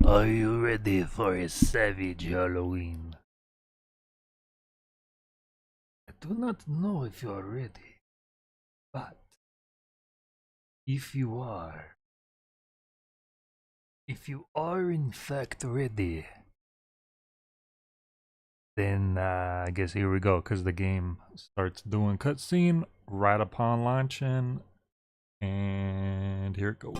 Are you ready for a savage Halloween? I do not know if you are ready, but if you are, if you are in fact ready, then I guess here we go, because the game starts doing cutscene right upon launching, and here it goes.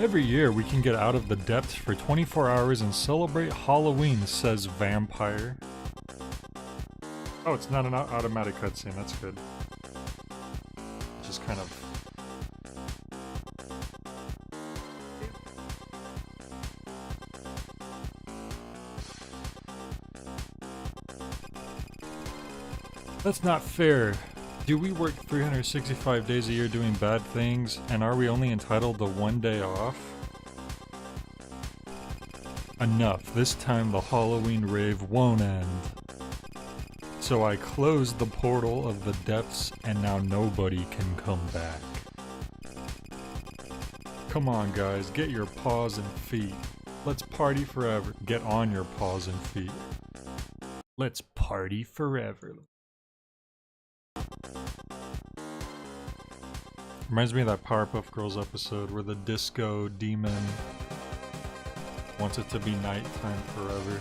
Every year we can get out of the depths for 24 hours and celebrate Halloween, says Vampire. Oh, it's not an automatic cutscene, that's good. Just kind of... That's not fair. Do we work 365 days a year doing bad things, and are we only entitled to 1 day off? Enough. This time the Halloween rave won't end. So I closed the portal of the depths, and now nobody can come back. Come on guys, get your paws and feet. Let's party forever. Get on your paws and feet. Let's party forever. Reminds me of that Powerpuff Girls episode where the disco demon wants it to be nighttime forever.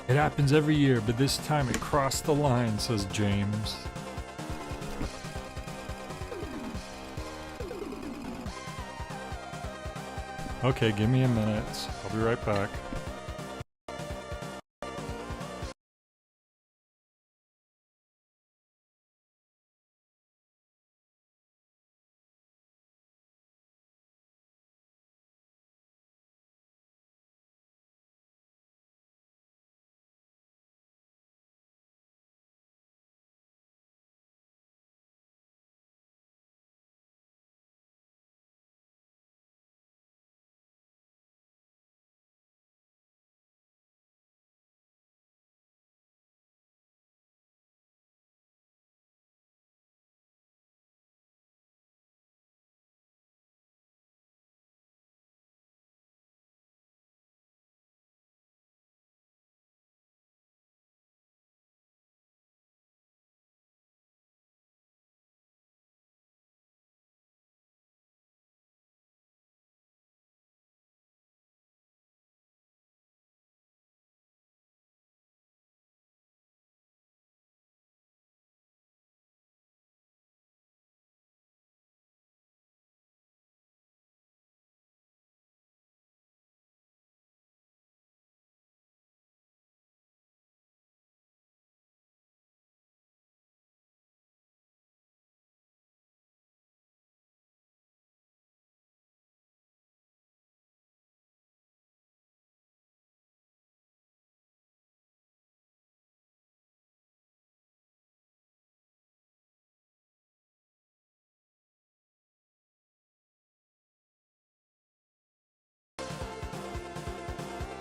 It happens every year, but this time it crossed the line, says James. Okay, give me a minute. I'll be right back.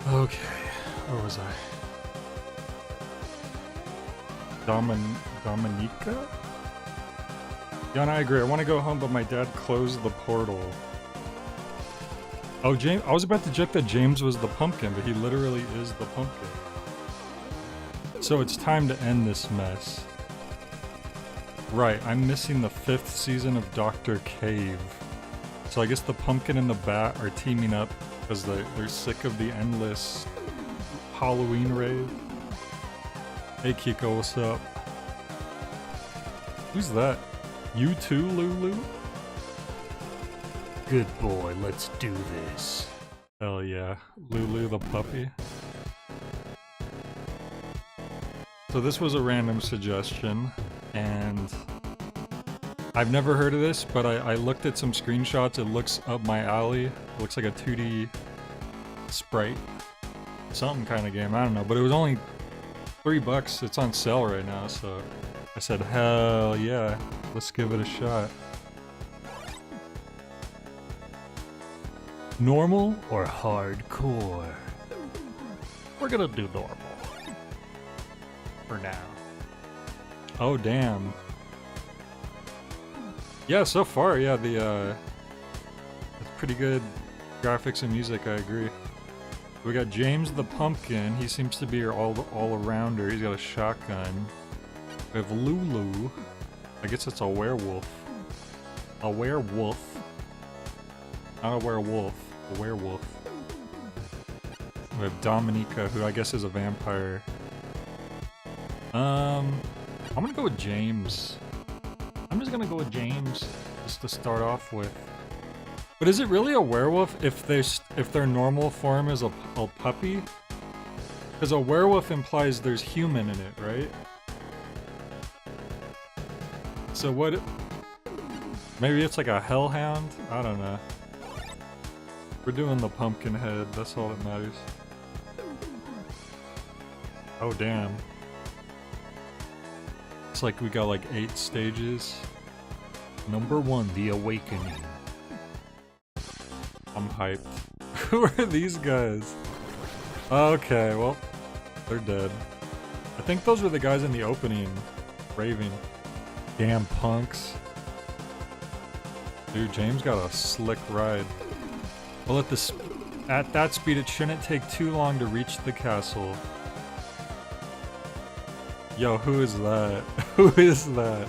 Okay, where was I? Dominica? Yeah, and I agree. I want to go home, but my dad closed the portal. Oh, James! I was about to joke that James was the pumpkin, but he literally is the pumpkin. So it's time to end this mess. Right, I'm missing the 5th season of Dr. Cave. So I guess the pumpkin and the bat are teaming up because they're sick of the endless Halloween rave. Hey Kiko, what's up? Who's that? You too, Lulu? Good boy, let's do this. Hell yeah. Lulu the puppy. So this was a random suggestion, and I've never heard of this, but I looked at some screenshots. It looks up my alley. It looks like a 2D sprite. Something kind of game, I don't know. But it was only $3. It's on sale right now, so I said, hell yeah, let's give it a shot. Normal or hardcore? We're gonna do normal. For now. Oh, damn. Yeah, so far, yeah, it's pretty good graphics and music, I agree. We got James the Pumpkin. He seems to be your all-arounder. He's got a shotgun. We have Lulu. I guess it's a werewolf. A werewolf. Not a werewolf. A werewolf. We have Dominica, who I guess is a vampire. I'm gonna go with James. I'm just gonna go with James, just to start off with. But is it really a werewolf if their normal form is a puppy? Because a werewolf implies there's human in it, right? So what? Maybe it's like a hellhound? I don't know. We're doing the pumpkin head, that's all that matters. Oh damn. It's like we got like 8 stages. Number 1, the awakening. I'm hyped. Who are these guys? Okay, well, they're dead. I think those were the guys in the opening raving. Damn punks. Dude, James got a slick ride. Well, at that speed, it shouldn't take too long to reach the castle. Yo, who is that? Who is that?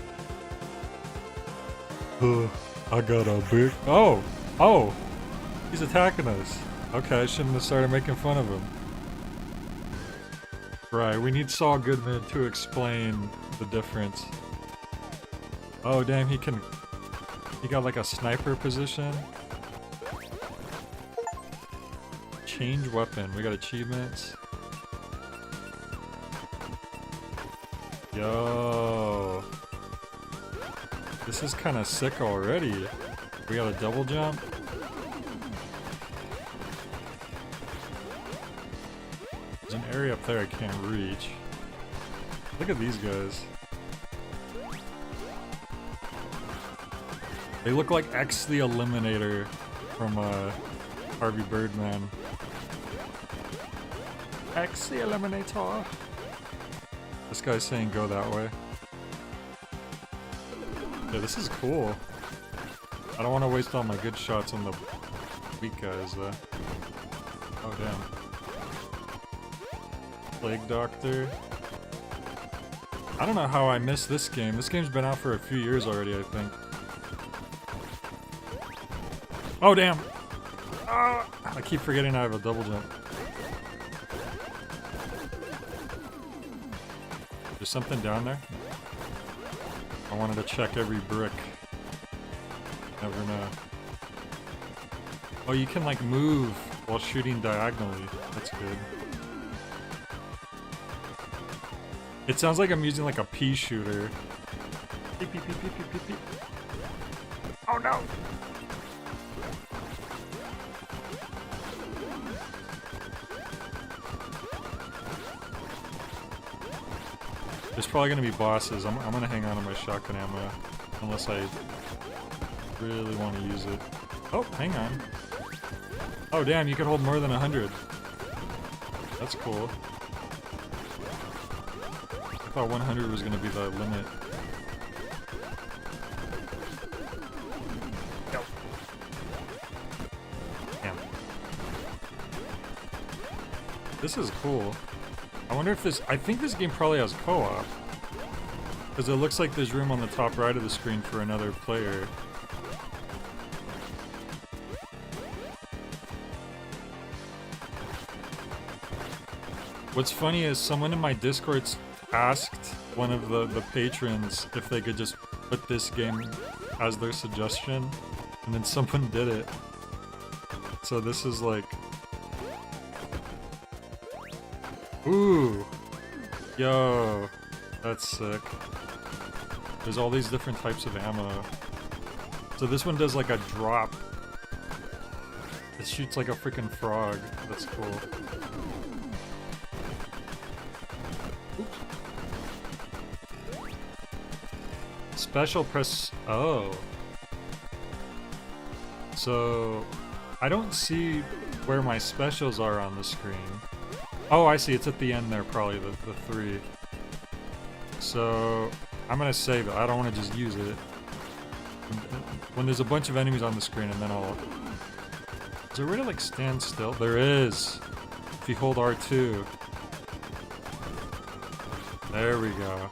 I got a big... Oh! Oh! He's attacking us. Okay, I shouldn't have started making fun of him. Right, we need Saul Goodman to explain the difference. Oh, damn, he got like a sniper position. Change weapon. We got achievements. Yo. This is kind of sick already. We got a double jump. There's an area up there I can't reach. Look at these guys. They look like X the Eliminator from Harvey Birdman. X the Eliminator. This guy's saying go that way. Yeah, this is cool. I don't want to waste all my good shots on the weak guys though. Oh damn. Plague Doctor. I don't know how I missed this game. This game's been out for a few years already, I think. Oh damn! Ah, I keep forgetting I have a double jump. There's something down there? I wanted to check every brick. Never know. Oh, you can like move while shooting diagonally. That's good. It sounds like I'm using like a pea shooter. Peep, peep, peep, peep, peep, peep, peep. Oh no! There's probably gonna be bosses. I'm gonna hang on to my shotgun ammo. Unless I really want to use it. Oh, hang on. Oh damn, you could hold more than 100. That's cool. I thought 100 was gonna be the limit. Go. Damn. This is cool. I wonder if this... I think this game probably has co-op. Because it looks like there's room on the top right of the screen for another player. What's funny is someone in my Discord asked one of the patrons if they could just put this game as their suggestion. And then someone did it. So this is like... Ooh! Yo! That's sick. There's all these different types of ammo. So this one does like a drop. It shoots like a freaking frog. That's cool. Oops. Special press... Oh. So... I don't see where my specials are on the screen. Oh, I see. It's at the end there, probably, the 3. So, I'm gonna save it. I don't want to just use it. When there's a bunch of enemies on the screen, and then I'll Is there a way to like stand still? There is. If you hold R2. There we go.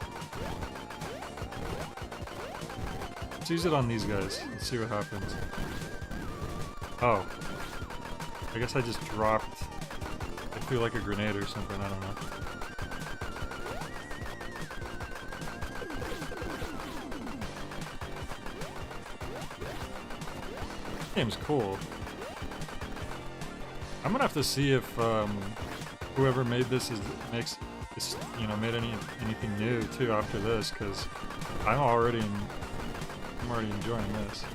Let's use it on these guys. Let's see what happens. Oh. I guess I just dropped. I feel like a grenade or something. I don't know. Game's cool. I'm gonna have to see if whoever made this makes this, you know, made anything new too after this, because I'm already enjoying this.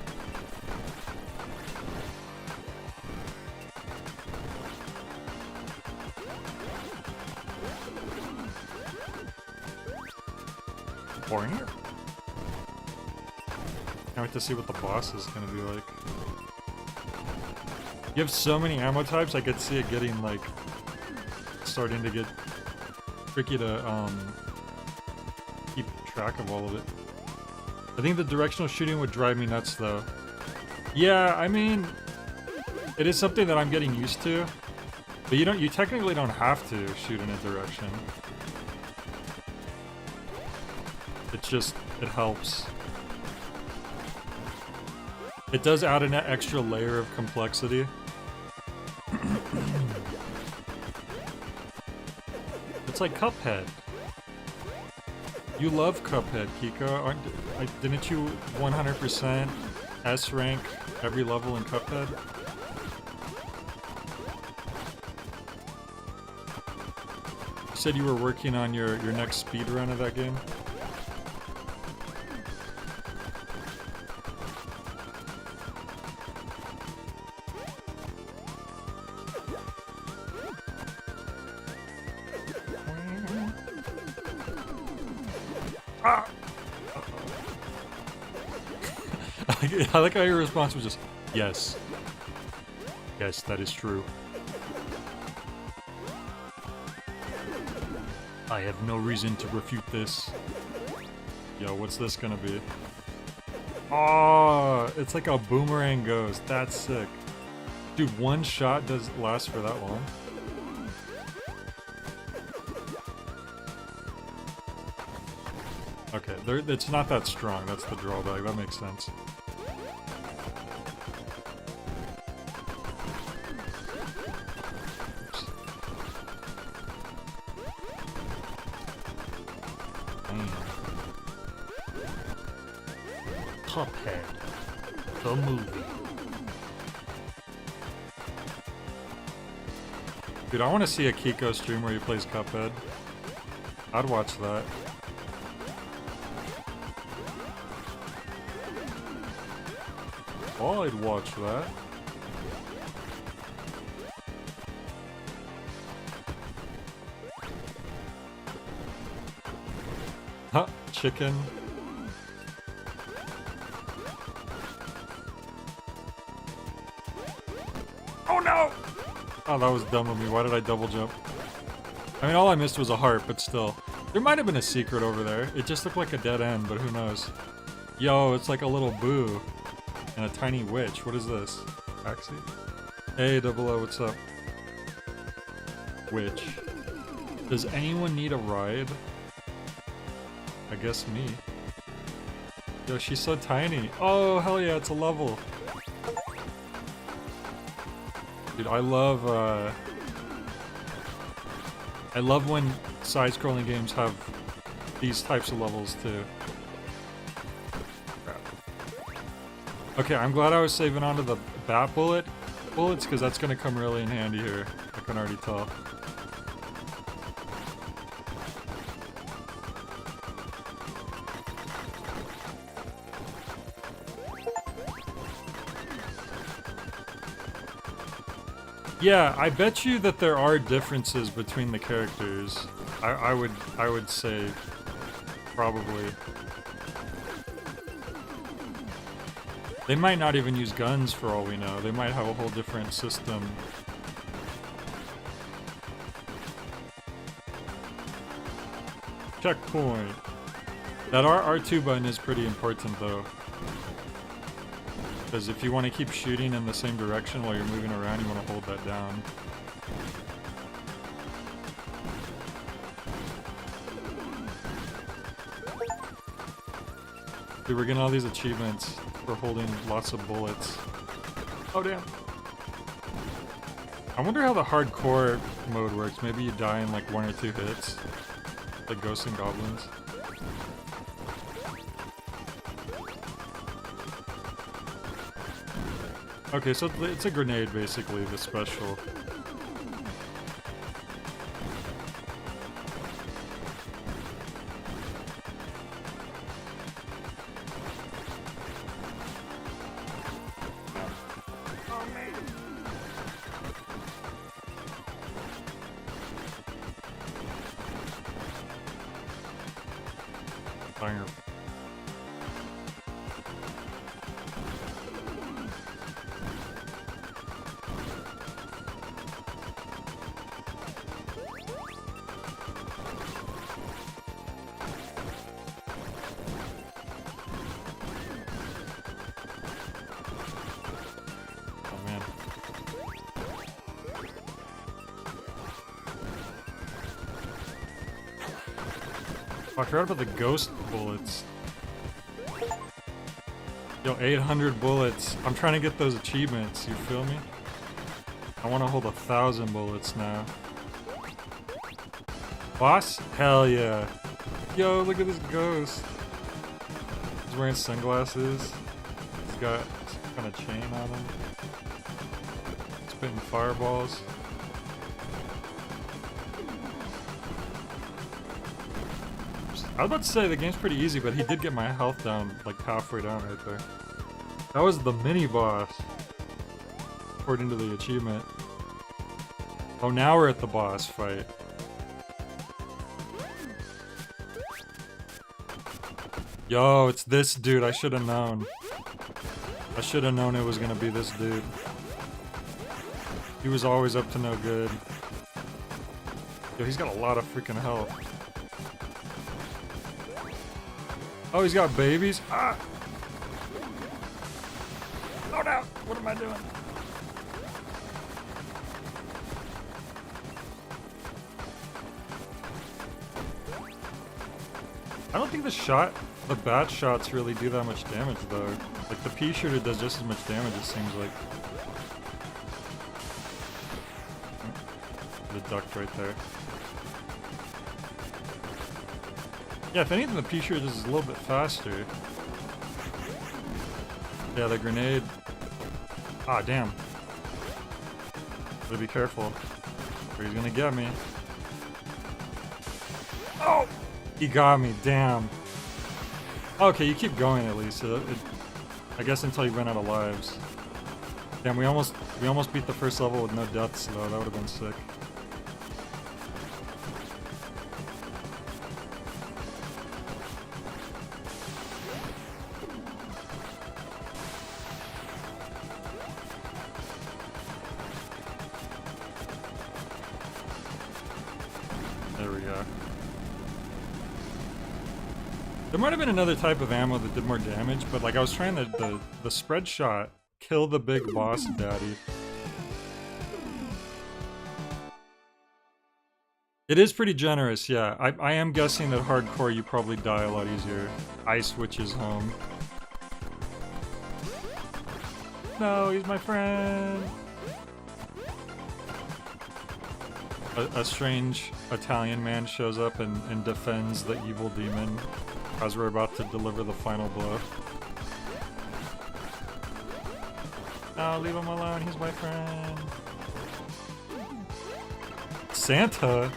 Boring. Can't wait to see what the boss is gonna be like. You have so many ammo types, I could see it getting like starting to get tricky to keep track of all of it. I think the directional shooting would drive me nuts though. Yeah, I mean, it is something that I'm getting used to, but you technically don't have to shoot in a direction. It's just, it helps. It does add an extra layer of complexity. It's like Cuphead. You love Cuphead, Kika. Didn't you 100% S rank every level in Cuphead? You said you were working on your next speed run of that game? Ah! I like how your response was just, yes. Yes, that is true. I have no reason to refute this. Yo, what's this gonna be? Oh, it's like a boomerang ghost. That's sick. Dude, one shot does last for that long. Okay, it's not that strong. That's the drawback. That makes sense. Cuphead, the movie. Dude, I want to see a Kiko stream where he plays Cuphead. I'd watch that. Oh, I'd watch that. Huh, chicken. Oh no! Oh, that was dumb of me. Why did I double jump? I mean, all I missed was a heart, but still. There might have been a secret over there. It just looked like a dead end, but who knows? Yo, it's like a little boo. And a tiny witch. What is this? Taxi? Hey, Double O, what's up? Witch. Does anyone need a ride? I guess me. Yo, she's so tiny. Oh, hell yeah, it's a level. Dude, I love when side-scrolling games have these types of levels too. Okay, I'm glad I was saving onto the bat bullets, because that's gonna come really in handy here. I can already tell. Yeah, I bet you that there are differences between the characters. I would say probably. They might not even use guns for all we know. They might have a whole different system. Checkpoint. That R2 button is pretty important though. Because if you want to keep shooting in the same direction while you're moving around, you want to hold that down. Dude, we're getting all these achievements for holding lots of bullets. Oh, damn. I wonder how the hardcore mode works. Maybe you die in like 1 or 2 hits. Like Ghosts and Goblins. Okay, so it's a grenade basically, the special. Banger. Oh man. Oh, I forgot about the ghost bullets. Yo, 800 bullets. I'm trying to get those achievements, you feel me? I want to hold 1,000 bullets now. Boss? Hell yeah. Yo, look at this ghost. He's wearing sunglasses. He's got some kind of chain on him. Spitting fireballs. I was about to say the game's pretty easy, but he did get my health down, like halfway down right there. That was the mini boss, according to the achievement. Oh, now we're at the boss fight. Yo, it's this dude. I should have known. I should have known it was gonna be this dude. He was always up to no good. Yo, he's got a lot of freaking health. Oh, he's got babies? Ah! Oh no! What am I doing? I don't think the bat shots really do that much damage though. Like the pea shooter does just as much damage, it seems like. The duck right there. Yeah, if anything, the pea shooter is a little bit faster. Yeah, the grenade. Ah, damn. Gotta be careful, or he's gonna get me. Oh! He got me, damn. Okay, you keep going at least. I guess until you run out of lives. Damn, we almost beat the first level with no deaths though. That would have been sick. There we go. There might have been another type of ammo that did more damage, but like I was trying the spread shot, kill the big boss daddy. It is pretty generous, yeah. I am guessing that hardcore you probably die a lot easier. Ice Witch's home. No, he's my friend! A strange Italian man shows up and defends the evil demon as we're about to deliver the final blow. No, leave him alone, he's my friend. Santa?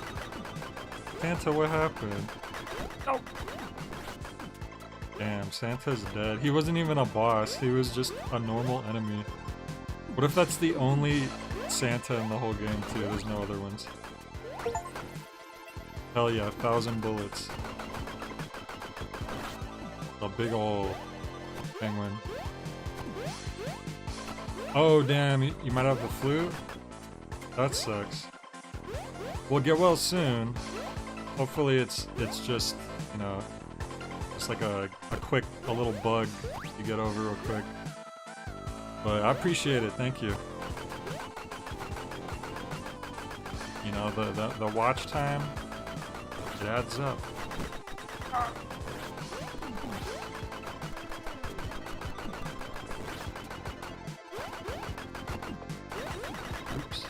Santa, what happened? No! Damn, Santa's dead. He wasn't even a boss, he was just a normal enemy. What if that's the only Santa in the whole game too? There's no other ones. Hell yeah, 1,000 bullets. A big ol' penguin. Oh damn, you might have the flu? That sucks. We'll get well soon. Hopefully it's just, you know, just like a little bug you get over real quick. But I appreciate it, thank you. You know, the watch time, it adds up. Oops.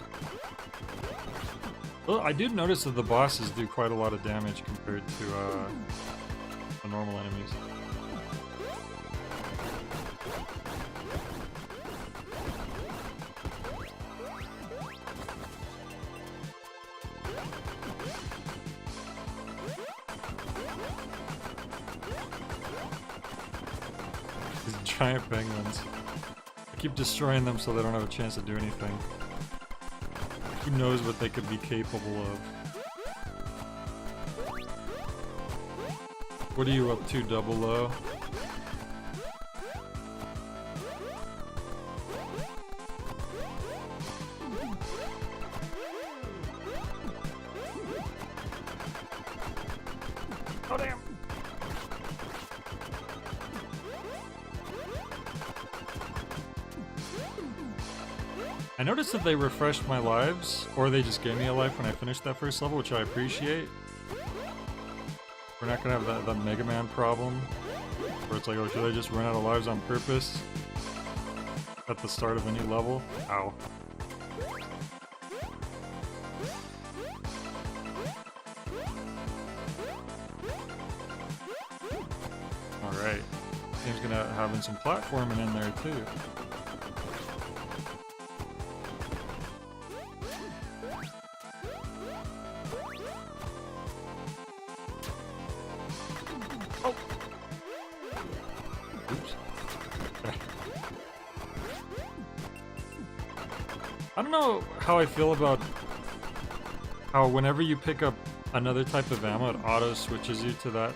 Well, I did notice that the bosses do quite a lot of damage compared to the normal enemies. These giant penguins. I keep destroying them so they don't have a chance to do anything. Who knows what they could be capable of? What are you up to, Double O? Oh damn! I noticed that they refreshed my lives, or they just gave me a life when I finished that first level, which I appreciate. We're not gonna have that Mega Man problem, where it's like, oh, should I just run out of lives on purpose at the start of a new level? Ow. Alright. Game's gonna having some platforming in there too. Oh! Oops. I don't know how I feel about how whenever you pick up another type of ammo, it auto switches you to that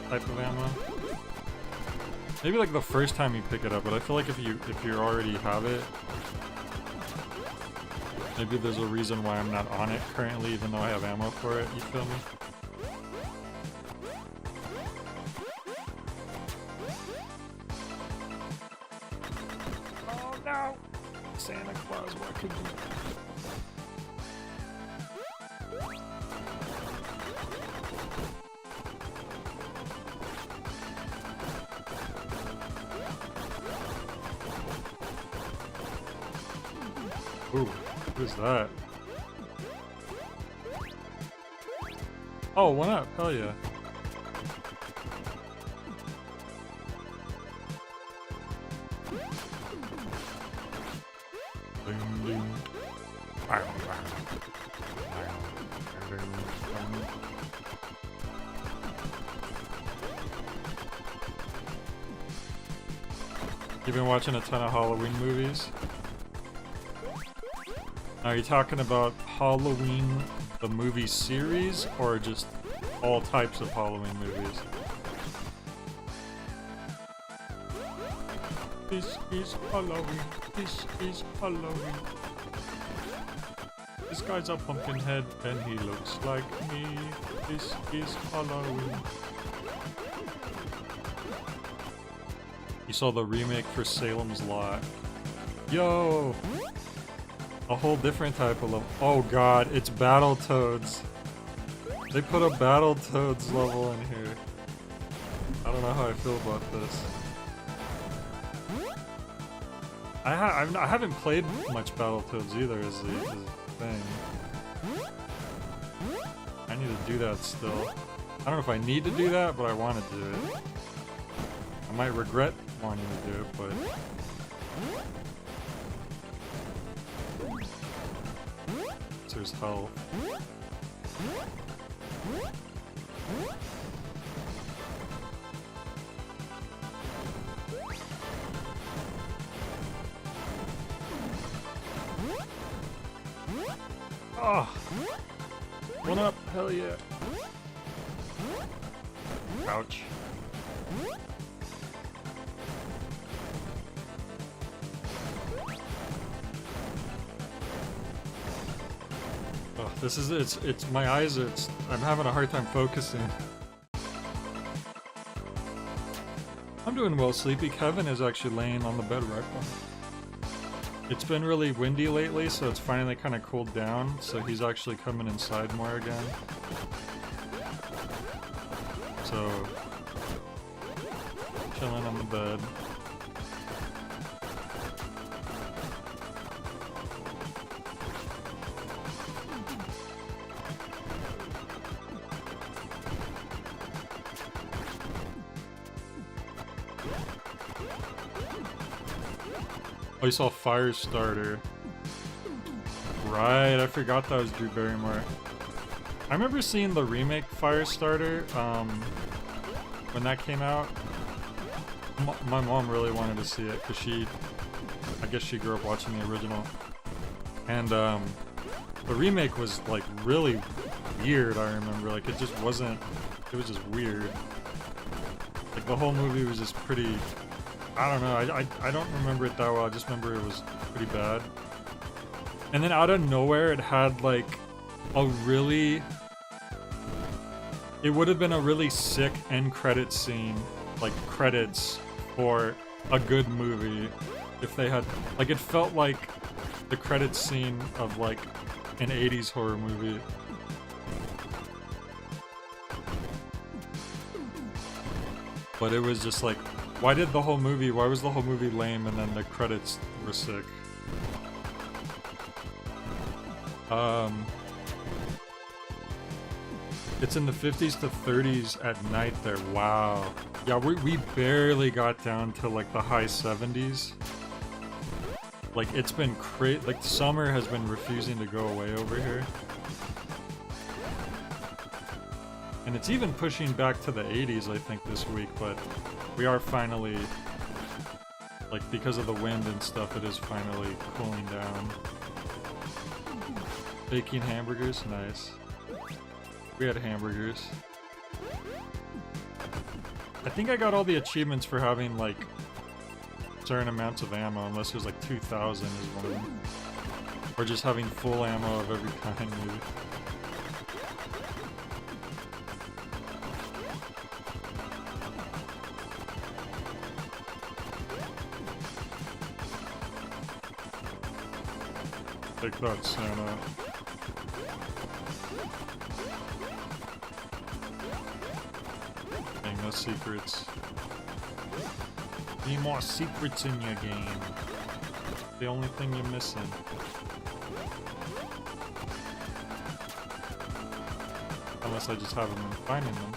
type of ammo. Maybe like the first time you pick it up, but I feel like if you already have it, maybe there's a reason why I'm not on it currently, even though I have ammo for it. You feel me? Oh no! Santa Claus, what could you? Ooh, who's that? Oh, 1-up, hell yeah. Ding, ding. You've been watching a ton of Halloween movies? Are you talking about Halloween, the movie series, or just all types of Halloween movies? This is Halloween. This is Halloween. This guy's a pumpkin head and he looks like me. This is Halloween. You saw the remake for Salem's Lot. Yo! A whole different type of level. Oh god, it's Battletoads. They put a Battletoads level in here. I don't know how I feel about this. I haven't played much Battletoads either as the thing. I need to do that still. I don't know if I need to do that, but I want to do it. I might regret wanting to do it, but... There's hell. Oh! 1-up, hell yeah! Ouch. Oh, this is it's my eyes are I'm having a hard time focusing. I'm doing well, Sleepy. Kevin is actually laying on the bed right now. It's been really windy lately, so it's finally kind of cooled down, so he's actually coming inside more again. So, chilling on the bed. Oh, you saw Firestarter. Right, I forgot that was Drew Barrymore. I remember seeing the remake Firestarter, when that came out. My mom really wanted to see it, because I guess she grew up watching the original. And, the remake was, like, really weird, I remember. Like, it just wasn't, it was just weird. Like, the whole movie was just pretty... I don't know, I don't remember it that well, I just remember it was pretty bad. And then out of nowhere it had like a really... It would have been a really sick end credit scene, like credits for a good movie if they had... Like it felt like the credits scene of like an 80s horror movie. But it was just like... why was the whole movie lame and then the credits were sick? It's in the 50s to 30s at night there, wow. Yeah, we barely got down to like the high 70s. Like it's been like summer has been refusing to go away over here. And it's even pushing back to the 80s I think this week, but we are finally, like because of the wind and stuff, it is finally cooling down. Baking hamburgers, nice. We had hamburgers. I think I got all the achievements for having like certain amounts of ammo, unless it was like 2,000 is one of them. Or just having full ammo of every kind maybe. Take that, Santa. Dang, no secrets. Need more secrets in your game. The only thing you're missing. Unless I just haven't been finding them.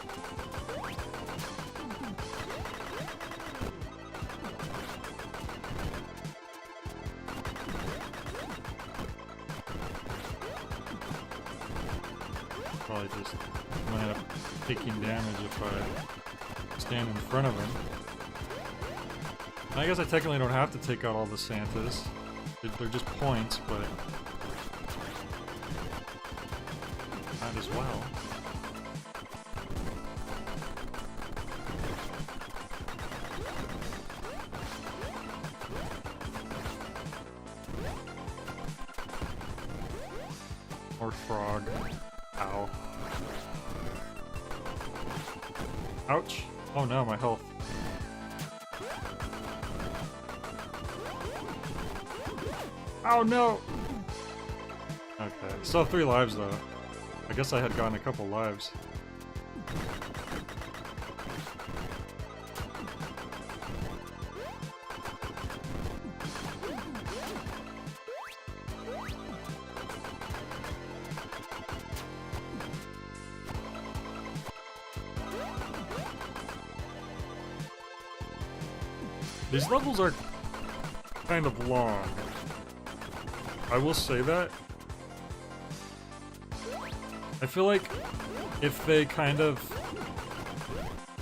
Probably just gonna end up taking damage if I stand in front of him. And I guess I technically don't have to take out all the Santas. They're just points, but might as well. Or frog. Ow. Ouch. Oh no, my health. Oh no! Okay, still have 3 lives though. I guess I had gotten a couple lives. These levels are kind of long. I will say that. I feel like if they kind of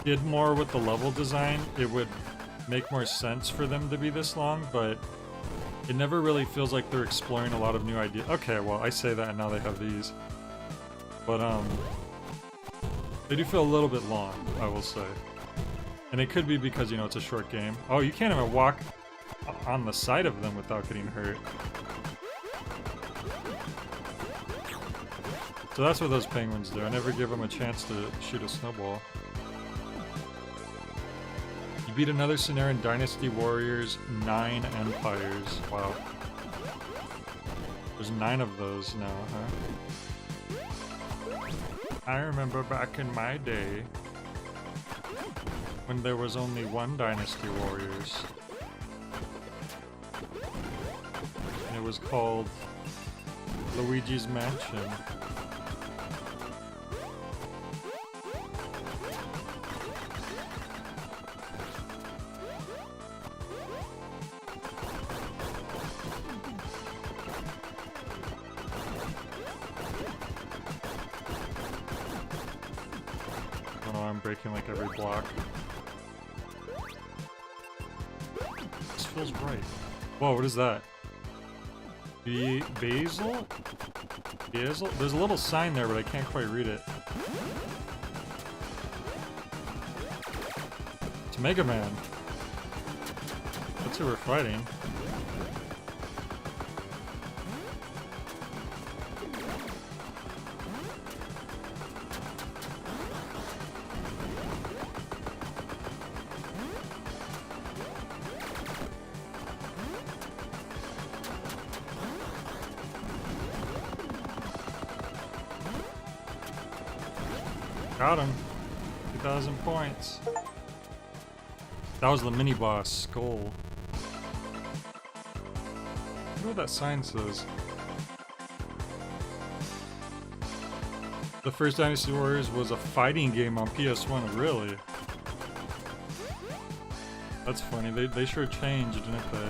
did more with the level design, it would make more sense for them to be this long, but it never really feels like they're exploring a lot of new ideas. Okay, well, I say that and now they have these. But, they do feel a little bit long, I will say. And it could be because, you know, it's a short game. Oh, you can't even walk on the side of them without getting hurt. So that's what those penguins do. I never give them a chance to shoot a snowball. You beat another scenario in Dynasty Warriors 9 Empires. Wow. There's 9 of those now, huh? I remember back in my day when there was only one Dynasty Warriors. And it was called Luigi's Mansion. Oh no, I'm breaking like every block. This feels right. Whoa, what is that? Basil? Basil? There's a little sign there, but I can't quite read it. It's Mega Man. That's who we're fighting. Got him. 2,000 points. That was the mini boss, Skull. I wonder what that sign says. The first Dynasty Warriors was a fighting game on PS1, really? That's funny, they sure changed, didn't they?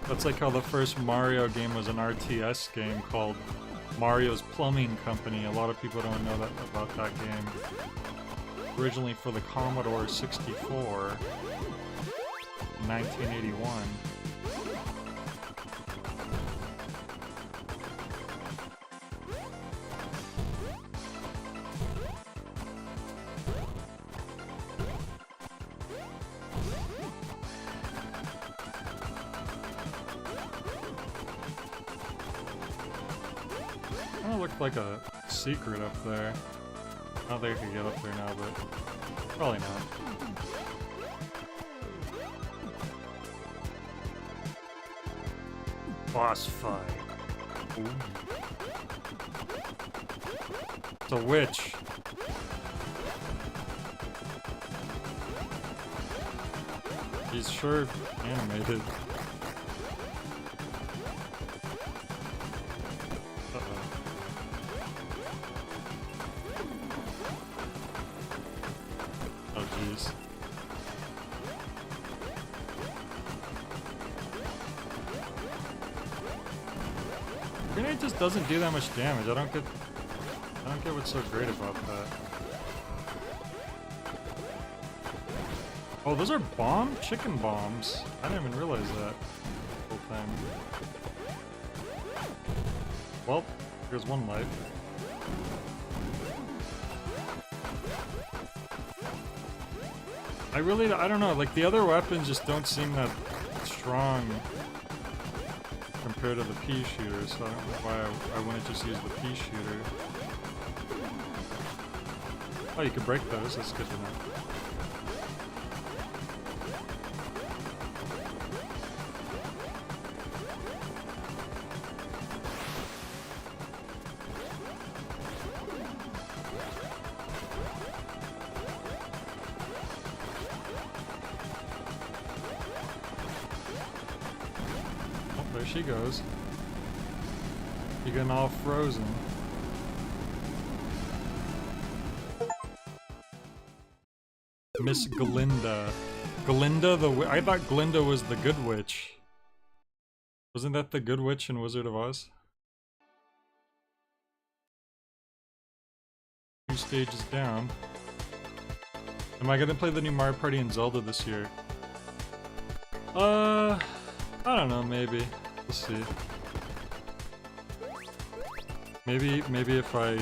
That's like how the first Mario game was an RTS game called Mario's Plumbing Company. A lot of people don't know that about that game. Originally for the Commodore 64 in 1981. Kinda looked like a secret up there. I don't think I could get up there now, but probably not. Boss fight. Ooh. It's a witch. He's sure animated. Grenade just doesn't do that much damage. I don't get what's so great about that. Oh, those are chicken bombs. I didn't even realize that whole time. Well, here's one life. I don't know, like the other weapons just don't seem that strong compared to the pea shooter, so I don't know why I wouldn't just use the pea shooter. Oh, you can break those, that's good to know. There she goes. You're getting all frozen. Miss Glinda. Glinda I thought Glinda was the good witch. Wasn't that the good witch in Wizard of Oz? 2 stages down. Am I gonna play the new Mario Party in Zelda this year? I don't know, maybe. We'll see. Maybe if I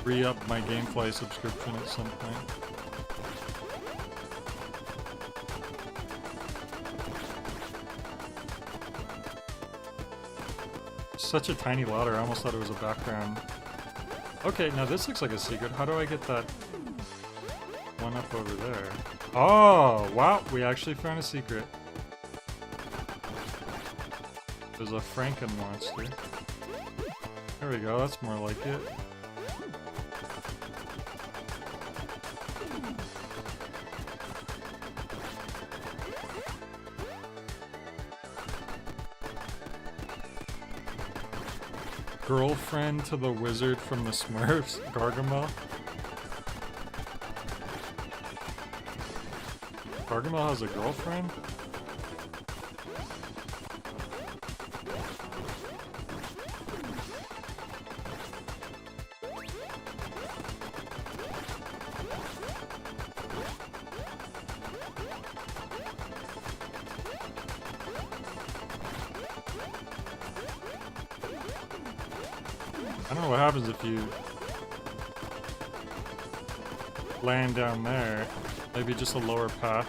re-up my GameFly subscription at some point. such a tiny ladder, I almost thought it was a background. Okay, now this looks like a secret. How do I get that one up over there? Oh, wow, we actually found a secret. There's a Franken monster. There we go, that's more like it. Girlfriend to the wizard from the Smurfs, Gargamel. Gargamel has a girlfriend? I don't know what happens if you land down there. Maybe just a lower path.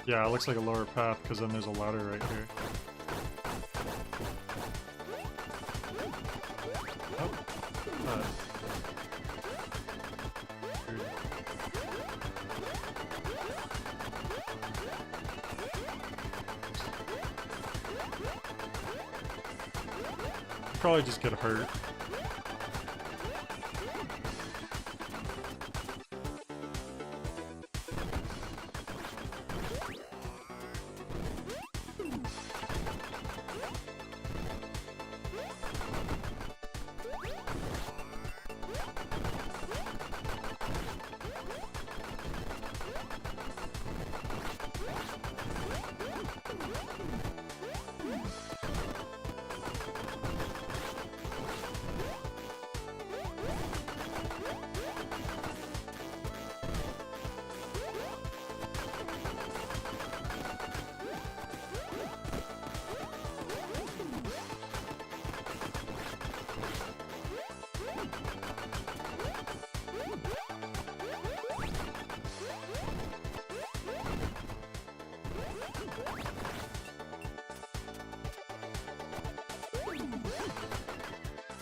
Yeah, it looks like a lower path because then there's a ladder right here. Probably just get hurt.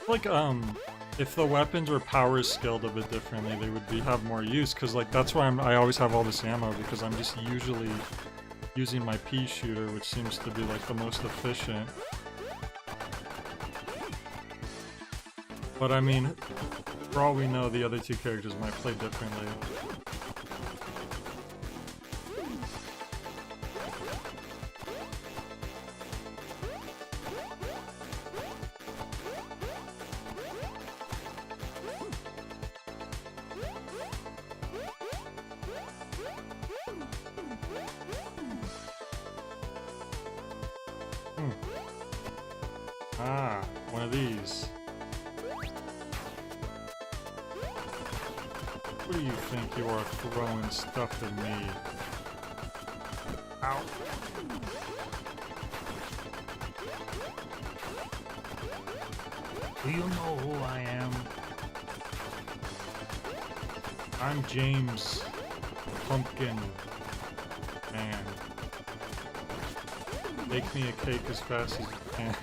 Like, if the weapons were power scaled a bit differently, they would have more use, because, like, that's why I always have all this ammo, because I'm just usually using my pea shooter, which seems to be, like, the most efficient. But, I mean, for all we know, the other two characters might play differently. Ah, one of these. What do you think you are throwing stuff at me? Ow. Do you know who I am? I'm James Pumpkin Man. Make me a cake as fast as you can.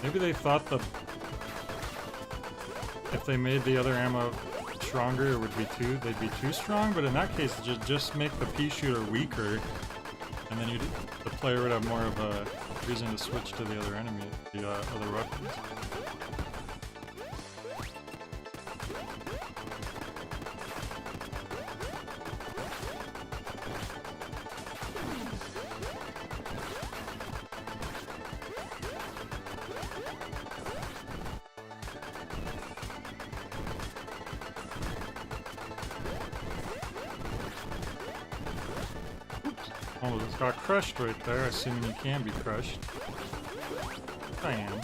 Maybe they thought that if they made the other ammo stronger, they'd be too strong, but in that case, just make the pea shooter weaker. And then the player would have more of a reason to switch to the other enemy, the other weapons. Oh, it's got crushed right there, assuming you can be crushed. I am.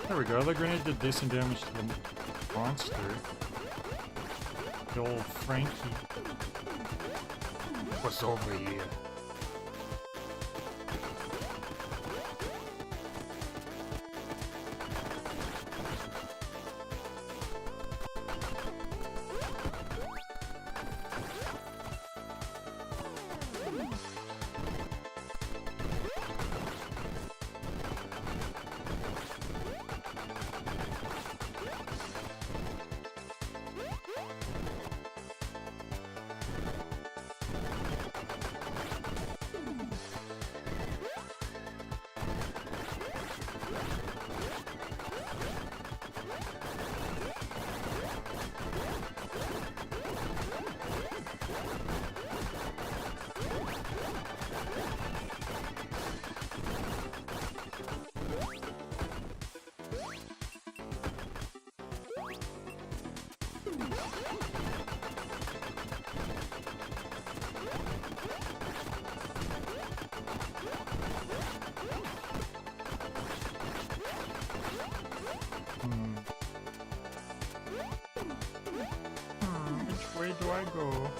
There we go, the grenade did decent damage to the monster. The old Frankie. What's over here? Which way do I go?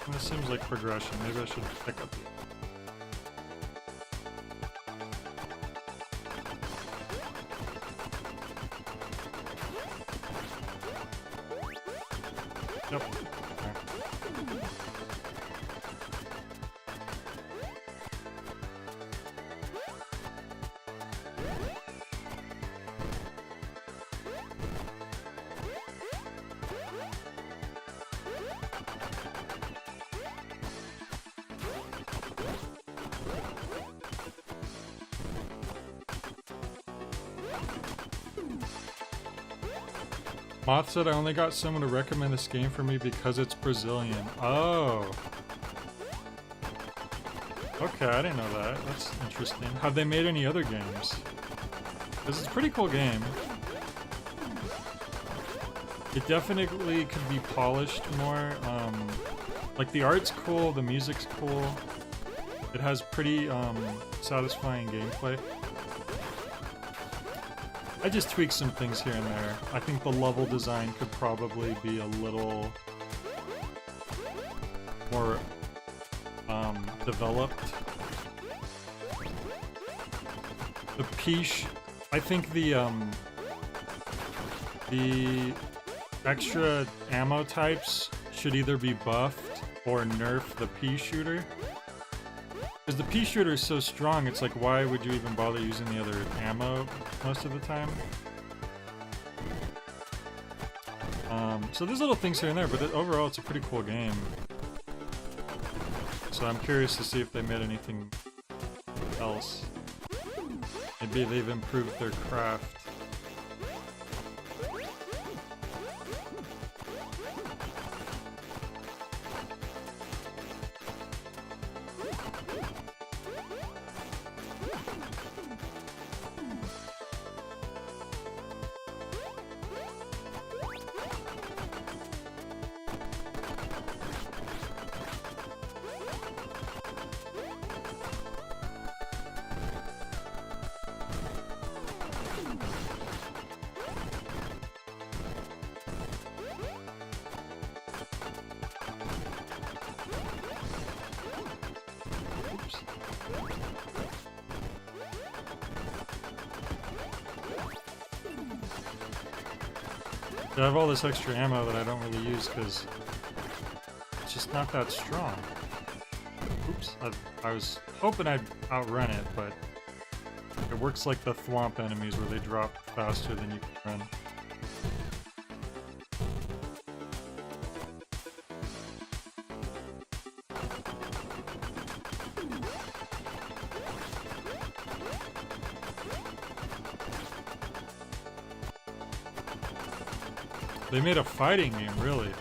This seems like progression. Maybe I should pick up. Yep. Okay. Moth said I only got someone to recommend this game for me because it's Brazilian. Oh. Okay, I didn't know that. That's interesting. Have they made any other games? This is a pretty cool game. It definitely could be polished more. Like the art's cool, the music's cool. It has pretty satisfying gameplay. I just tweaked some things here and there. I think the level design could probably be a little more developed. The Peach, I think the extra ammo types should either be buffed or nerf the pea shooter. Because the pea shooter is so strong, it's like, why would you even bother using the other ammo most of the time? So there's little things here and there, but overall it's a pretty cool game. So I'm curious to see if they made anything else. Maybe they've improved their craft. I have all this extra ammo that I don't really use because it's just not that strong. Oops, I was hoping I'd outrun it, but it works like the thwomp enemies where they drop faster than you can run. They made a fighting game, really.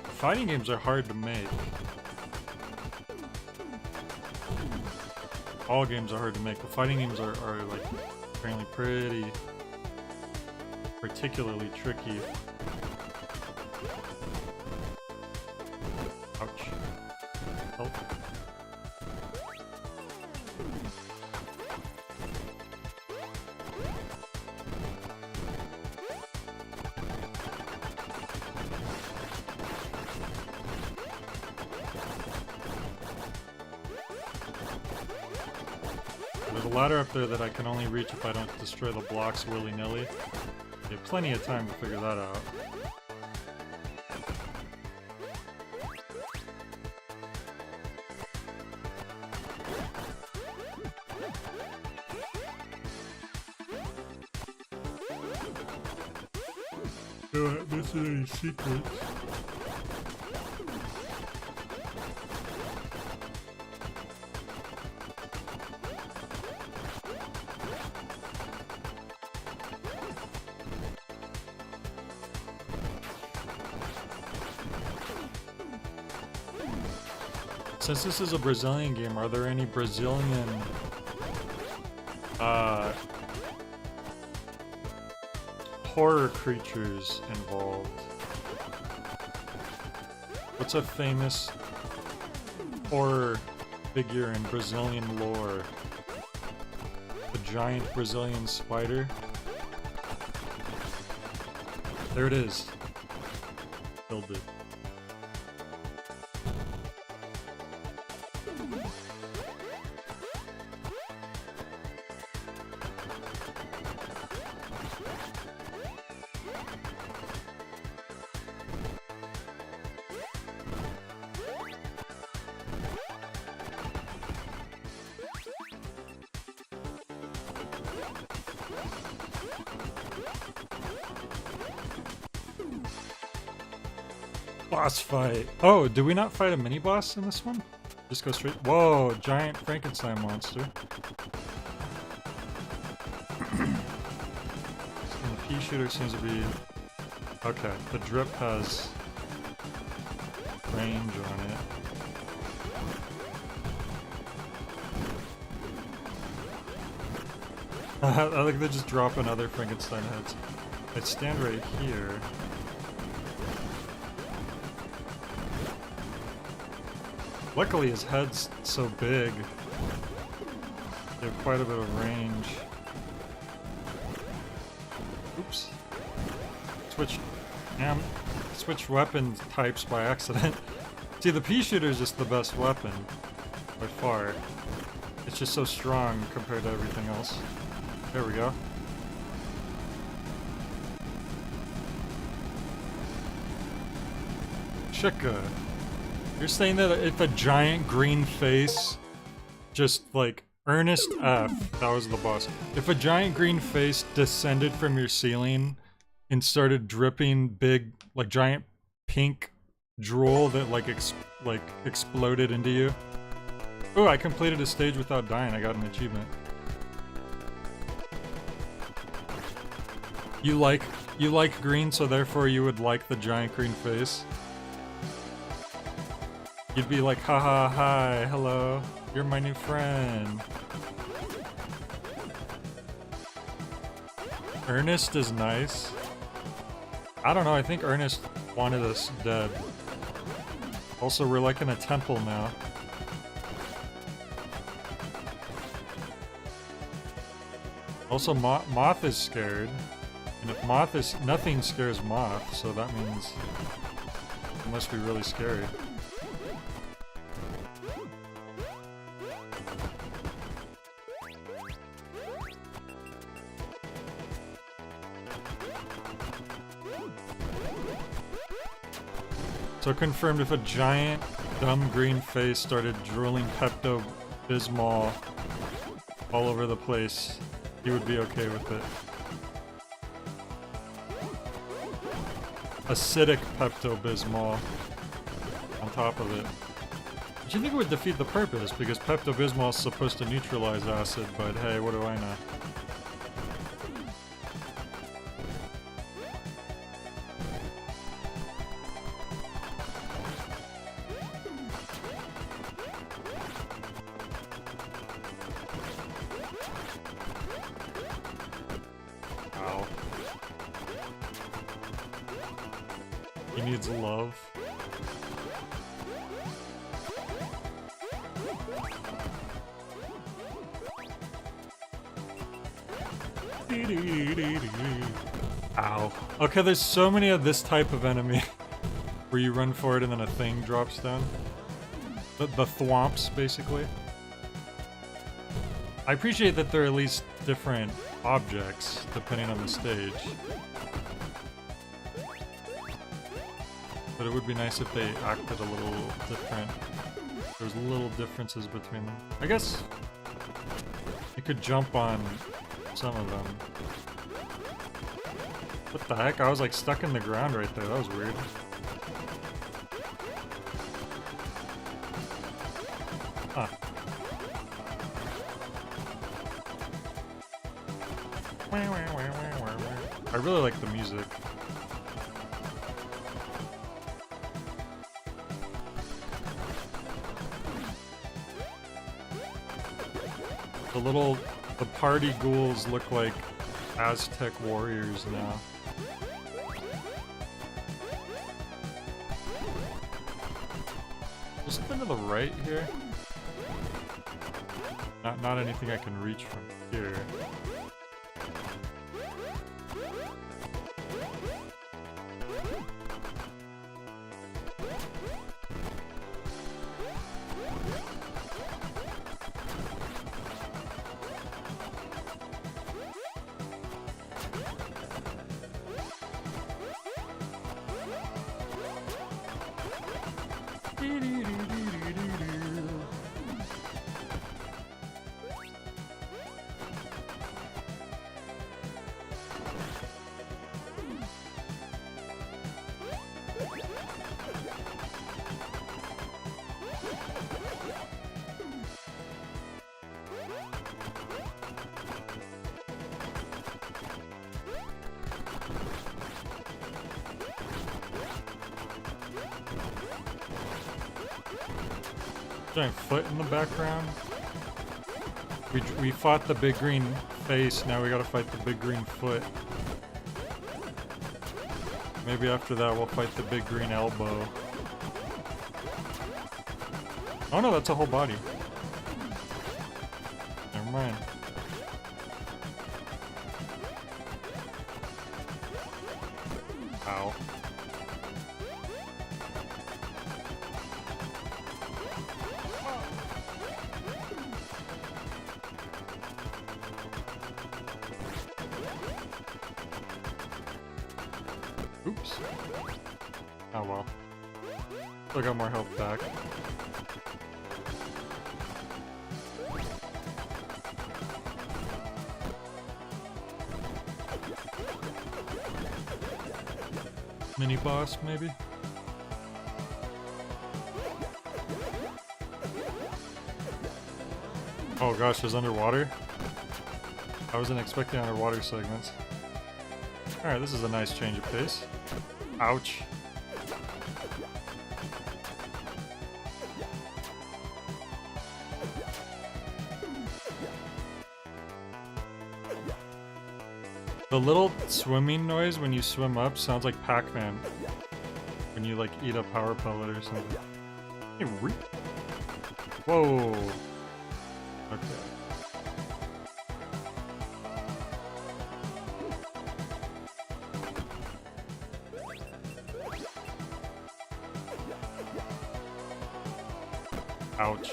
Fighting games are hard to make. All games are hard to make, but fighting games are like apparently pretty particularly tricky. Ouch. Help. There's a ladder up there that I can only reach if I don't destroy the blocks willy-nilly. You have plenty of time to figure that out. Do not miss any secrets. Since this is a Brazilian game, are there any Brazilian horror creatures involved? What's a famous horror figure in Brazilian lore? A giant Brazilian spider? There it is. Killed it. Boss fight. Oh, did we not fight a mini boss in this one? Just go straight. Whoa, giant Frankenstein monster. And the pea shooter seems to be. Okay, the drip has range on it. I think they just drop another Frankenstein heads. I stand right here. Luckily his head's so big. They have quite a bit of range. Oops. Switch weapon types by accident. See, the pea shooter is just the best weapon by far. It's just so strong compared to everything else. There we go. Shika. You're saying that if a giant green face, just like Ernest F, that was the boss. If a giant green face descended from your ceiling and started dripping big, like giant pink drool that like exploded into you. Oh, I completed a stage without dying. I got an achievement. You like green, so therefore you would like the giant green face. You'd be like, haha, hi, hello, you're my new friend. Ernest is nice. I don't know, I think Ernest wanted us dead. Also, we're like in a temple now. Also, Moth is scared. And if Moth is... nothing scares Moth, so that means it must be really scary. So confirmed, if a giant, dumb green face started drooling Pepto-Bismol all over the place, he would be okay with it. Acidic Pepto-Bismol on top of it. But you think it would defeat the purpose, because Pepto-Bismol is supposed to neutralize acid, but hey, what do I know? Ow. He needs love. Ow. Okay, there's so many of this type of enemy where you run for it and then a thing drops down. The thwomps, basically. I appreciate that they're at least different objects, depending on the stage. But it would be nice if they acted a little different. There's little differences between them. I guess you could jump on some of them. What the heck? I was like stuck in the ground right there. That was weird. Huh. I really like the music. The party ghouls look like Aztec warriors now. There's something to the right here. Not anything I can reach from here. Giant foot in the background. We fought the big green face, now we gotta fight the big green foot. Maybe after that we'll fight the big green elbow. Oh no, that's a whole body. Never mind. Ow. Oops. Oh well. Still got more health back. Mini boss, maybe? Oh gosh, there's underwater? I wasn't expecting underwater segments. Alright, this is a nice change of pace. Ouch. The little swimming noise when you swim up sounds like Pac-Man. When you like eat a power pellet or something. Hey, whoa. Okay. Ouch.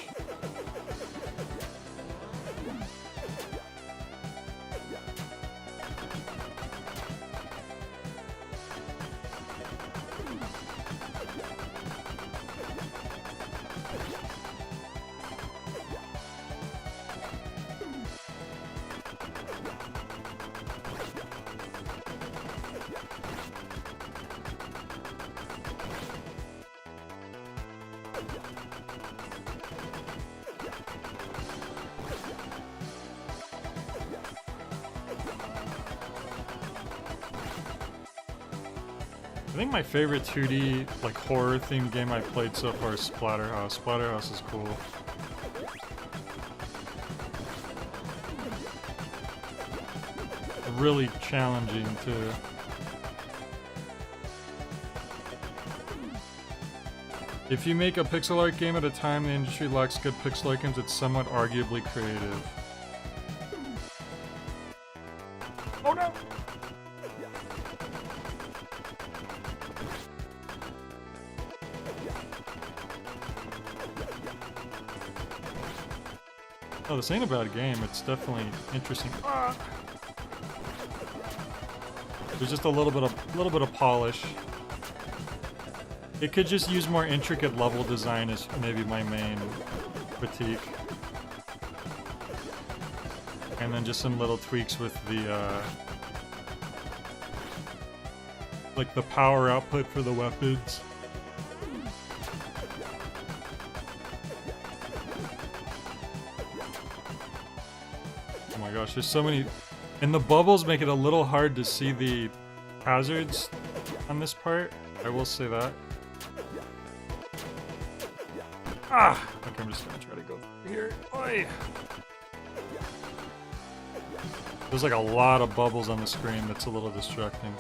I think my favorite 2D, like, horror-themed game I've played so far is Splatterhouse. Splatterhouse is cool. Really challenging, too. If you make a pixel art game at a time the industry lacks good pixel art games, it's somewhat arguably creative. Oh no! Oh, this ain't a bad game. It's definitely interesting. Ah! There's just a little bit of polish. It could just use more intricate level design is maybe my main critique. And then just some little tweaks with the like the power output for the weapons. Oh my gosh, there's so many, and the bubbles make it a little hard to see the hazards on this part. I will say that. Ah! Okay, I'm just gonna try to go here. Oi! There's like a lot of bubbles on the screen that's a little distracting.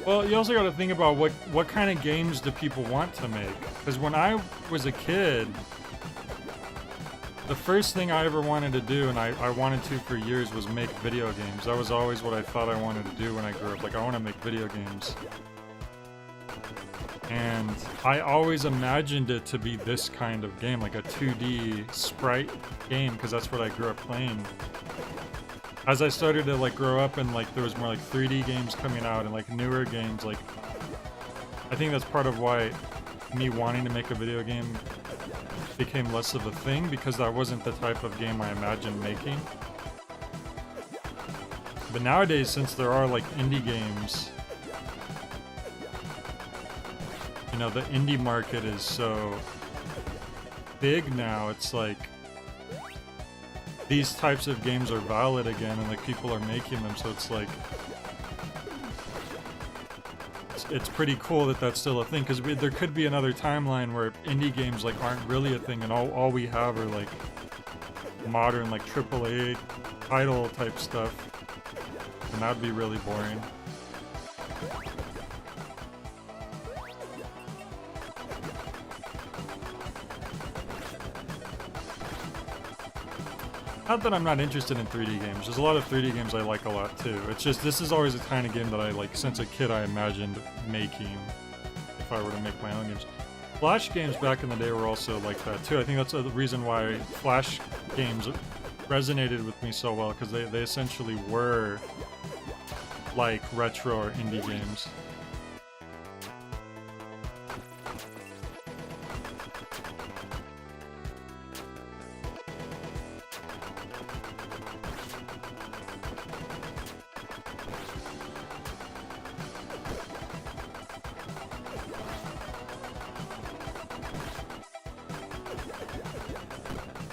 Well, you also got to think about what kind of games do people want to make? Because when I was a kid, the first thing I ever wanted to do, and I wanted to for years, was make video games. That was always what I thought I wanted to do when I grew up. Like, I want to make video games. And I always imagined it to be this kind of game, like a 2D sprite game, because that's what I grew up playing. As I started to like grow up and like there was more like 3D games coming out and like newer games, like I think that's part of why me wanting to make a video game became less of a thing, because that wasn't the type of game I imagined making. But nowadays, since there are like indie games, you know, the indie market is so big now, it's like these types of games are valid again and like people are making them, so it's like it's pretty cool that that's still a thing, because there could be another timeline where indie games like aren't really a thing and all we have are like modern like AAA title type stuff, and that'd be really boring. Not that I'm not interested in 3D games. There's a lot of 3D games I like a lot too. It's just this is always the kind of game that I like since a kid I imagined making if I were to make my own games. Flash games back in the day were also like that too. I think that's the reason why Flash games resonated with me so well, because they essentially were like retro or indie games.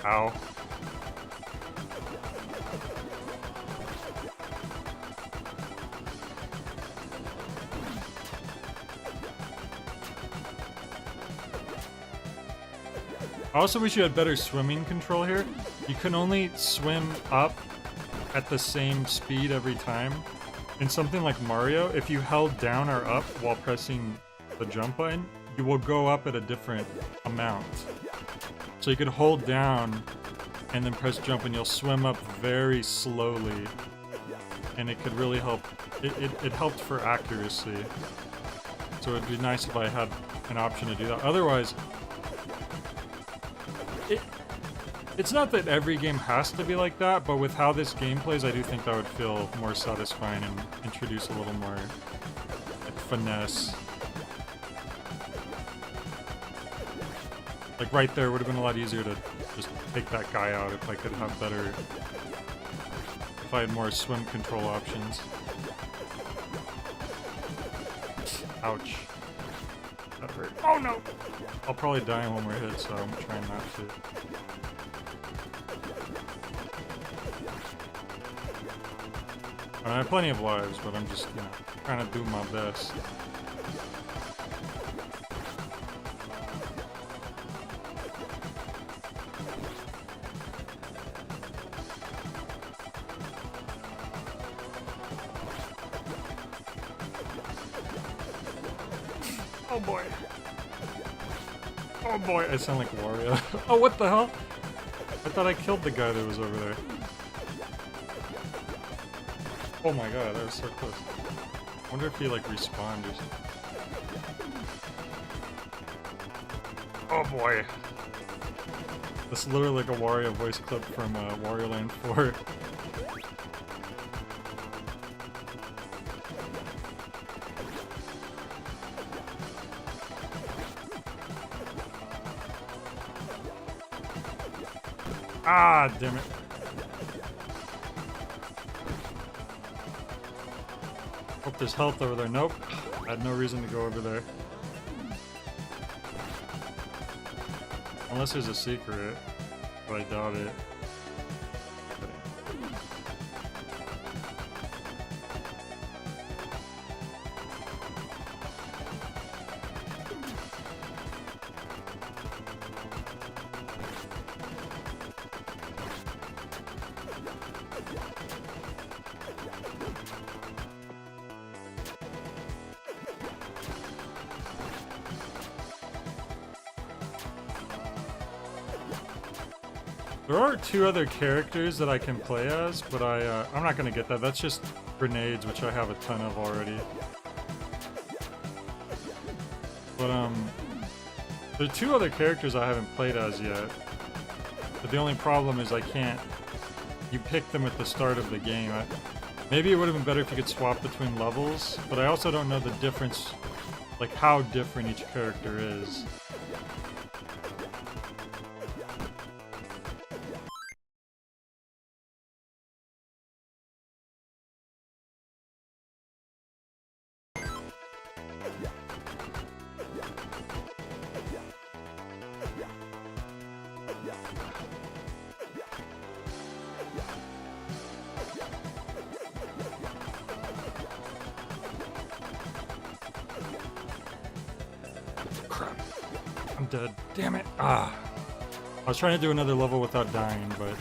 Ow. I also wish you had better swimming control here. You can only swim up at the same speed every time. In something like Mario, if you held down or up while pressing the jump button, you will go up at a different amount. So you could hold down and then press jump and you'll swim up very slowly. And it could really help. It helped for accuracy. So it'd be nice if I had an option to do that. Otherwise, it's not that every game has to be like that, but with how this game plays, I do think that would feel more satisfying and introduce a little more like, finesse. Like right there would have been a lot easier to just take that guy out if I could have better, if I had more swim control options. Ouch. That hurt. Oh no! I'll probably die in one more hit, so I'm trying not to. I have plenty of lives, but I'm just, you know, trying to do my best. Oh boy. Oh boy, I sound like Wario. Oh, what the hell? I thought I killed the guy that was over there. Oh my god, that was so close. I wonder if he like respawned or something. Oh boy. That's literally like a Wario voice clip from Wario Land 4. Ah, damn it. Hope there's health over there. Nope. I had no reason to go over there. Unless there's a secret. But I doubt it. There are 2 other characters that I can play as, but I'm not gonna get that. That's just grenades, which I have a ton of already. But there are 2 other characters I haven't played as yet. But the only problem is I can't. You pick them at the start of the game. Maybe it would have been better if you could swap between levels, but I also don't know the difference, like how different each character is. Crap. I'm dead. Damn it. Ah. I was trying to do another level without dying, but...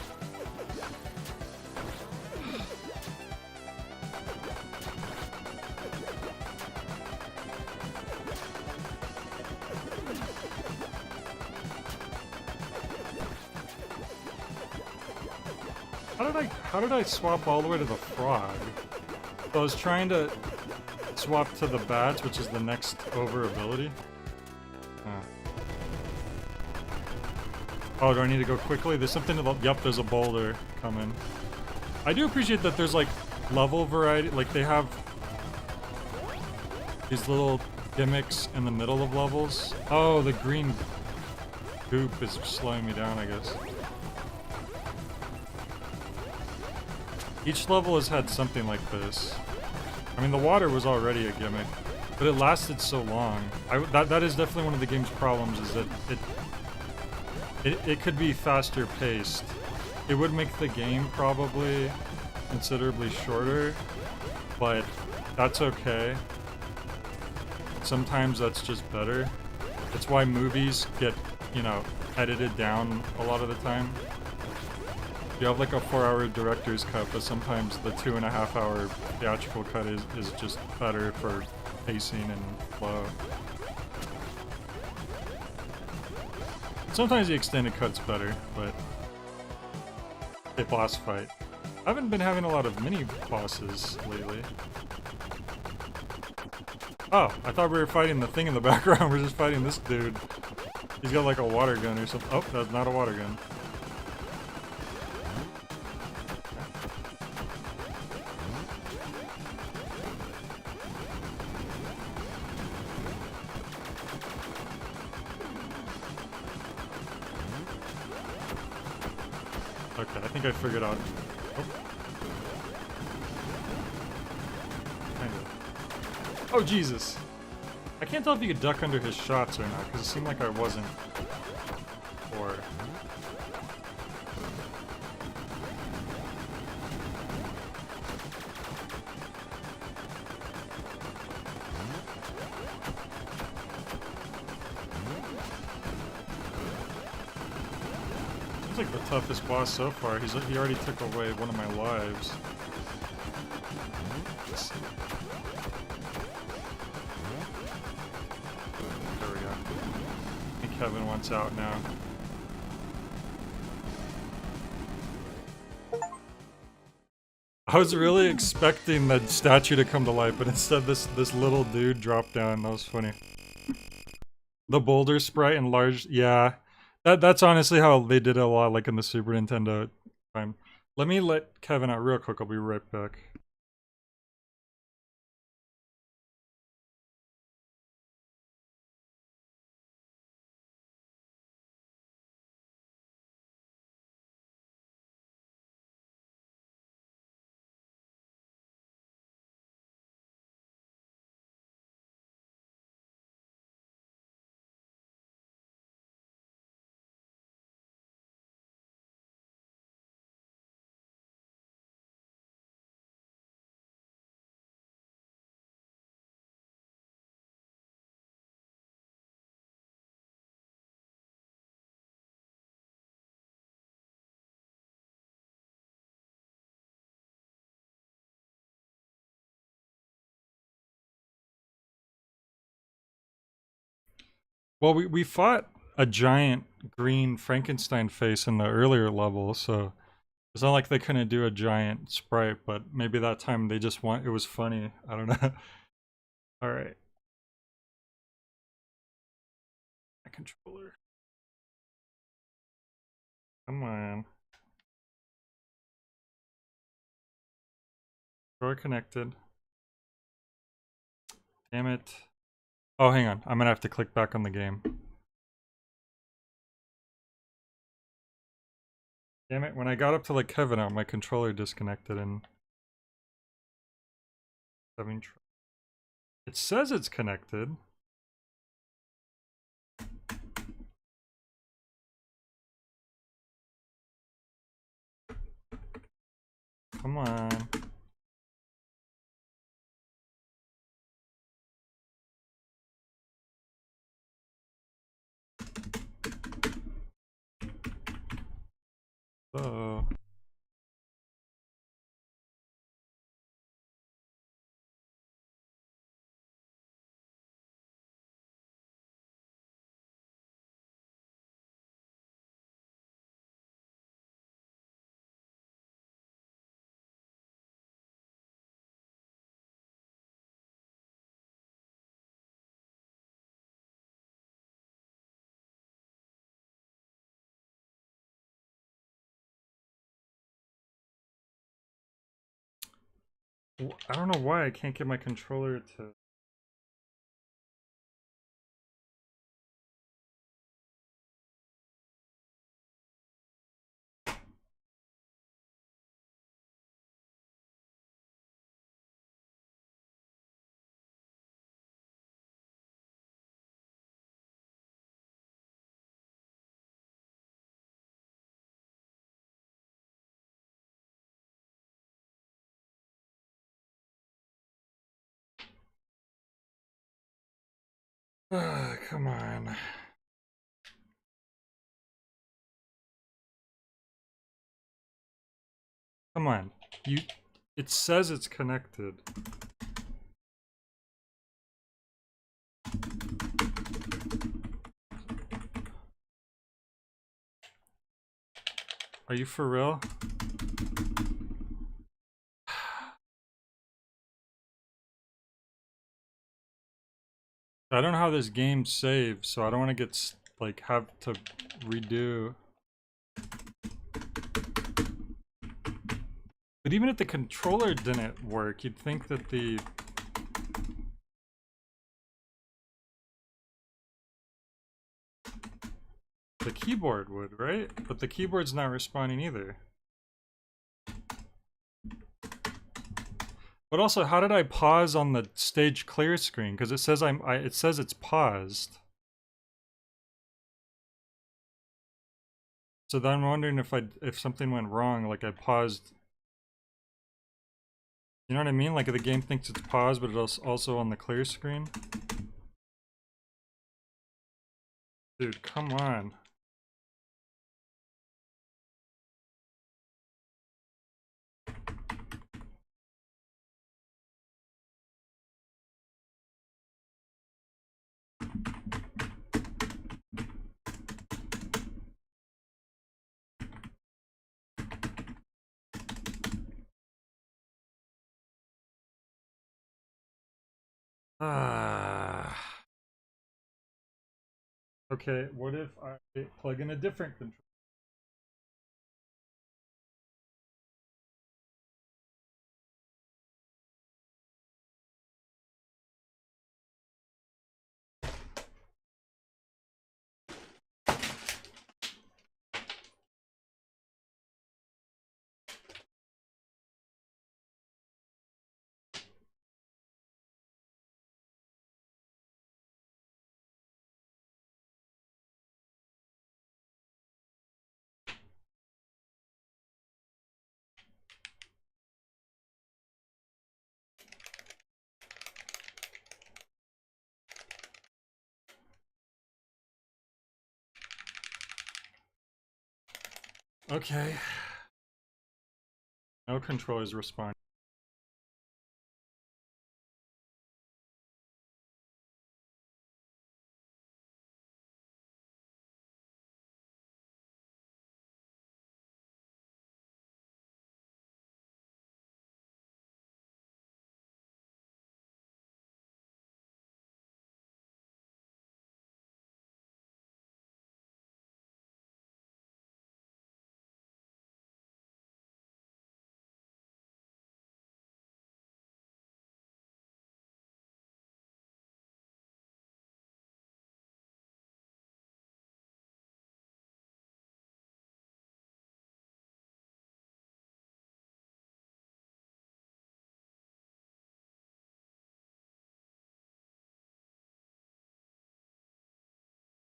How did I swap all the way to the frog? So I was trying to swap to the bats, which is the next over ability. Oh, do I need to go quickly? There's something to the... Yep, there's a boulder coming. I do appreciate that there's like level variety, like they have these little gimmicks in the middle of levels. Oh, the green goop is slowing me down, I guess. Each level has had something like this. I mean, the water was already a gimmick, but it lasted so long. That is definitely one of the game's problems, is that it could be faster paced. It would make the game probably considerably shorter, but that's okay. Sometimes that's just better. It's why movies get, you know, edited down a lot of the time. You have like a 4-hour director's cut, but sometimes the 2.5-hour theatrical cut is just better for pacing and flow. Sometimes the extended cut's better, but a boss fight. I haven't been having a lot of mini bosses lately. Oh, I thought we were fighting the thing in the background. We're just fighting this dude. He's got like a water gun or something. Oh, that's not a water gun. Okay, I think I figured out. Oh. Kind of. Oh, Jesus. I can't tell if you could duck under his shots or not, because it seemed like I wasn't. Or... Seems like the toughest boss so far. He already took away one of my lives. There we go. I think Kevin wants out now. I was really expecting that statue to come to life, but instead this little dude dropped down. That was funny. The boulder sprite enlarged. Yeah, that's honestly how they did it a lot, like in the Super Nintendo time. Let me let Kevin out real quick. I'll be right back. Well, we fought a giant green Frankenstein face in the earlier level, so it's not like they couldn't do a giant sprite, but maybe that time they just it was funny. I don't know. Alright. My controller. Come on. Controller connected. Damn it. Oh, hang on. I'm gonna have to click back on the game. Damn it. When I got up to like Kevin out, my controller disconnected and... It says it's connected. Come on. Oh. I don't know why I can't get my controller to... Come on. Come on. It says it's connected. Are you for real? I don't know how this game saves, so I don't want to get, like, have to redo. But even if the controller didn't work, you'd think that the keyboard would, right? But the keyboard's not responding either. But also, how did I pause on the stage clear screen? Because it says it says it's paused. So then I'm wondering if something went wrong, like I paused. You know what I mean? Like the game thinks it's paused, but it's also on the clear screen. Dude, come on. Okay, what if I plug in a different controller? Okay. No controllers respond.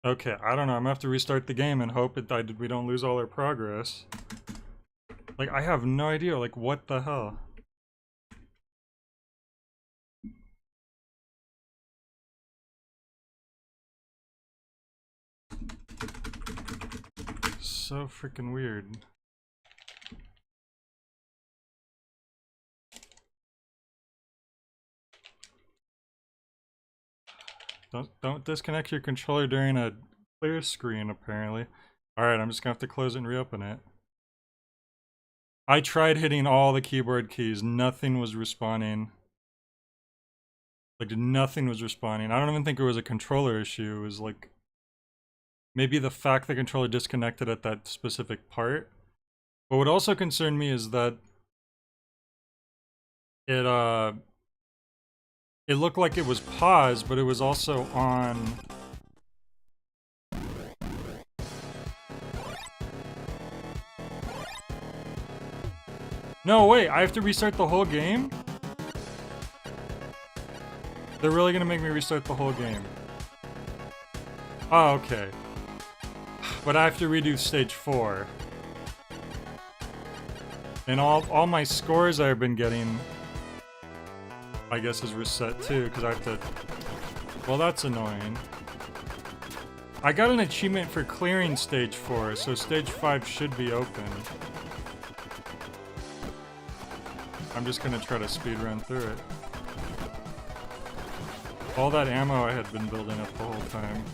Okay, I don't know. I'm gonna have to restart the game and hope we don't lose all our progress. Like, I have no idea. Like, what the hell? So freaking weird. Don't disconnect your controller during a clear screen, apparently. Alright, I'm just gonna have to close it and reopen it. I tried hitting all the keyboard keys. Nothing was responding. Like, nothing was responding. I don't even think it was a controller issue. It was like... maybe the fact the controller disconnected at that specific part. But what also concerned me is that... it looked like it was paused, but it was also on... No, wait, I have to restart the whole game? They're really gonna make me restart the whole game. Oh, okay. But I have to redo stage 4. And all my scores I've been getting, I guess, is reset too, because I have to... Well, that's annoying. I got an achievement for clearing stage 4, so stage 5 should be open. I'm just gonna try to speedrun through it. All that ammo I had been building up the whole time.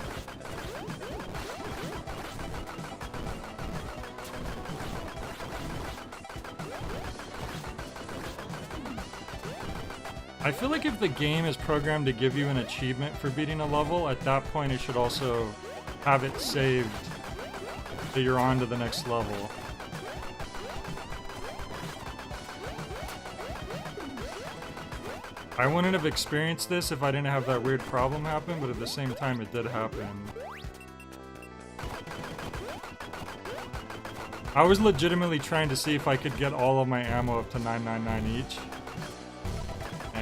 I feel like if the game is programmed to give you an achievement for beating a level, at that point it should also have it saved that you're on to the next level. I wouldn't have experienced this if I didn't have that weird problem happen, but at the same time it did happen. I was legitimately trying to see if I could get all of my ammo up to 999 each.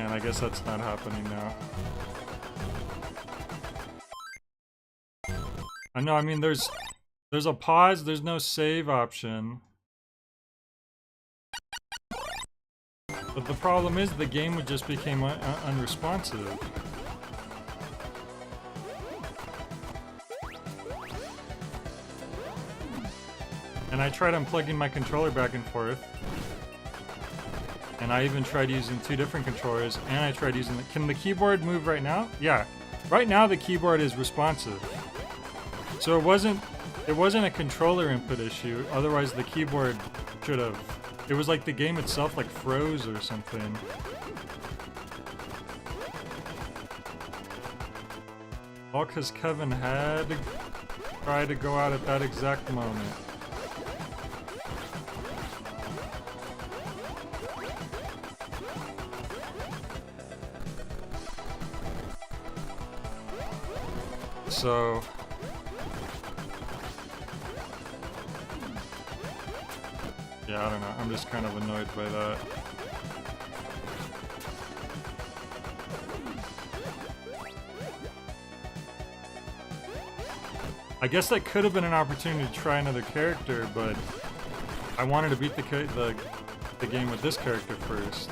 Man, I guess that's not happening now. I know, I mean, there's a pause, there's no save option. But the problem is the game would just become unresponsive. And I tried unplugging my controller back and forth. And I even tried using 2 different controllers, and I tried using the... Can the keyboard move right now? Yeah. Right now the keyboard is responsive. So it wasn't a controller input issue, otherwise the keyboard should have... It was like the game itself like froze or something. All because Kevin had to try to go out at that exact moment. So... Yeah, I don't know. I'm just kind of annoyed by that. I guess that could have been an opportunity to try another character, but I wanted to beat the game with this character first.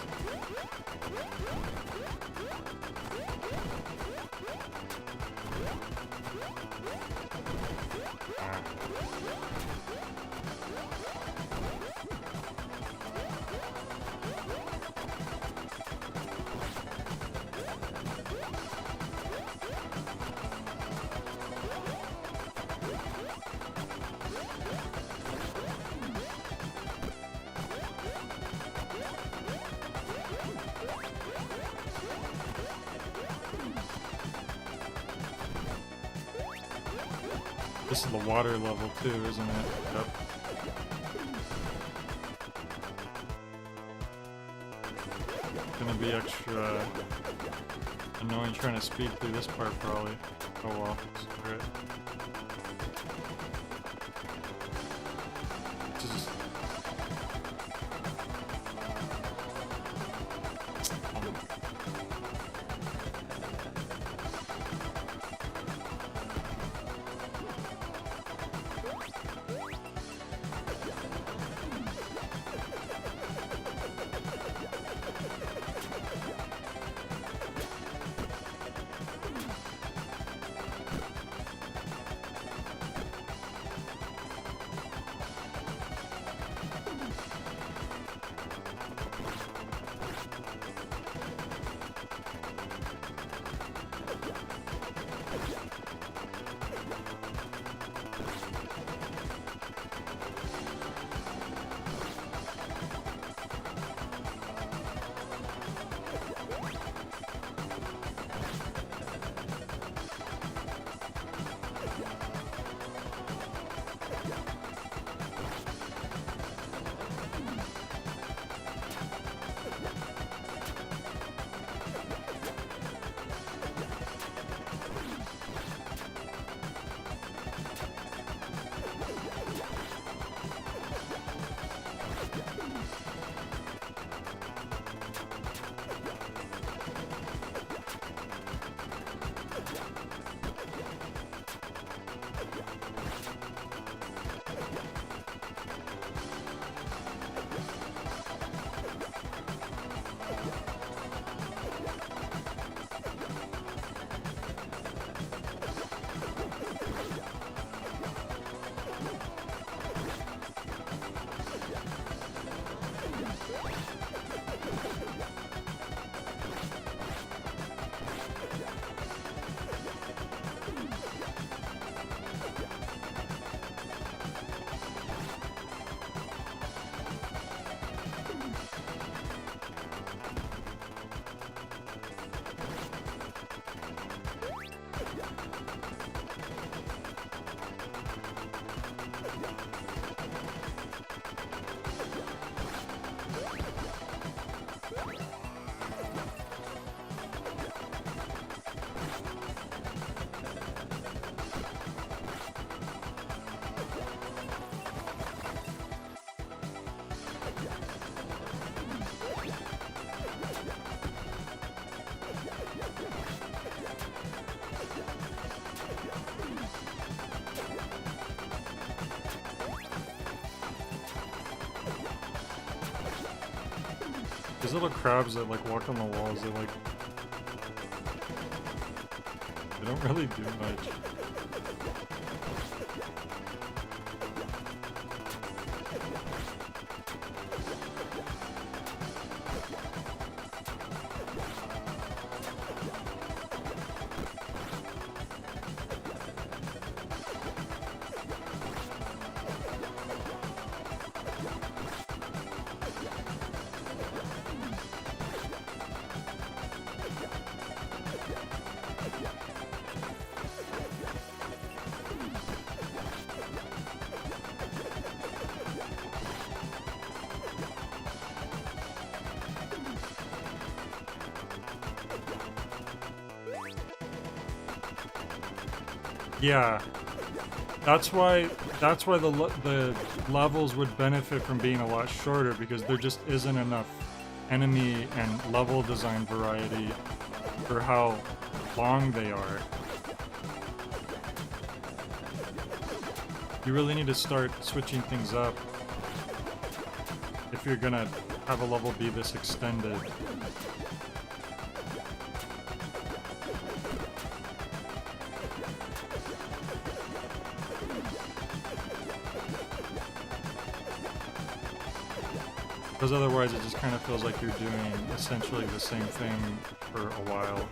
This is the water level too, isn't it? Yep. Gonna be extra annoying trying to speed through this part probably. Oh well, screw it. Just... These little crabs that like walk on the walls, they don't really do much. Yeah, that's why the levels would benefit from being a lot shorter, because there just isn't enough enemy and level design variety for how long they are. You really need to start switching things up if you're gonna have a level be this extended. Because otherwise it just kind of feels like you're doing essentially the same thing for a while.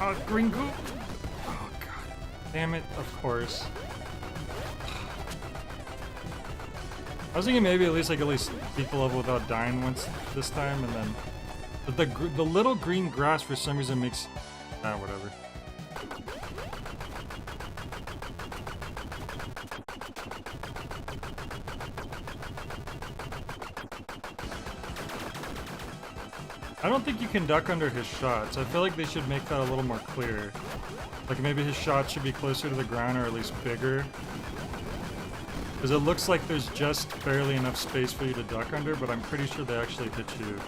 Oh, green goop! Oh god. Damn it, of course. I was thinking maybe at least beat the level without dying once this time, and then... But the little green grass for some reason makes... Ah, whatever. I don't think you can duck under his shots. I feel like they should make that a little more clear. Like maybe his shots should be closer to the ground, or at least bigger. Because it looks like there's just barely enough space for you to duck under, but I'm pretty sure they actually hit you.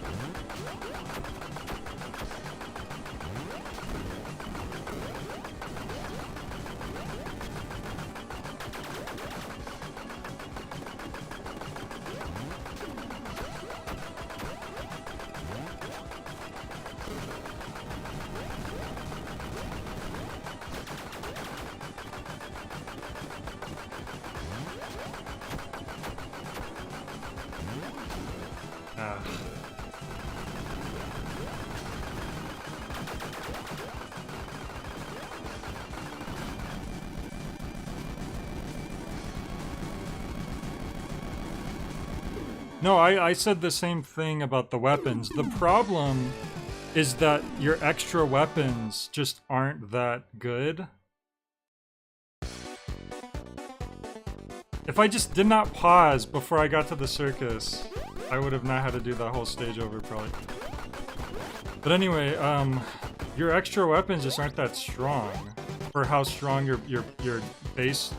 No, I said the same thing about the weapons. The problem is that your extra weapons just aren't that good. If I just did not pause before I got to the circus, I would have not had to do that whole stage over, probably. But anyway, your extra weapons just aren't that strong for how strong your base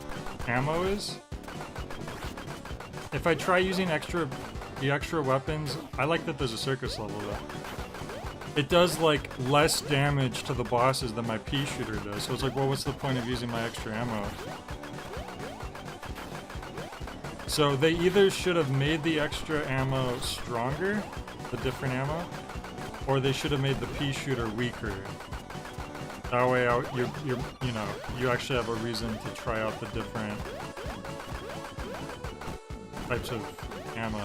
ammo is. If I try using the extra weapons, I like that there's a circus level though. It does like less damage to the bosses than my pea shooter does. So it's like, well, what's the point of using my extra ammo? So they either should have made the extra ammo stronger, the different ammo, Or they should have made the pea shooter weaker. That way, you know, you actually have a reason to try out the different types of ammo.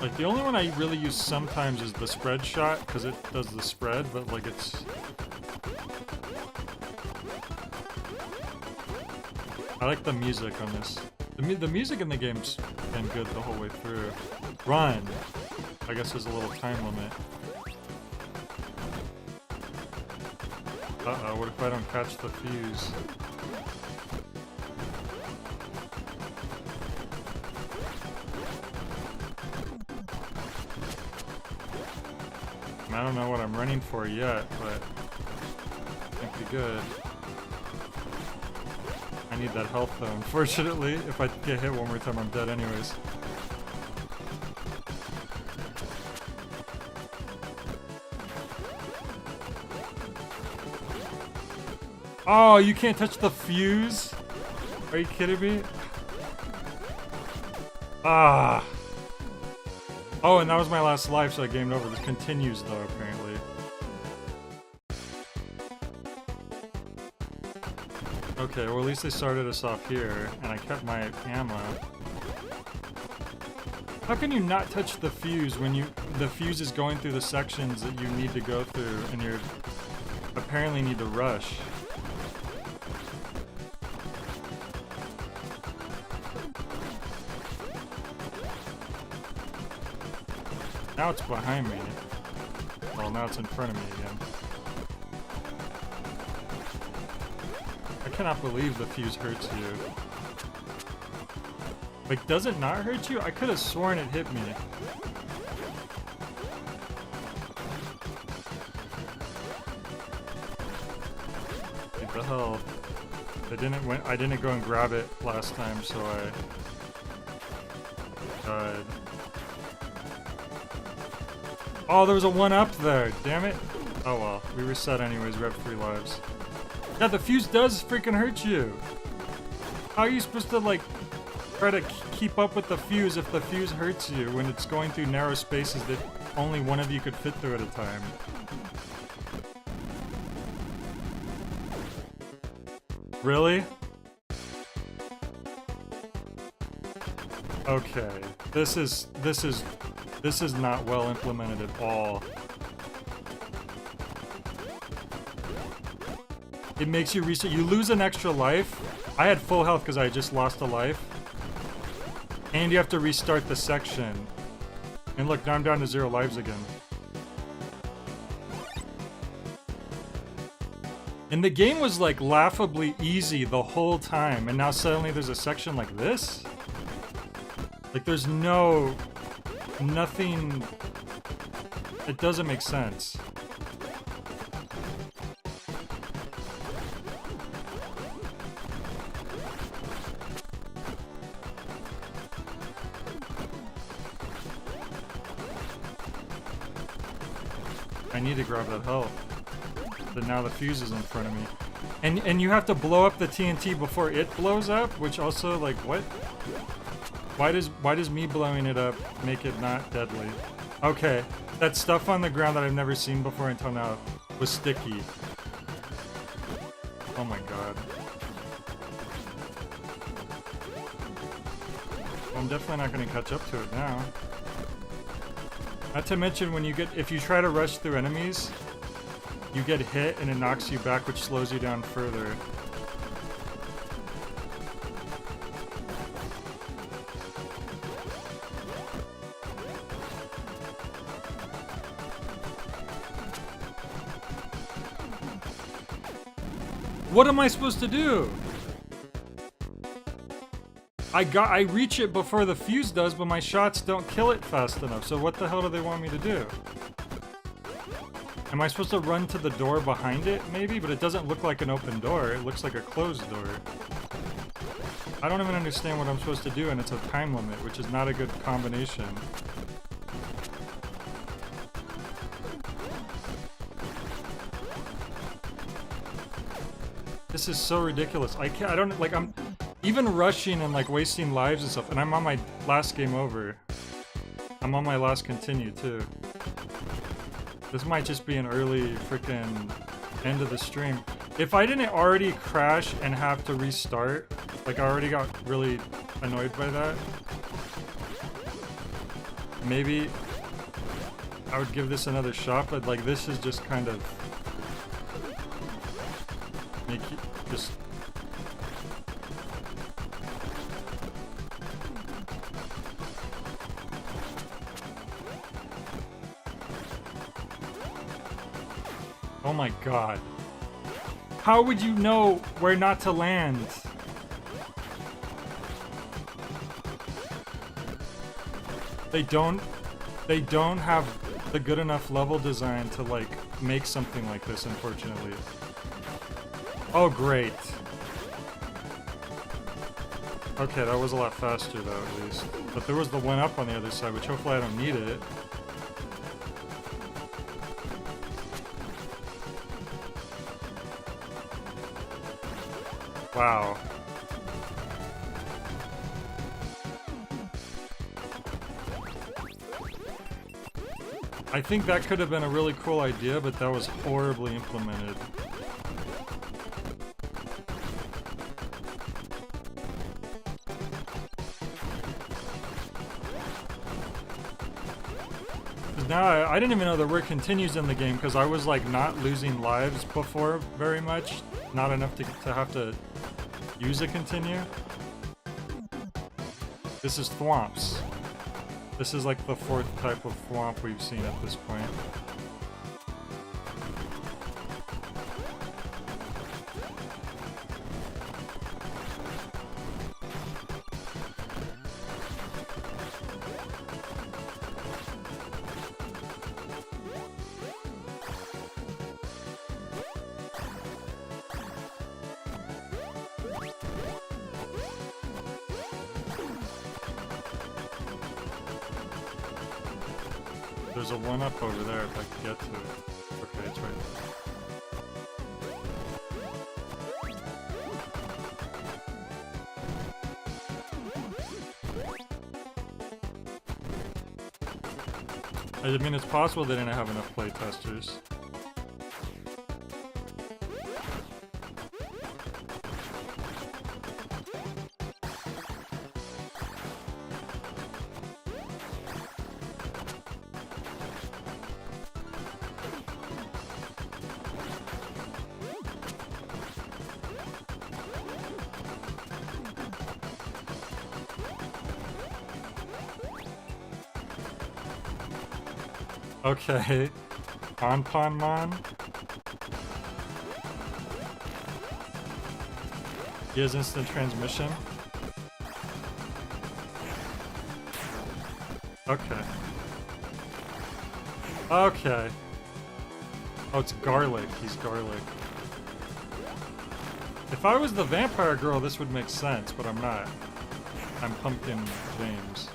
Like, the only one I really use sometimes is the spread shot, because it does the spread, but, like, it's... I like the music on this. The music in the game's been good the whole way through. Run! I guess there's a little time limit. Uh-oh, what if I don't catch the fuse? I don't know what I'm running for yet, but might be good. I need that health though. Unfortunately, if I get hit one more time, I'm dead anyways. Oh, you can't touch the fuse? Are you kidding me? Ah. Oh, and that was my last life, so I gamed over. This continues, though, apparently. Okay, well, at least they started us off here, and I kept my ammo. How can you not touch the fuse when the fuse is going through the sections that you need to go through, and you apparently need to rush? Now it's behind me. Well, now it's in front of me again. I cannot believe the fuse hurts you. Like, does it not hurt you? I could have sworn it hit me. What the hell? I didn't go and grab it last time, so I died. Oh, there was a 1-up there. Damn it. Oh well. We reset anyways. We have 3 lives. Yeah, the fuse does freaking hurt you. How are you supposed to, like, try to keep up with the fuse if the fuse hurts you when it's going through narrow spaces that only one of you could fit through at a time? Really? Okay. This is not well implemented at all. It makes you reset. You lose an extra life. I had full health because I just lost a life. And you have to restart the section. And look, now I'm down to 0 lives again. And the game was like laughably easy the whole time, and now suddenly there's a section like this? Like there's nothing, it doesn't make sense. I need to grab that health. But now the fuse is in front of me. And you have to blow up the TNT before it blows up, which also, like, what? Why does me blowing it up make it not deadly? Okay, that stuff on the ground that I've never seen before until now was sticky. Oh my god. I'm definitely not going to catch up to it now. Not to mention when if you try to rush through enemies, you get hit and it knocks you back, which slows you down further. What am I supposed to do? I reach it before the fuse does, but my shots don't kill it fast enough, so what the hell do they want me to do? Am I supposed to run to the door behind it, maybe? But it doesn't look like an open door, it looks like a closed door. I don't even understand what I'm supposed to do, and it's a time limit, which is not a good combination. This is so ridiculous. I don't, like, I'm even rushing and, like, wasting lives and stuff, and I'm on my last game over. I'm on my last continue, too. This might just be an early freaking end of the stream. If I didn't already crash and have to restart, like, I already got really annoyed by that, maybe I would give this another shot, but, like, this is just kind of make you just... Oh my god. How would you know where not to land? They don't have the good enough level design to, like, make something like this, unfortunately. Oh, great. Okay, that was a lot faster, though, at least. But there was the one up on the other side, which hopefully I don't need it. Wow. I think that could have been a really cool idea, but that was horribly implemented. Now, I didn't even know there were continues in the game, because I was, like, not losing lives before very much. Not enough to have to use a continue. This is thwomps. This is, like, the 4th type of thwomp we've seen at this point. There's a one-up over there if I can get to it. Okay, it's right there. I mean, it's possible they didn't have enough playtesters. Okay. Anpanman. He has instant transmission. Okay. Okay. Oh, it's garlic. He's garlic. If I was the vampire girl, this would make sense, but I'm not. I'm Pumpkin James.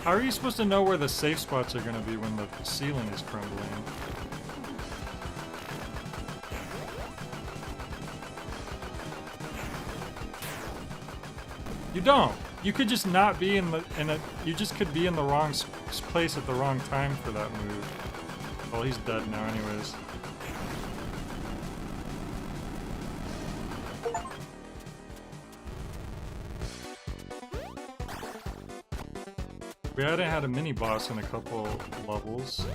How are you supposed to know where the safe spots are going to be when the ceiling is crumbling? You don't. You could just not be you just could be in the wrong place at the wrong time for that move. Well, he's dead now anyways. We hadn't had a mini-boss in a couple levels.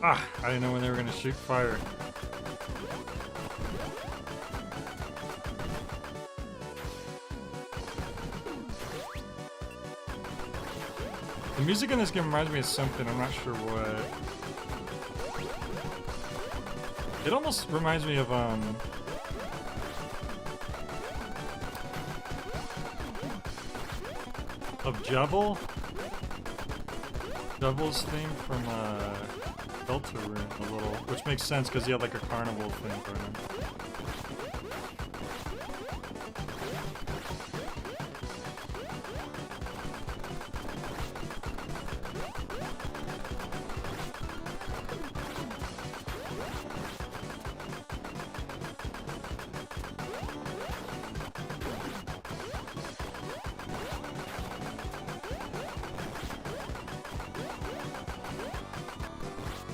Ah, I didn't know when they were gonna shoot fire. The music in this game reminds me of something, I'm not sure what. It almost reminds me of, Jebel? Jebel's theme from, Deltarune a little, which makes sense because he had like a carnival thing for him.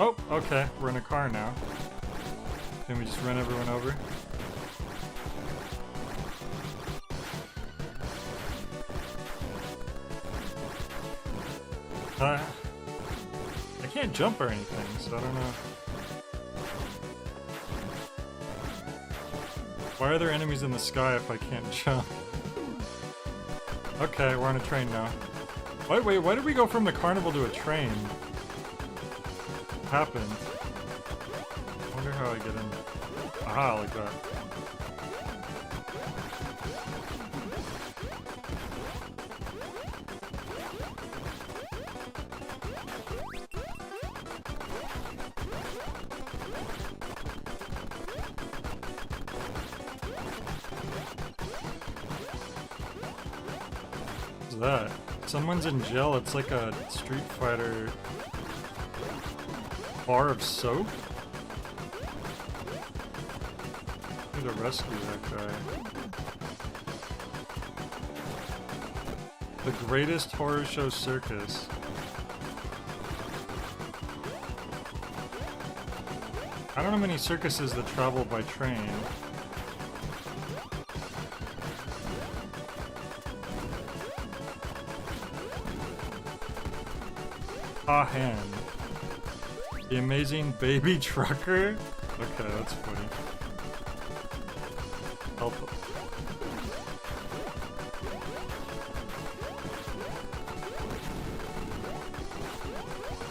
Oh, okay, we're in a car now. Can we just run everyone over? I can't jump or anything, so I don't know. Why are there enemies in the sky if I can't jump? Okay, we're on a train now. Wait, why did we go from the carnival to a train? What happened? I wonder how I get in. Aha, like that. What's that? Someone's in jail. It's like a Street Fighter bar of soap? I need to rescue that guy. The Greatest Horror Show Circus. I don't know many circuses that travel by train. Ah, hand. The Amazing Baby Trucker? Okay, that's funny. Help.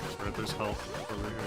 That's right, there's help over here.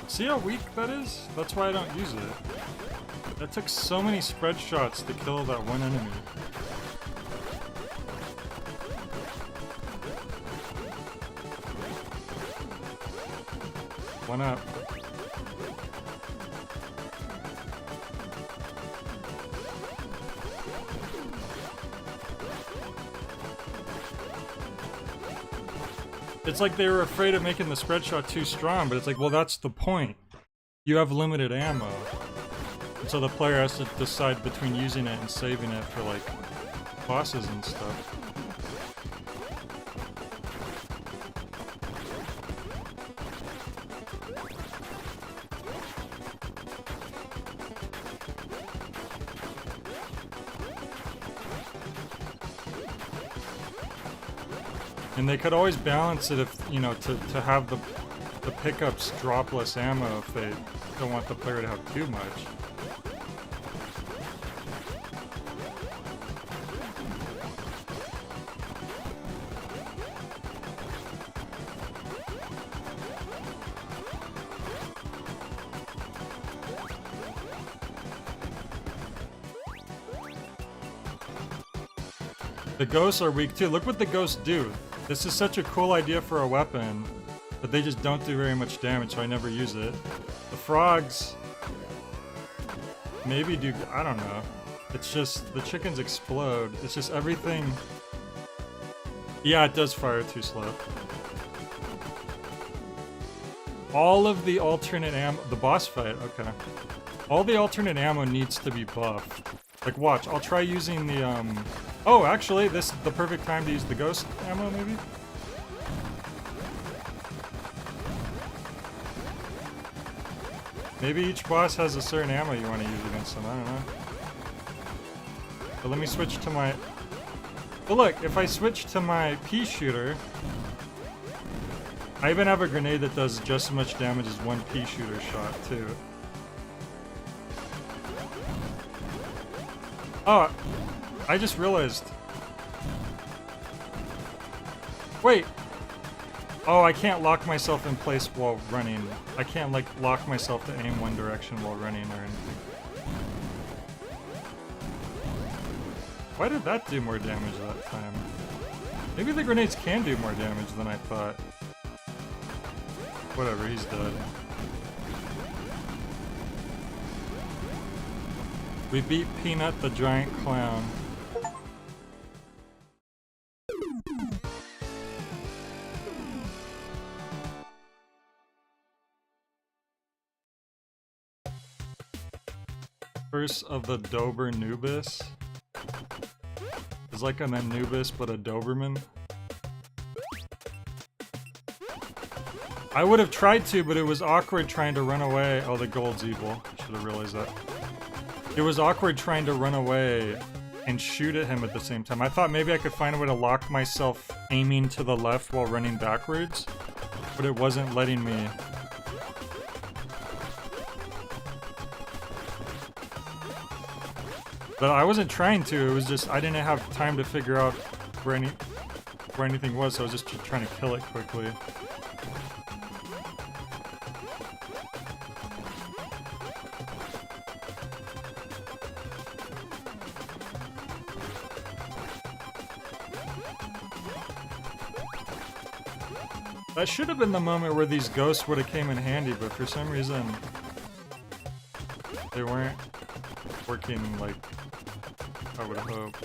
See how weak that is? That's why I don't use it. That took so many spread shots to kill that one enemy. One up. It's like they were afraid of making the spread shot too strong, but it's like, well, that's the point. You have limited ammo. And so the player has to decide between using it and saving it for, like, bosses and stuff. And they could always balance it if, you know, to have the pickups drop less ammo if they don't want the player to have too much. The ghosts are weak too. Look what the ghosts do. This is such a cool idea for a weapon. But they just don't do very much damage, so I never use it. The frogs maybe do, I don't know. It's just, the chickens explode. It's just everything. Yeah, it does fire too slow. All of the alternate ammo, the boss fight, okay. All the alternate ammo needs to be buffed. Like, watch, I'll try using the, oh, actually, this is the perfect time to use the ghost ammo, maybe? Maybe each boss has a certain ammo you want to use against them, I don't know. But let me switch to my... But look, if I switch to my pea shooter, I even have a grenade that does just as much damage as one pea shooter shot, too. Oh, I just realized. Wait. Oh, I can't lock myself in place while running. I can't, like, lock myself to aim one direction while running or anything. Why did that do more damage that time? Maybe the grenades can do more damage than I thought. Whatever, he's dead. We beat Peanut the giant clown. First of the Dober Nubis. It's like an Anubis, but a Doberman. I would have tried to, but it was awkward trying to run away. Oh, the gold's evil. Should have realized that. It was awkward trying to run away and shoot at him at the same time. I thought maybe I could find a way to lock myself aiming to the left while running backwards, but it wasn't letting me. But I wasn't trying to, it was just I didn't have time to figure out where anything was, so I was just trying to kill it quickly. That should have been the moment where these ghosts would have came in handy, but for some reason they weren't working like I would hope.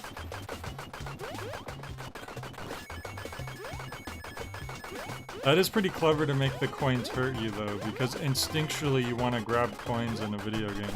That is pretty clever to make the coins hurt you though, because instinctually you want to grab coins in a video game.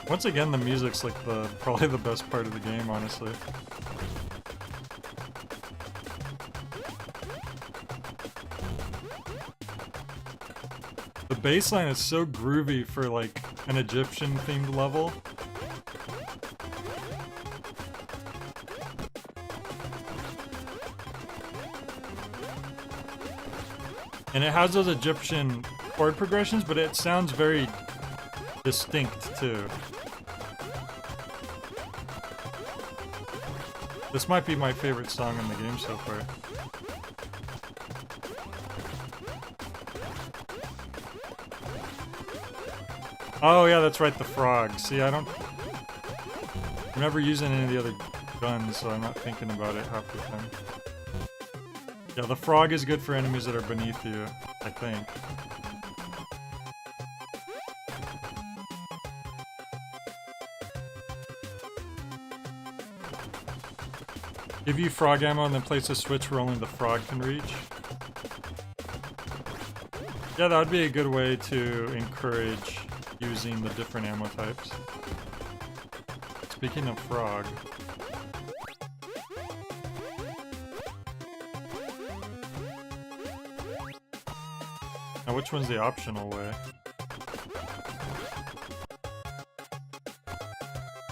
Once again, the music's like probably the best part of the game, honestly. The bassline is so groovy for like an Egyptian themed level. And it has those Egyptian chord progressions, but it sounds very distinct too. This might be my favorite song in the game so far. Oh yeah, that's right, the frog. See, I'm never using any of the other guns, so I'm not thinking about it half the time. Yeah, the frog is good for enemies that are beneath you, I think. Give you frog ammo and then place a switch where only the frog can reach. Yeah, that would be a good way to encourage using the different ammo types. Speaking of frog. Now which one's the optional way?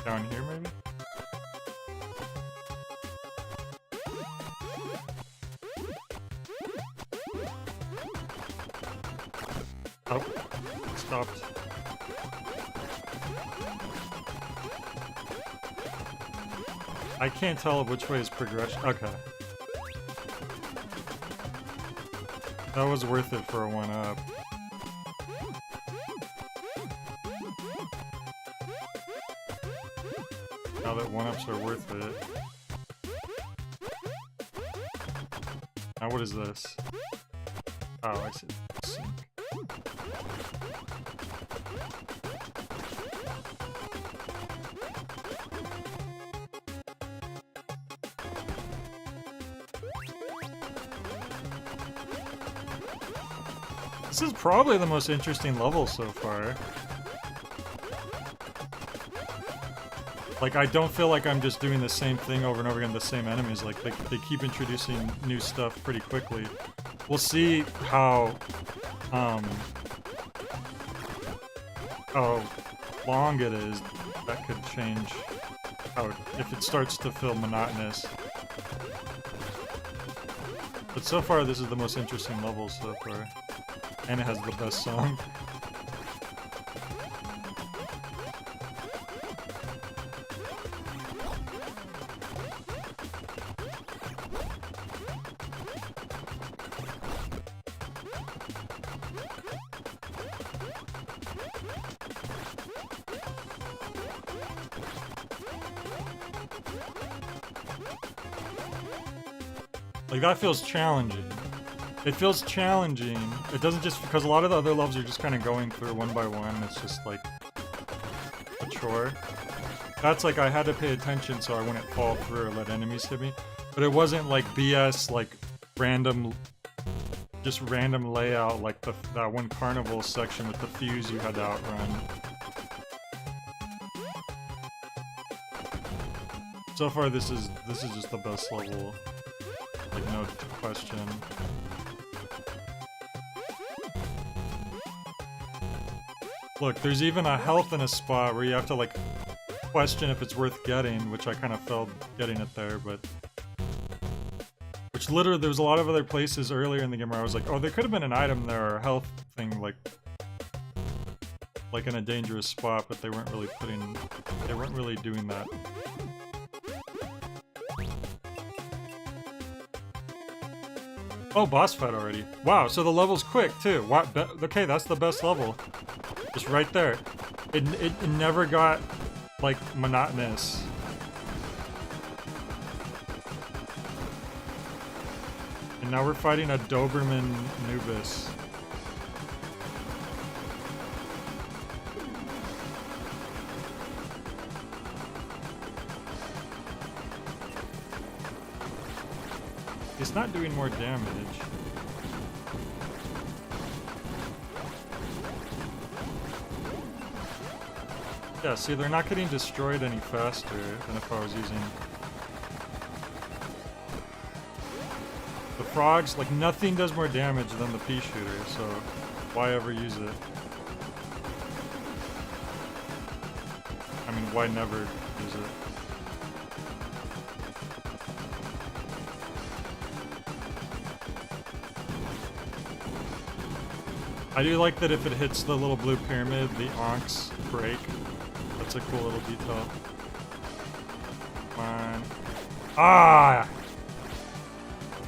Down here, maybe? Oh, stopped. I can't tell which way is progression. Okay. That was worth it for a 1-up. Now that 1-ups are worth it. Now what is this? Oh, I see. Sink. This is probably the most interesting level so far. Like, I don't feel like I'm just doing the same thing over and over again, the same enemies. Like, they keep introducing new stuff pretty quickly. We'll see how long it is. That could change how, if it starts to feel monotonous. But so far, this is the most interesting level so far. And it has the best song. Like, that feels challenging. It feels challenging. It doesn't just, because a lot of the other levels are just kind of going through one by one. It's just like a chore. That's like, I had to pay attention so I wouldn't fall through or let enemies hit me. But it wasn't like BS, like random, just random layout, like that one carnival section with the fuse you had to outrun. So far, this is just the best level. Like, no question. Look, there's even a health in a spot where you have to, like, question if it's worth getting, which I kind of failed getting it there, but... Which literally, there was a lot of other places earlier in the game where I was like, oh, there could have been an item there or a health thing, like in a dangerous spot, but they weren't really doing that. Oh, boss fight already. Wow, so the level's quick, too. Wow, okay, that's the best level. Just right there. It never got, like, monotonous. And now we're fighting a Doberman Nubis. It's not doing more damage. Yeah, see, they're not getting destroyed any faster than if I was using... The frogs, like, nothing does more damage than the pea shooter, so why ever use it? I mean, why never use it? I do like that if it hits the little blue pyramid, the onks break. That's a cool little detail. Come on. Ah!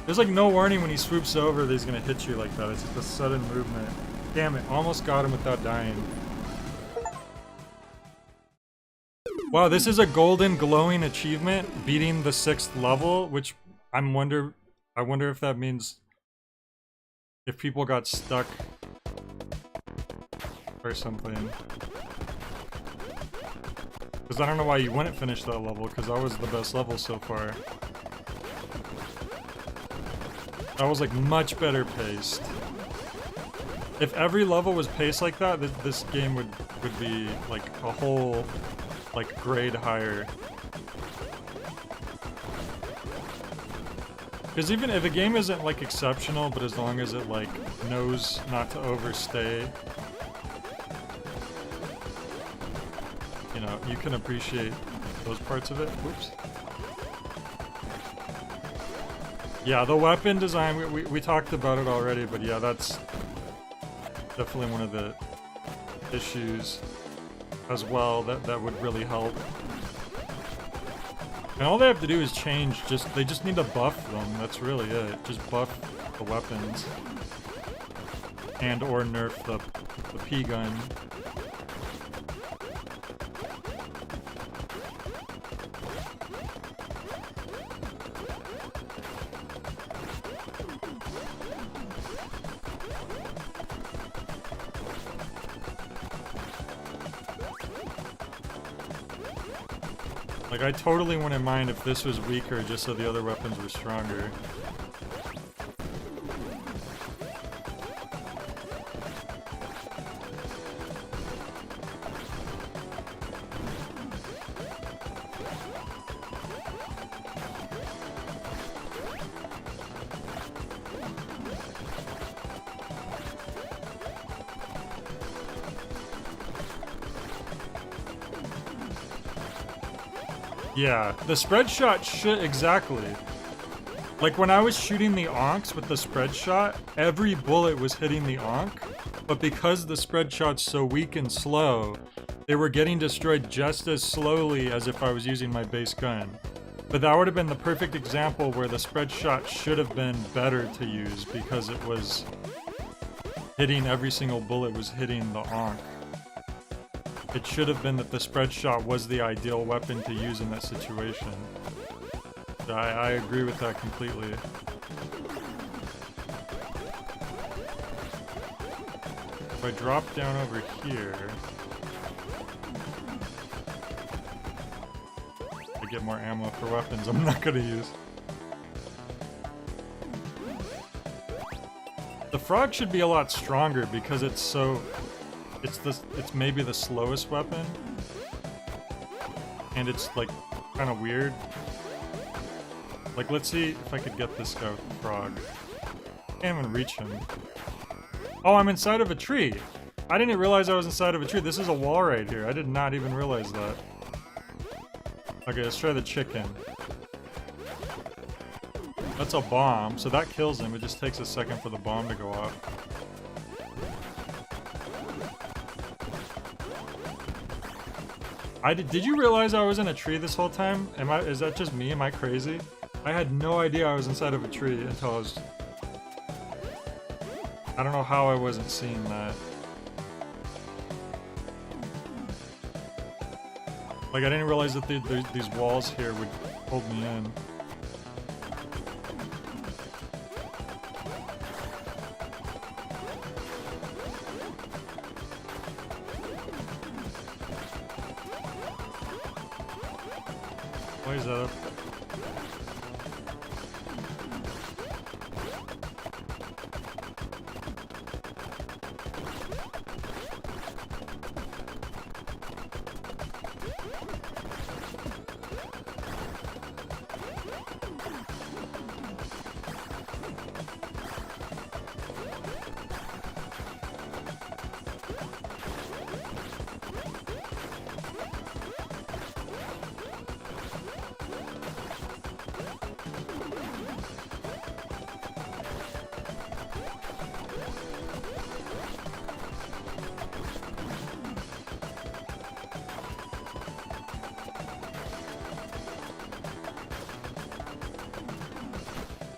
There's like no warning when he swoops over that he's gonna hit you like that. It's just a sudden movement. Damn it, almost got him without dying. Wow, this is a golden glowing achievement, beating the 6th level, which I wonder if that means if people got stuck or something. Because I don't know why you wouldn't finish that level, because that was the best level so far. That was like much better paced. If every level was paced like that, this game would be like a whole like grade higher. Because even if a game isn't like exceptional, but as long as it like knows not to overstay, you know, You can appreciate those parts of it. Whoops. Yeah, the weapon design, we talked about it already, but yeah, that's definitely one of the issues as well that would really help. And all they have to do is change, they just need to buff them, that's really it. Just buff the weapons. And or nerf the P-gun. Like, I totally wouldn't mind if this was weaker just so the other weapons were stronger. Yeah, the spread shot should, exactly. Like when I was shooting the onks with the spread shot, every bullet was hitting the onk, but because the spread shot's so weak and slow, they were getting destroyed just as slowly as if I was using my base gun. But that would have been the perfect example where the spread shot should have been better to use because it was hitting, every single bullet was hitting the onk. It should have been that the spread shot was the ideal weapon to use in that situation. I agree with that completely. If I drop down over here, I get more ammo for weapons I'm not gonna use. The frog should be a lot stronger because it's so... It's maybe the slowest weapon. And it's like kind of weird. Like, let's see if I could get this guy with the frog. Can't even reach him. Oh, I'm inside of a tree. I didn't realize I was inside of a tree. This is a wall right here. I did not even realize that. Okay, let's try the chicken. That's a bomb, so that kills him. It just takes a second for the bomb to go off. Did you realize I was in a tree this whole time? Is that just me? Am I crazy? I had no idea I was inside of a tree until I was... I don't know how I wasn't seeing that. Like, I didn't realize that these walls here would hold me in. Why is that up there?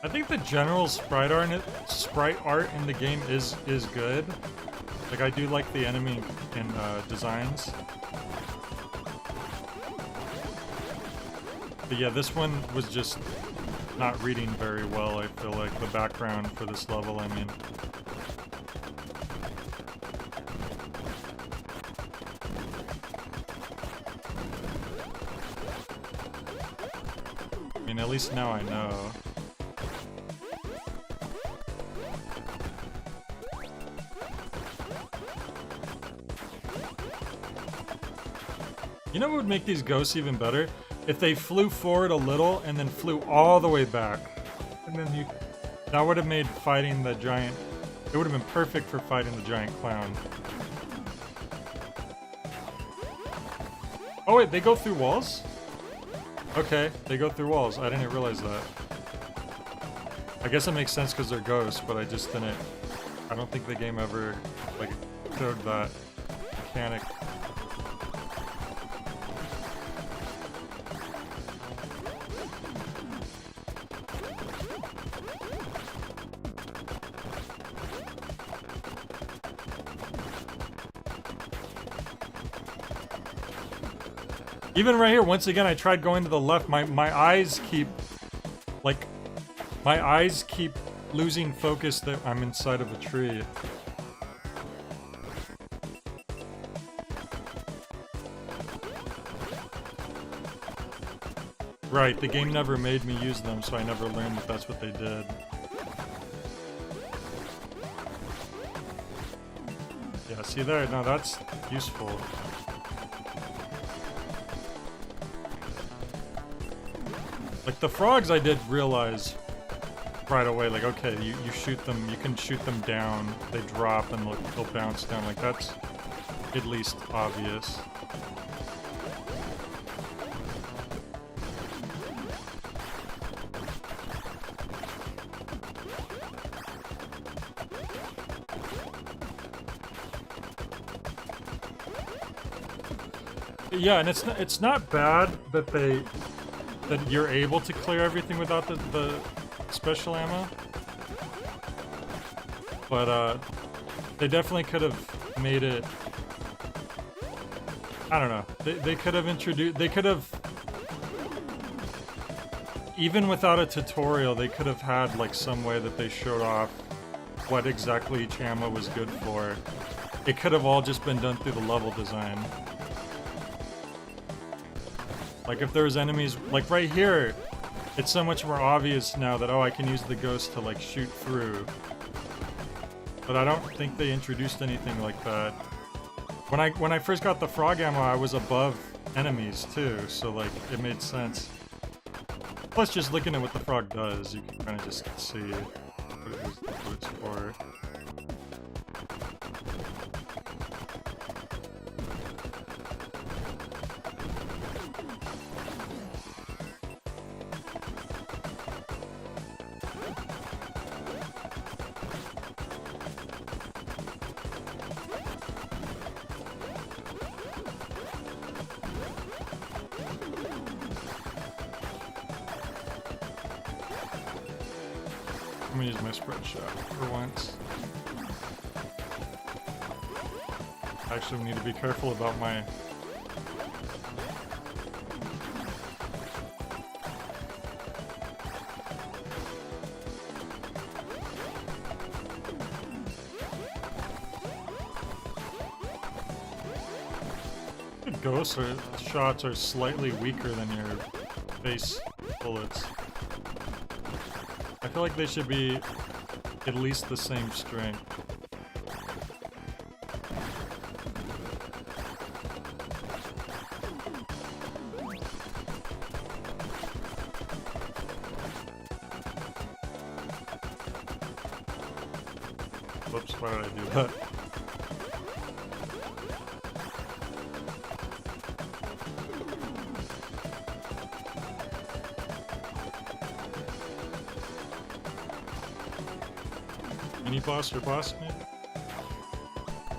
I think the general sprite art in the game is good. Like, I do like the enemy and designs. But yeah, this one was just not reading very well, I feel like, the background for this level, I mean. I mean, at least now I know. You know what would make these ghosts even better? If they flew forward a little and then flew all the way back. And then that would have made fighting the giant... It would have been perfect for fighting the giant clown. Oh wait, they go through walls? Okay, they go through walls. I didn't realize that. I guess it makes sense because they're ghosts, but I just didn't... I don't think the game ever, like, showed that mechanic. Even right here, once again, I tried going to the left. My eyes keep, like, my eyes keep losing focus that I'm inside of a tree. Right, the game never made me use them, so I never learned that that's what they did. Yeah, see there? No, that's useful. Like, the frogs I did realize right away, like, okay, you shoot them, you can shoot them down, they drop and they'll bounce down, like, that's at least obvious. Yeah, and it's not bad that that you're able to clear everything without the special ammo. But they definitely could have made it, I don't know. They could have introduced, even without a tutorial, they could have had like some way that they showed off what exactly each ammo was good for. It could have all just been done through the level design. Like if there's enemies, like right here, it's so much more obvious now that, oh, I can use the ghost to like shoot through. But I don't think they introduced anything like that. When I first got the frog ammo, I was above enemies too, so like it made sense. Plus just looking at what the frog does, you can kind of just see what it's for. Let me use my spread shot for once. Actually, we need to be careful about my... The ghosts or shots are slightly weaker than your base bullets. I feel like they should be at least the same strength. Whoops, why did I do that? Mini boss or boss maybe?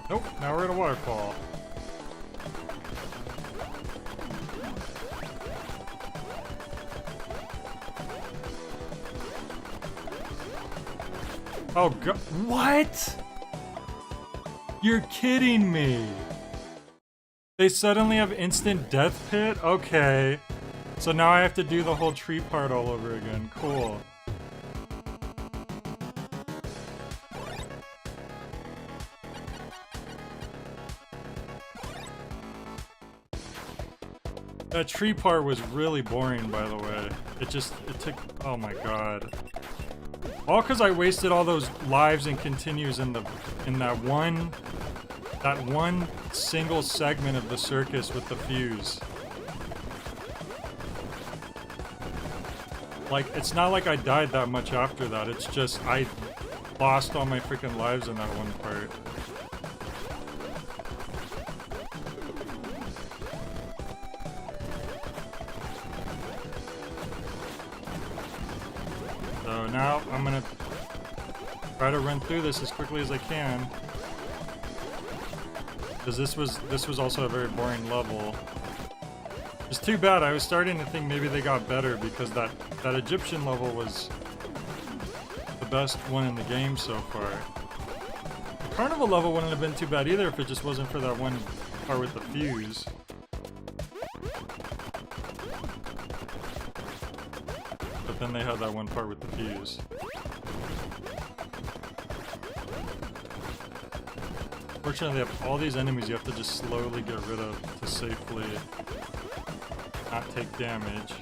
Nope, now we're at a waterfall. Oh god, what? You're kidding me. They suddenly have instant death pit? Okay. So now I have to do the whole tree part all over again. Cool. That tree part was really boring, by the way. It took, oh my god. All because I wasted all those lives and continues in that one single segment of the circus with the fuse. Like, it's not like I died that much after that, it's just I lost all my freaking lives in that one part. So now I'm gonna try to run through this as quickly as I can. Because this was also a very boring level. It's too bad. I was starting to think maybe they got better because that Egyptian level was the best one in the game so far. The carnival level wouldn't have been too bad either if it just wasn't for that one part with the fuse. But then they had that one part with the fuse. Fortunately, they have all these enemies you have to just slowly get rid of to safely not take damage.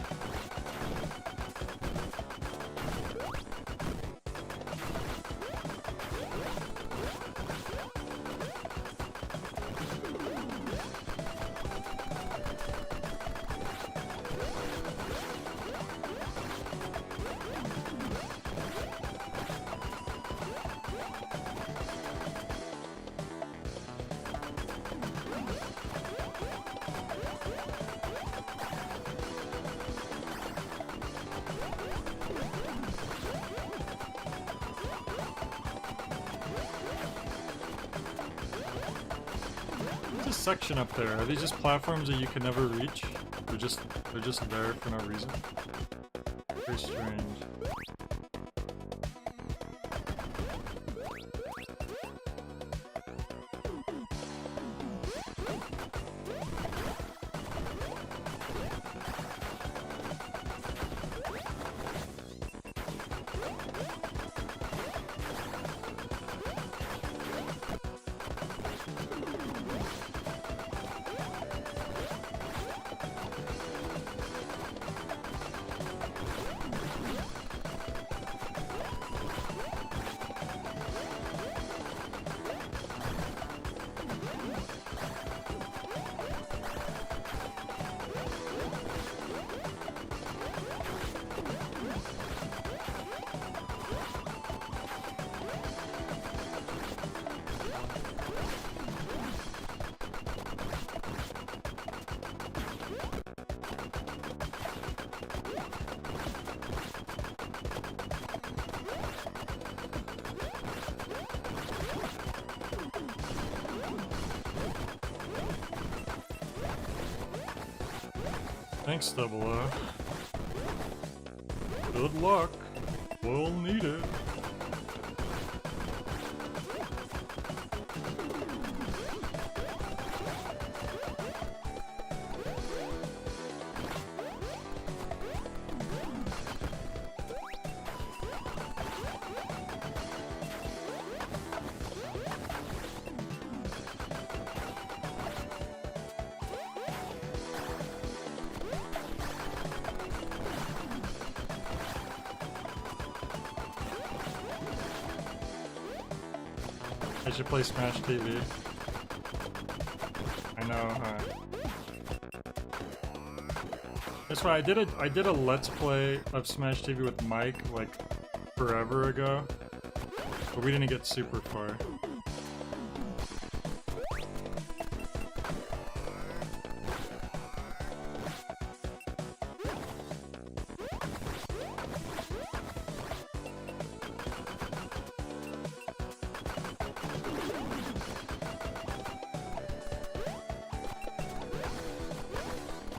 Section up there. Are these just platforms that you can never reach? They're just there for no reason. Very strange. Thanks, Double O. Good luck. We'll need it. I should play Smash TV. I know, huh? That's why I did a Let's Play of Smash TV with Mike like forever ago, but we didn't get super far.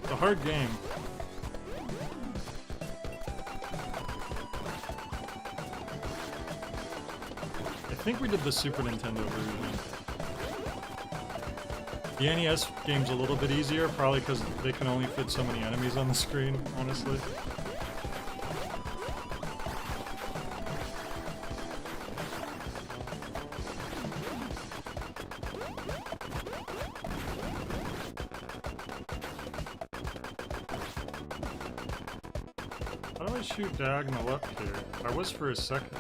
It's a hard game. I think we did the Super Nintendo version. The NES game's a little bit easier, probably because they can only fit so many enemies on the screen, honestly. How do I shoot diagonal up here? I was for a second.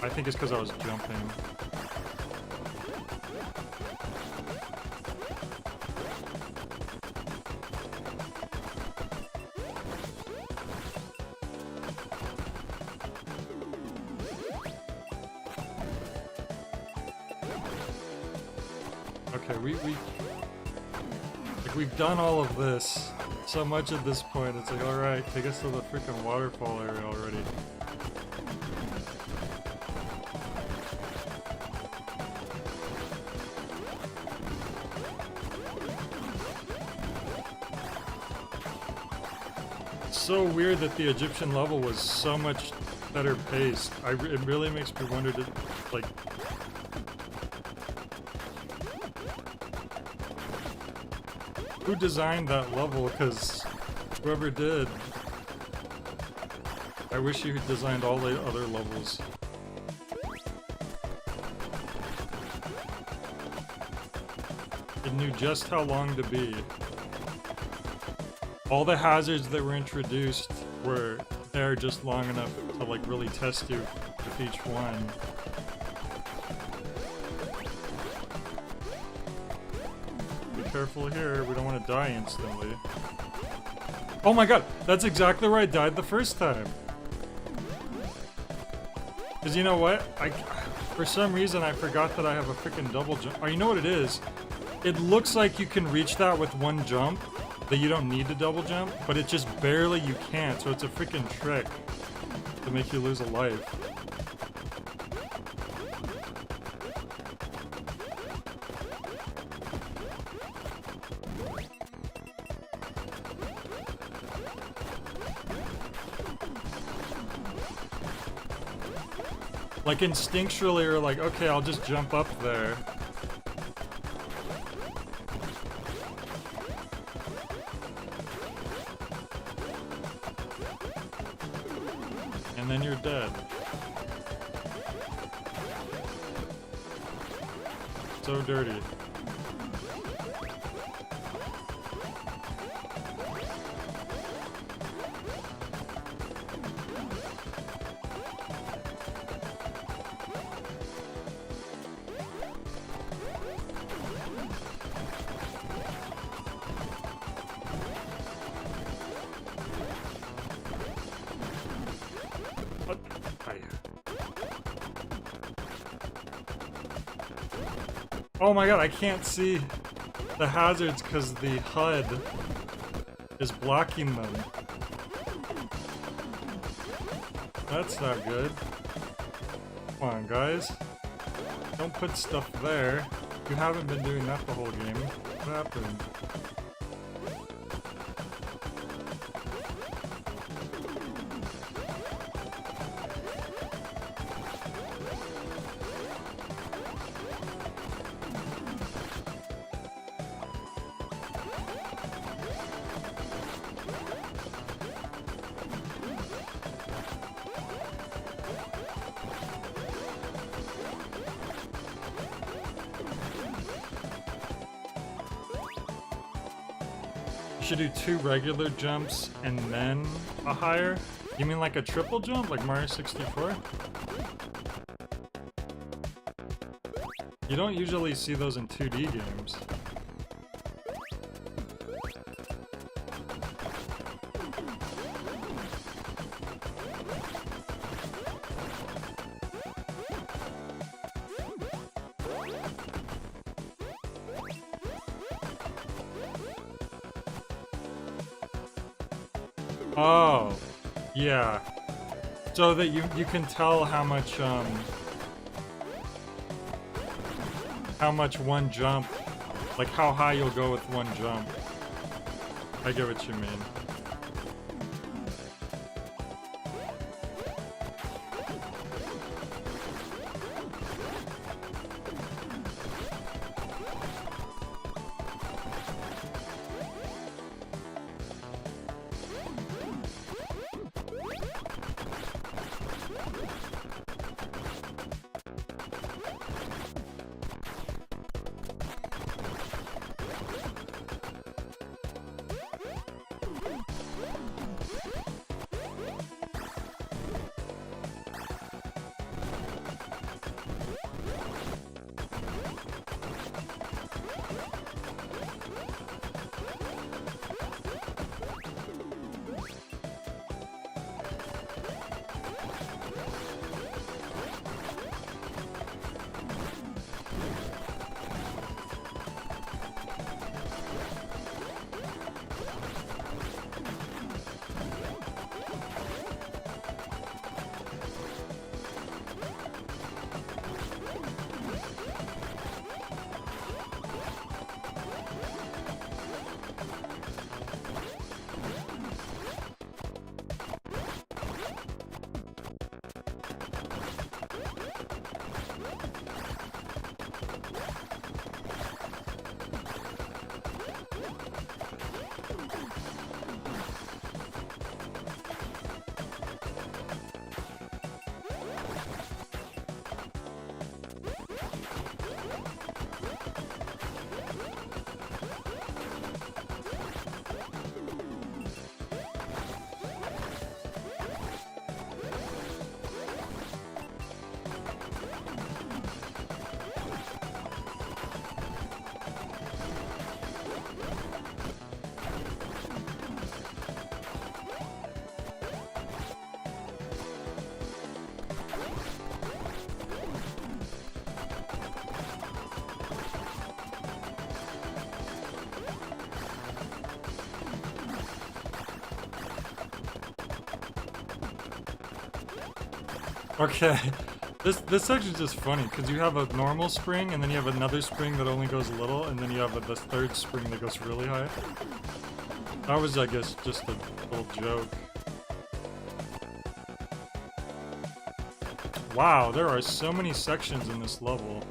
I think it's because I was jumping. Okay, Like, we've done all of this so much at this point. It's like, alright, take us to the freaking waterfall area already. It's so weird that the Egyptian level was so much better paced. It really makes me wonder, like... who designed that level? Because whoever did, I wish you had designed all the other levels. It knew just how long to be. All the hazards that were introduced were there just long enough to like really test you with each one. Careful here, we don't want to die instantly. Oh my god, that's exactly where I died the first time. Because you know what? For some reason I forgot that I have a freaking double jump. Oh, you know what it is? It looks like you can reach that with one jump, that you don't need to double jump, but it just barely you can't, so it's a freaking trick to make you lose a life. Like instinctually you're like, okay, I'll just jump up there. And then you're dead. So dirty. Oh my god, I can't see the hazards because the HUD is blocking them. That's not good. Come on, guys. Don't put stuff there. You haven't been doing that the whole game. What happened? Should do 2 regular jumps and then a higher? You mean like a triple jump, like Mario 64? You don't usually see those in 2D games. Oh, yeah. So that you can tell how much one jump, like how high you'll go with one jump. I get what you mean. Okay. This section's just funny, because you have a normal spring, and then you have another spring that only goes little, and then you have this third spring that goes really high. That was, I guess, just a little joke. Wow, there are so many sections in this level.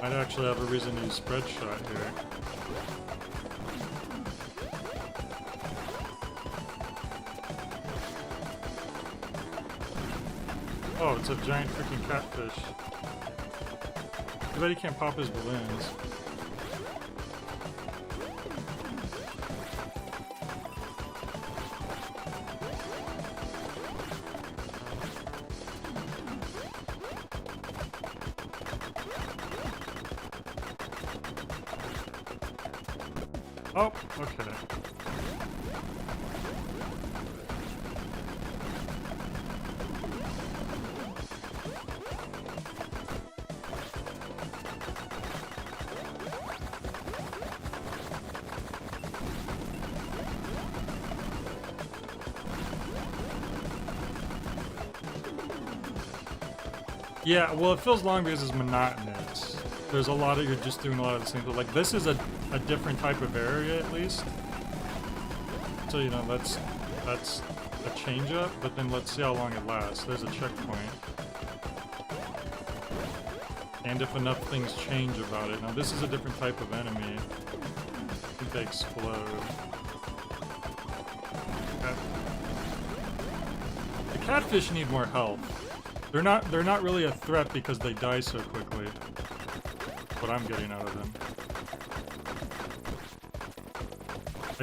Might actually have a reason to use spread shot here. Oh, it's a giant freaking catfish. I bet he can't pop his balloons. Oh, okay. Yeah, well, it feels long because it's monotonous. There's a lot of, you're just doing a lot of the same thing. Like, this is a different type of area, at least. So, you know, that's a change up, but then let's see how long it lasts. There's a checkpoint. And if enough things change about it. Now, this is a different type of enemy. I think they explode. The catfish need more health. They're not really a threat because they die so quickly. What I'm getting out of them. I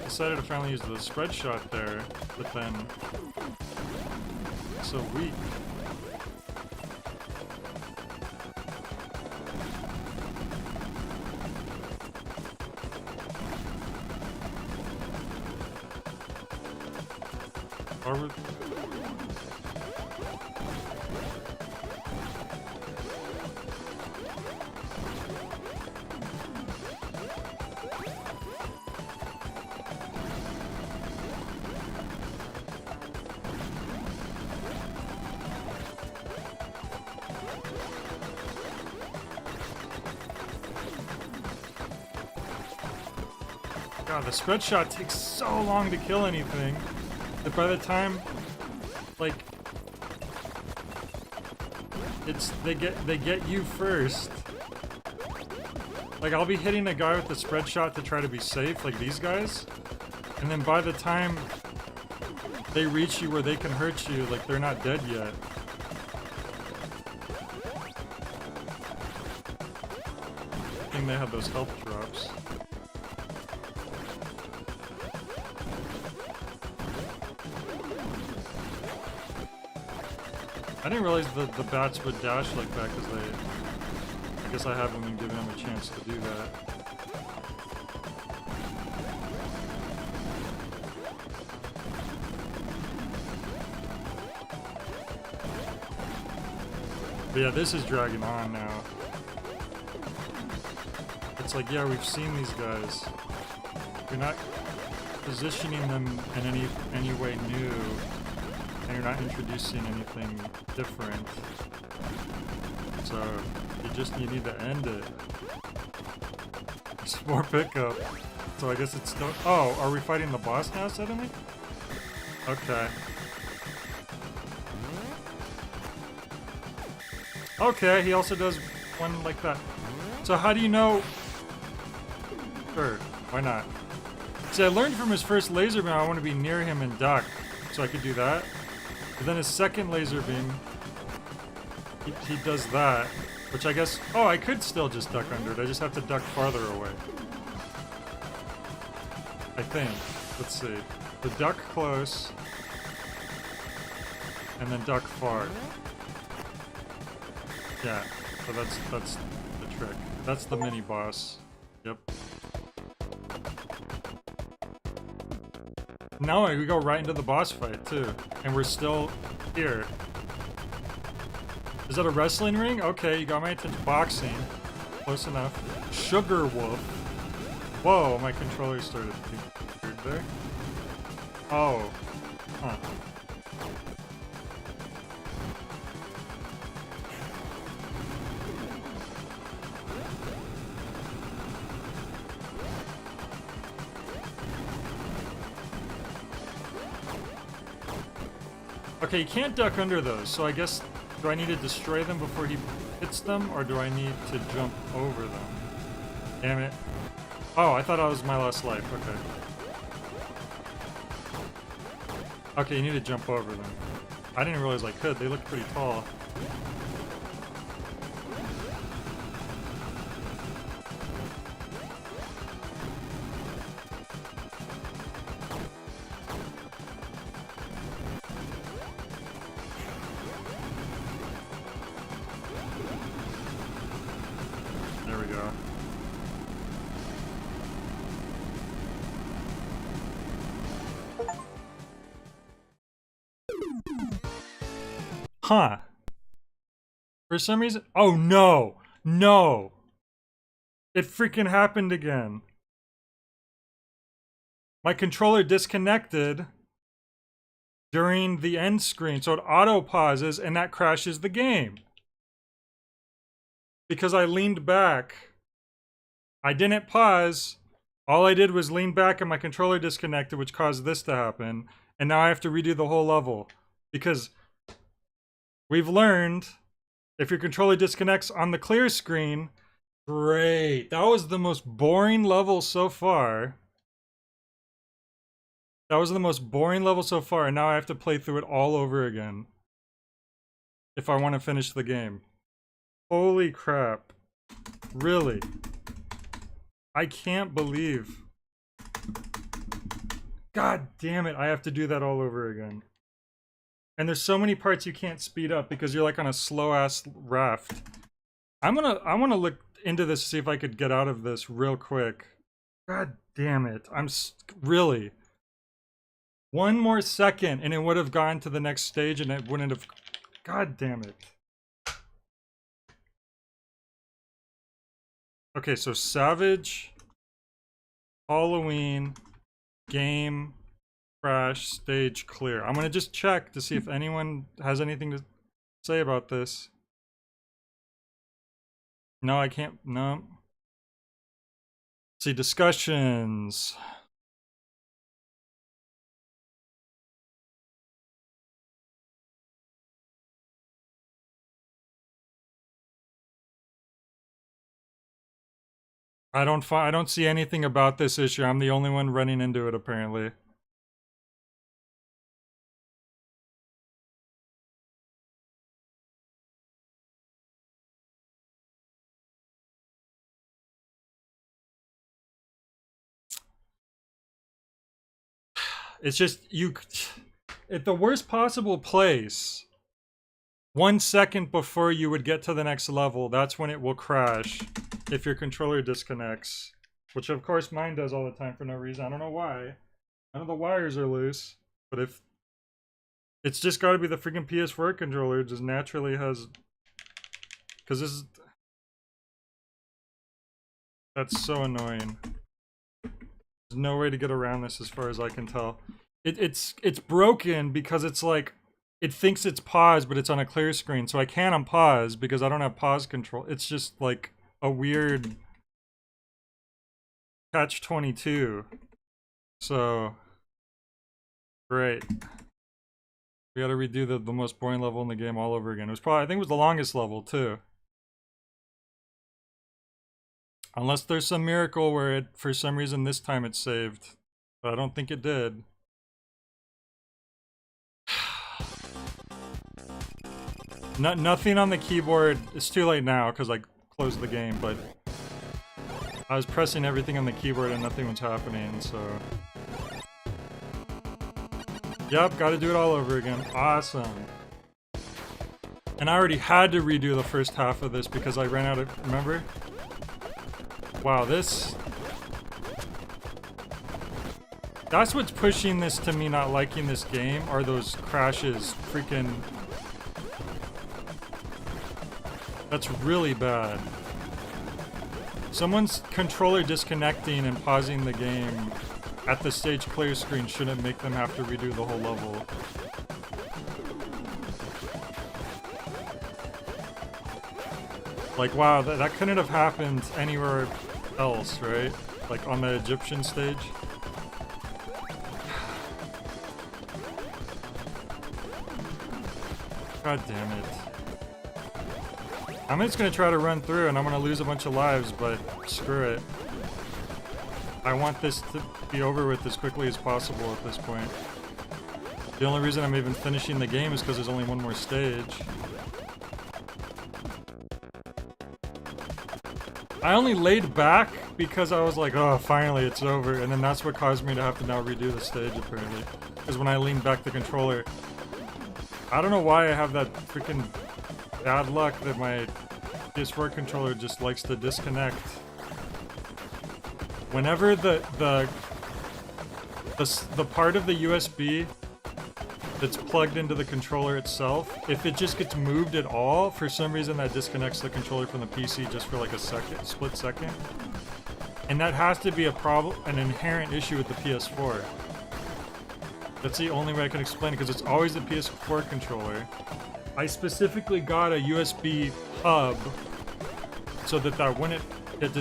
decided to finally use the spread shot there, but then it's so weak. Forward. God, the spread shot takes so long to kill anything that by the time, like, they get you first. Like, I'll be hitting a guy with the spread shot to try to be safe, like these guys, and then by the time they reach you where they can hurt you, like, they're not dead yet. I think they have those health drops. I didn't realize the bats would dash like that because I guess I haven't been giving them a chance to do that. But yeah, this is dragging on now. It's like, yeah, we've seen these guys. You're not positioning them in any way new. And you're not introducing anything different. So you need to end it. There's more pickup. So I guess it's still. Oh, are we fighting the boss now suddenly? Okay. Okay, he also does one like that. So how do you know? Sure, why not? See, I learned from his first laser beam I want to be near him and duck, so I could do that. But then his second laser beam, he does that, which I guess, oh, I could still just duck under it. I just have to duck farther away. I think. Let's see. The duck close, and then duck far. Yeah, so that's the trick. That's the mini boss. Yep. Now we go right into the boss fight too, and we're still here. Is that a wrestling ring? Okay, you got my attention. Boxing, close enough. Sugar Wolf. Whoa, my controller started being weird there. Oh. Huh. Okay, you can't duck under those, so I guess, do I need to destroy them before he hits them, or do I need to jump over them? Damn it. Oh, I thought that was my last life, okay. Okay, you need to jump over them. I didn't realize I could, they look pretty tall. There we go. Huh. For some reason... Oh, no! No! It freaking happened again. My controller disconnected during the end screen, so it auto-pauses and that crashes the game. Because I leaned back. I didn't pause. All I did was lean back and my controller disconnected, which caused this to happen. And now I have to redo the whole level. Because we've learned, if your controller disconnects on the clear screen, great. That was the most boring level so far. That was the most boring level so far, and now I have to play through it all over again. If I want to finish the game. Holy crap. Really? I can't believe. God damn it, I have to do that all over again. And there's so many parts you can't speed up because you're like on a slow ass raft. I wanna look into this to see if I could get out of this real quick. God damn it. Really. One more second and it would have gone to the next stage and it wouldn't have. God damn it. Okay, so Savage, Halloween, game, crash, stage clear. I'm gonna just check to see if anyone has anything to say about this. No, I can't. No. See, discussions. I don't see anything about this issue. I'm the only one running into it apparently. It's just at the worst possible place. 1 second before you would get to the next level, that's when it will crash if your controller disconnects. Which of course mine does all the time for no reason. I don't know why. None of the wires are loose. But if... It's just gotta be the freaking PS4 controller. It just naturally has... Because this is... That's so annoying. There's no way to get around this as far as I can tell. It's broken because it's like... It thinks it's paused, but it's on a clear screen, so I can't unpause because I don't have pause control. It's just like a weird catch-22. So, great. We gotta redo the most boring level in the game all over again. It was probably, I think it was the longest level too. Unless there's some miracle where it, for some reason this time it's saved. But I don't think it did. Nothing on the keyboard. It's too late now because I closed the game, but I was pressing everything on the keyboard and nothing was happening, so... Yep, gotta do it all over again. Awesome. And I already had to redo the first half of this because I ran out of... Remember? Wow, this... That's what's pushing this to me not liking this game, are those crashes. Freaking... That's really bad. Someone's controller disconnecting and pausing the game at the stage clear screen shouldn't make them have to redo the whole level. Like, wow, that couldn't have happened anywhere else, right? Like on the Egyptian stage. God damn it. I'm just gonna try to run through and I'm gonna lose a bunch of lives, but screw it. I want this to be over with as quickly as possible at this point. The only reason I'm even finishing the game is because there's only one more stage. I only laid back because I was like, oh, finally it's over, and then that's what caused me to have to now redo the stage, apparently. Because when I leaned back the controller, I don't know why I have that freaking bad luck that my PS4 controller just likes to disconnect. Whenever the part of the USB that's plugged into the controller itself, if it just gets moved at all, for some reason that disconnects the controller from the PC just for like a second, split second. And that has to be a problem, an inherent issue with the PS4. That's the only way I can explain it, because it's always the PS4 controller. I specifically got a USB hub so that wouldn't get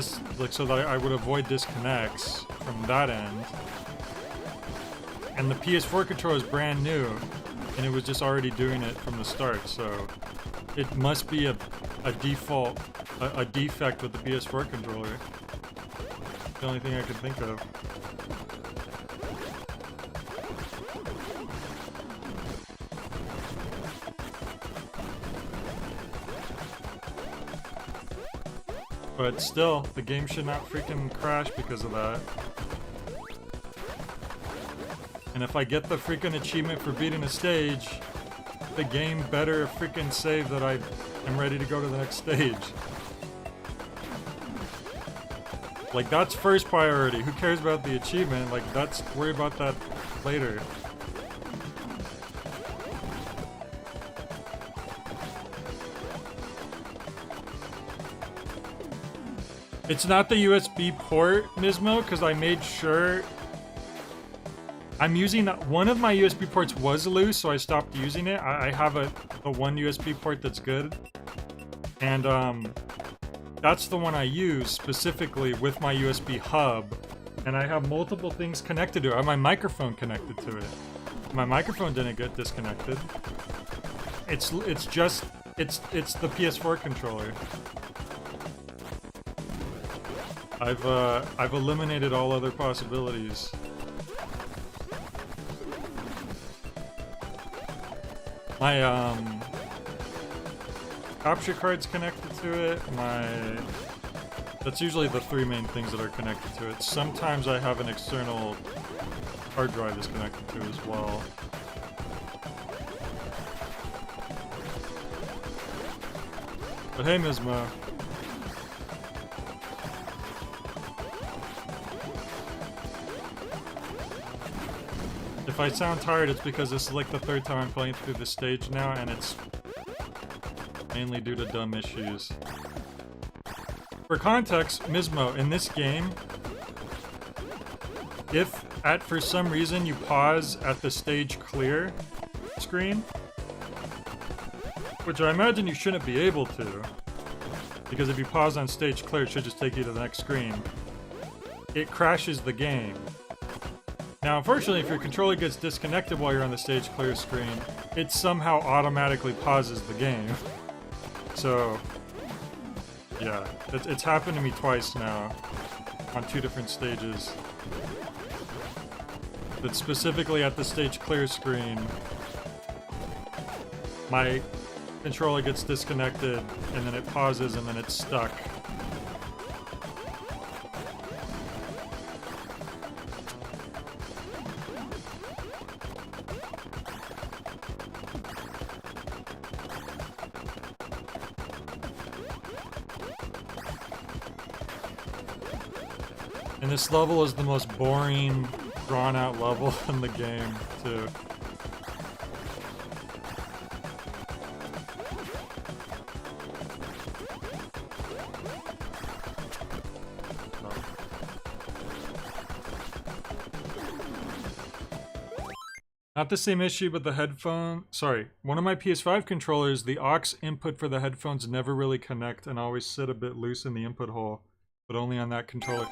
so that I would avoid disconnects from that end. And the PS4 controller is brand new, and it was just already doing it from the start, so it must be a default, a defect with the PS4 controller. The only thing I could think of. But still, the game should not freaking crash because of that. And if I get the freaking achievement for beating a stage, the game better freaking save that I am ready to go to the next stage. Like, that's first priority. Who cares about the achievement? Like, worry about that later. It's not the USB port, Nismo, because I made sure I'm using one of my USB ports was loose, so I stopped using it. I have a one USB port that's good, and that's the one I use specifically with my USB hub. And I have multiple things connected to it. I have my microphone connected to it. My microphone didn't get disconnected. It's the PS4 controller. I've eliminated all other possibilities. My capture card's connected to it. That's usually the three main things that are connected to it. Sometimes I have an external hard drive is connected to as well. But hey, Mismo. If I sound tired, it's because this is like the third time I'm playing through the stage now, and it's mainly due to dumb issues. For context, Mismo, in this game, if for some reason you pause at the stage clear screen, which I imagine you shouldn't be able to, because if you pause on stage clear, it should just take you to the next screen, it crashes the game. Now, unfortunately, if your controller gets disconnected while you're on the stage clear screen, it somehow automatically pauses the game. So, yeah, it's happened to me twice now, on two different stages. But specifically at the stage clear screen, my controller gets disconnected, and then it pauses, and then it's stuck. And this level is the most boring, drawn-out level in the game, too. Not the same issue, but the headphone... Sorry, one of my PS5 controllers, the aux input for the headphones never really connect and always sit a bit loose in the input hole, but only on that controller.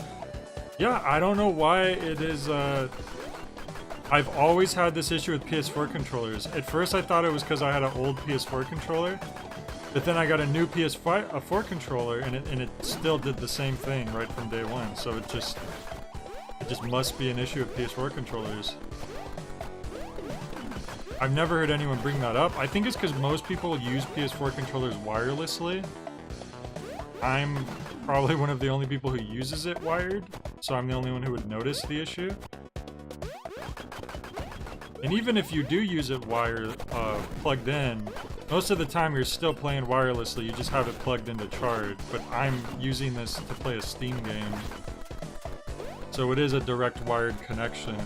Yeah, I don't know why it is, I've always had this issue with PS4 controllers. At first I thought it was because I had an old PS4 controller, but then I got a new PS4 controller and it still did the same thing right from day one, so it just must be an issue with PS4 controllers. I've never heard anyone bring that up. I think it's because most people use PS4 controllers wirelessly. I'm probably one of the only people who uses it wired, so I'm the only one who would notice the issue. And even if you do use it plugged in, most of the time you're still playing wirelessly, you just have it plugged into charge. But I'm using this to play a Steam game, so it is a direct wired connection.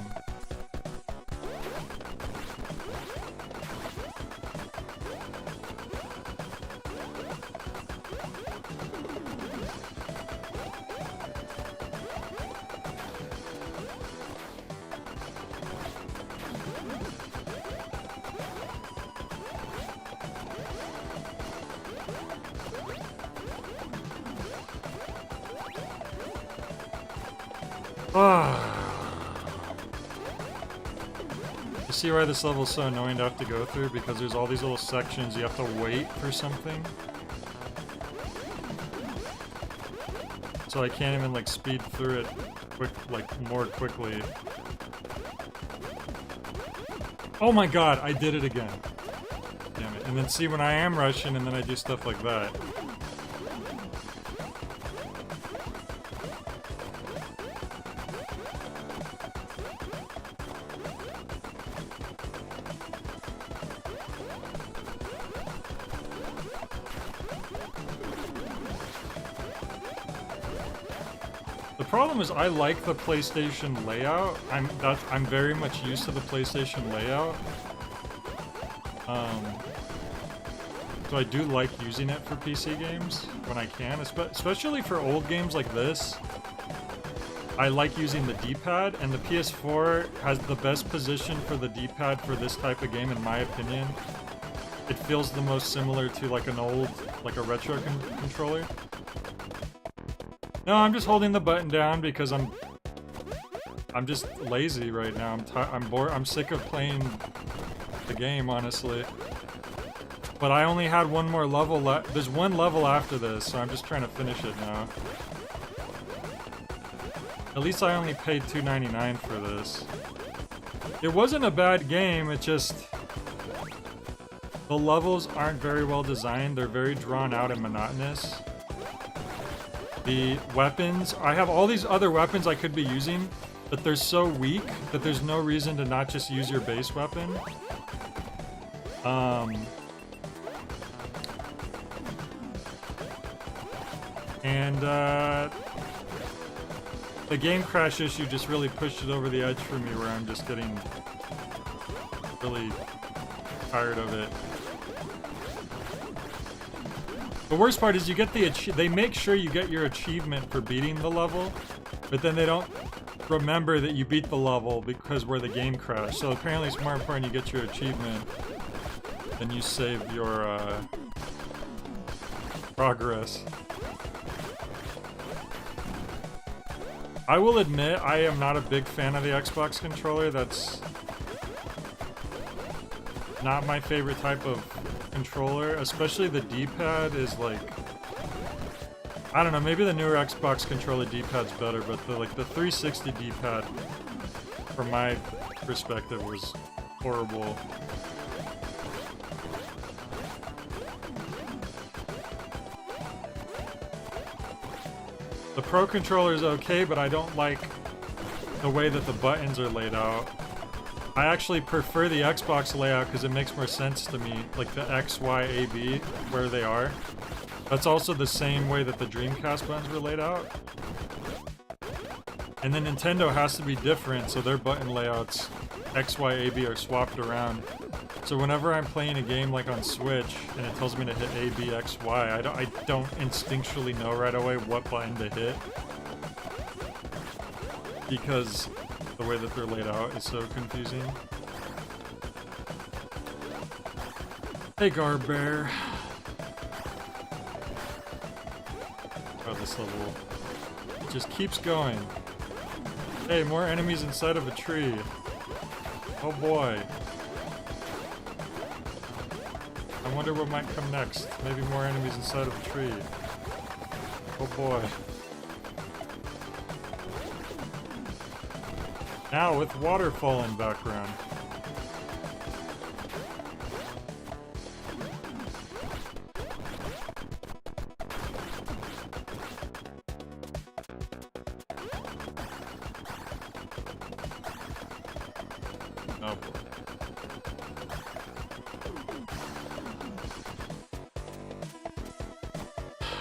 You see why this level is so annoying to have to go through? Because there's all these little sections you have to wait for something. So I can't even like speed through it more quickly. Oh my god, I did it again. Damn it. And then see when I am rushing and then I do stuff like that. The problem is I like the PlayStation layout. I'm very much used to the PlayStation layout. So I do like using it for PC games when I can, especially for old games like this. I like using the D-pad, and the PS4 has the best position for the D-pad for this type of game, in my opinion. It feels the most similar to like an old, like a retro controller. No, I'm just holding the button down because I'm just lazy right now. I'm bored. I'm sick of playing the game, honestly. But I only had one more level left. There's one level after this, so I'm just trying to finish it now. At least I only paid $2.99 for this. It wasn't a bad game, it just... the levels aren't very well designed. They're very drawn out and monotonous. The weapons... I have all these other weapons I could be using, but they're so weak that there's no reason to not just use your base weapon. The game crash issue just really pushed it over the edge for me, where I'm just getting really tired of it. The worst part is you get they make sure you get your achievement for beating the level, but then they don't remember that you beat the level because where the game crashed. So apparently it's more important you get your achievement than you save your progress. I will admit, I am not a big fan of the Xbox controller. That's not my favorite type of controller, especially the D-pad is like... I don't know, maybe the newer Xbox controller D-pad's better, but the 360 D-pad, from my perspective, was horrible. The Pro controller is okay, but I don't like the way that the buttons are laid out. I actually prefer the Xbox layout because it makes more sense to me, like the X, Y, A, B, where they are. That's also the same way that the Dreamcast buttons were laid out. And then Nintendo has to be different, so their button layouts, X, Y, A, B, are swapped around. So whenever I'm playing a game like on Switch, and it tells me to hit A, B, X, Y, I don't instinctually know right away what button to hit. Because the way that they're laid out is so confusing. Hey, Garbear. Oh, this level just keeps going. Hey, more enemies inside of a tree. Oh boy. I wonder what might come next. Maybe more enemies inside of a tree. Oh boy. Now with waterfall in background. Oh boy.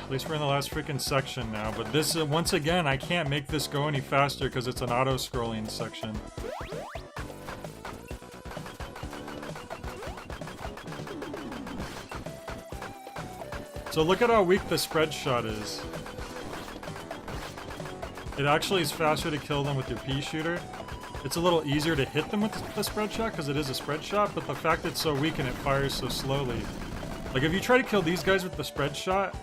At least we're in the last freaking section now, but this, once again, I can't make this go any faster because it's an auto-scrolling section. So look at how weak the spread shot is. It actually is faster to kill them with your pea shooter. It's a little easier to hit them with the spread shot because it is a spread shot, but the fact it's so weak and it fires so slowly. Like if you try to kill these guys with the spread shot,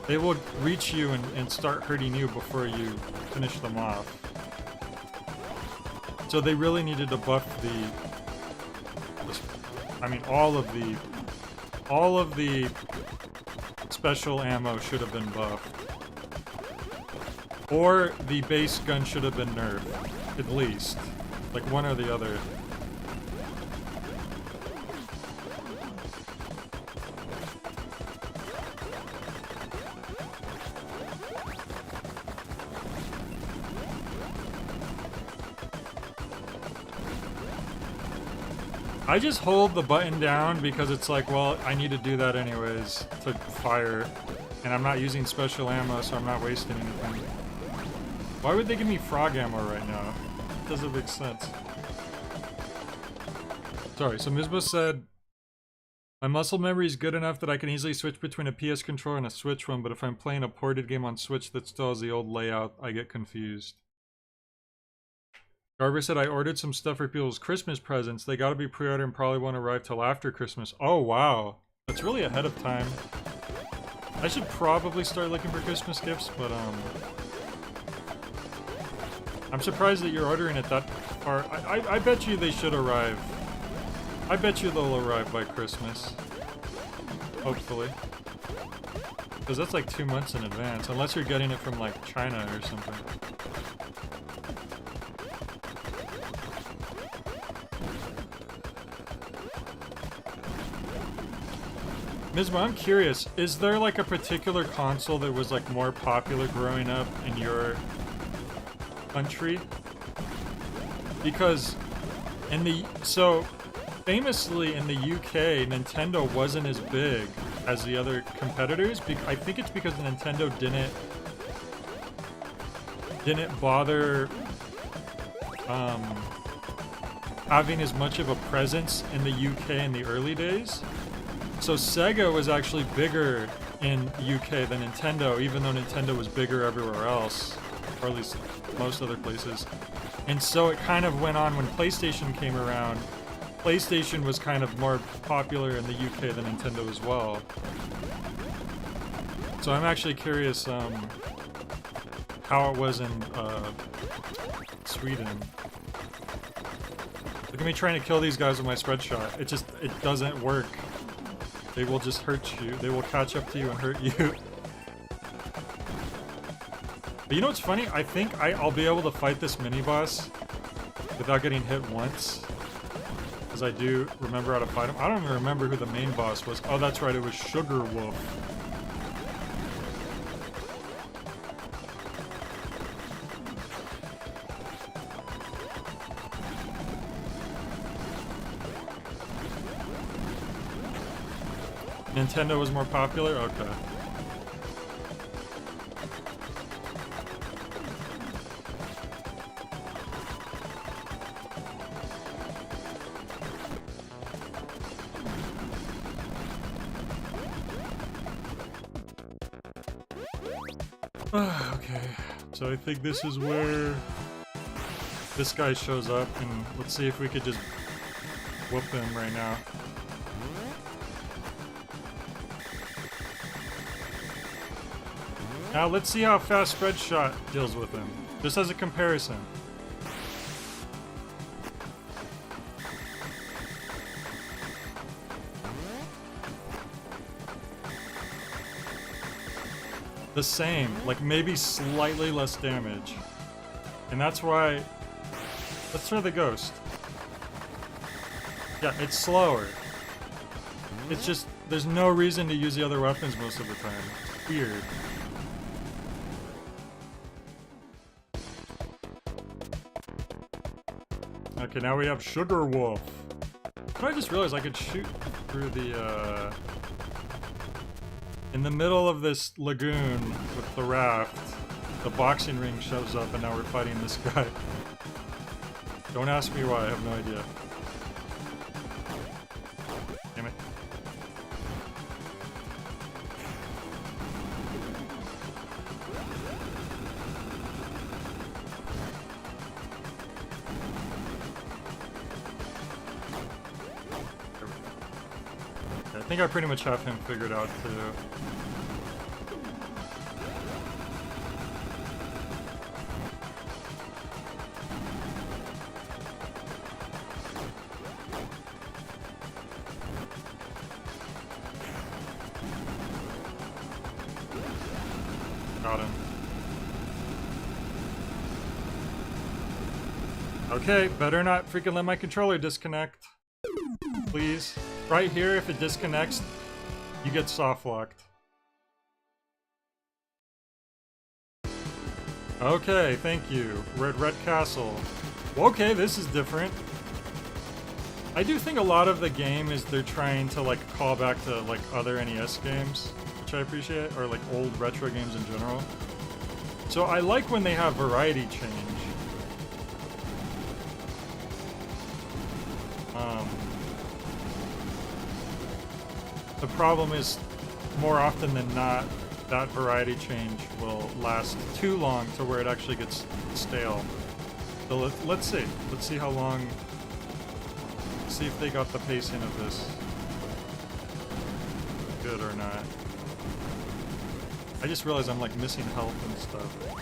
they will reach you and start hurting you before you finish them off. So they really needed to buff I mean, all of the special ammo should have been buffed. Or the base gun should have been nerfed, at least. Like one or the other. I just hold the button down because it's like, well, I need to do that anyways to fire. And I'm not using special ammo, so I'm not wasting anything. Why would they give me frog ammo right now? It doesn't make sense. Sorry, so Mizbo said, my muscle memory is good enough that I can easily switch between a PS controller and a Switch one, but if I'm playing a ported game on Switch that still has the old layout, I get confused. Garber said, I ordered some stuff for people's Christmas presents. They gotta be pre-ordered and probably won't arrive till after Christmas. Oh, wow. That's really ahead of time. I should probably start looking for Christmas gifts, but, I'm surprised that you're ordering it that far. I bet you they should arrive. I bet you they'll arrive by Christmas. Hopefully. Because that's like 2 months in advance, unless you're getting it from, like, China or something. Mizma, I'm curious, is there like a particular console that was like more popular growing up in your country? Because famously in the UK, Nintendo wasn't as big as the other competitors. I think it's because Nintendo didn't bother having as much of a presence in the UK in the early days. So Sega was actually bigger in UK than Nintendo, even though Nintendo was bigger everywhere else, or at least most other places. And so it kind of went on when PlayStation came around. PlayStation was kind of more popular in the UK than Nintendo as well. So I'm actually curious how it was in Sweden. Look at me trying to kill these guys with my spread shot. It doesn't work. They will just hurt you. They will catch up to you and hurt you. But you know what's funny? I think I'll be able to fight this mini-boss without getting hit once. Because I do remember how to fight him. I don't even remember who the main boss was. Oh, that's right. It was Sugar Wolf. Nintendo was more popular? Okay. Okay, so I think this is where this guy shows up, and let's see if we could just whoop him right now. Now let's see how fast Spread Shot deals with him. Just as a comparison. The same, like maybe slightly less damage. And that's why... Let's try the Ghost. Yeah, it's slower. It's just, there's no reason to use the other weapons most of the time. It's weird. Okay, now we have Sugar Wolf. I just realized I could shoot through the, in the middle of this lagoon with the raft, the boxing ring shows up and now we're fighting this guy. Don't ask me why, I have no idea. Damn it. I think I pretty much have him figured out too. Got him. Okay, better not freaking let my controller disconnect. Please. Right here, if it disconnects, you get soft locked. Okay, thank you. We're at Red Castle. Okay, this is different. I do think a lot of the game is they're trying to like call back to like other NES games, which I appreciate, or like old retro games in general. So I like when they have variety change. The problem is, more often than not, that variety change will last too long to where it actually gets stale. So let's see. Let's see how long... See if they got the pacing of this good or not. I just realized I'm like missing health and stuff.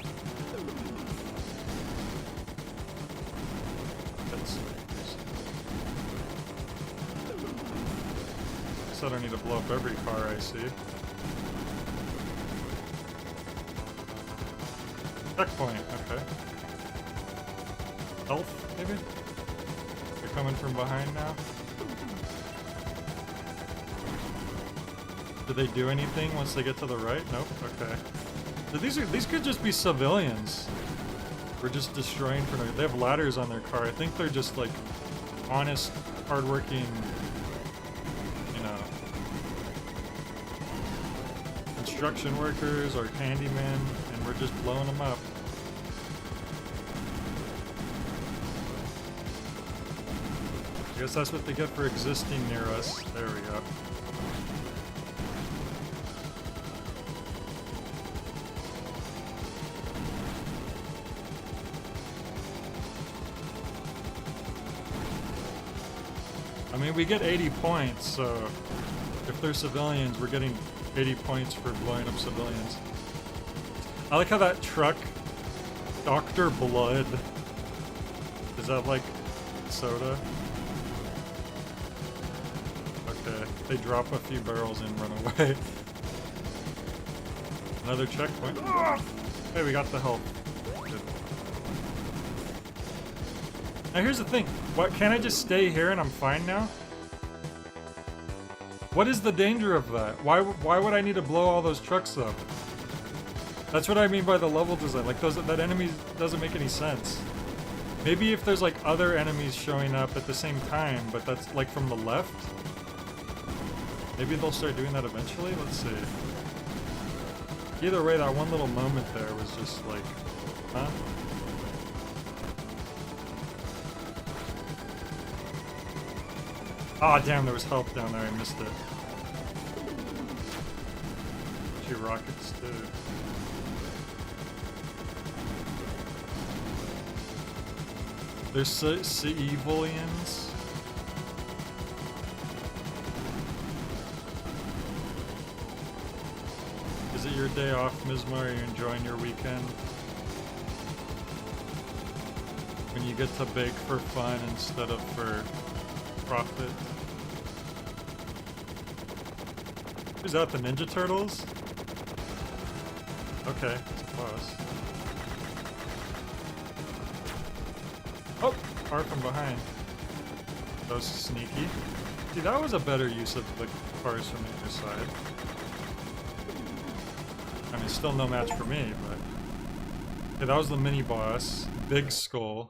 I don't need to blow up every car I see. Checkpoint, okay. Health, maybe? They're coming from behind now. Do they do anything once they get to the right? Nope, okay. So these could just be civilians. We're just destroying for no... They have ladders on their car. I think they're just like honest, hardworking... construction workers or handymen, and we're just blowing them up. I guess that's what they get for existing near us. There we go. I mean, we get 80 points, so if they're civilians, we're getting 80 points for blowing up civilians. I like how that truck, Dr. Blood, is that like soda? Okay, they drop a few barrels and run away. Another checkpoint. Oh! Hey, we got the health. Good. Now here's the thing. What, can't I just stay here and I'm fine now? What is the danger of that? Why would I need to blow all those trucks up? That's what I mean by the level design. Like that enemy doesn't make any sense. Maybe if there's like other enemies showing up at the same time, but that's like from the left. Maybe they'll start doing that eventually. Let's see. Either way, that one little moment there was just like, huh? Aw, oh, damn, there was health down there, I missed it. Two rockets, too. There's civilians. Is it your day off, Mizmo? Are you enjoying your weekend? When you get to bake for fun instead of for profit. Who's that, the Ninja Turtles? Okay, it's a boss. Oh! Far from behind. That was sneaky. See, that was a better use of the cars from the other side. I mean, still no match for me, but... Okay, that was the mini-boss. Big Skull.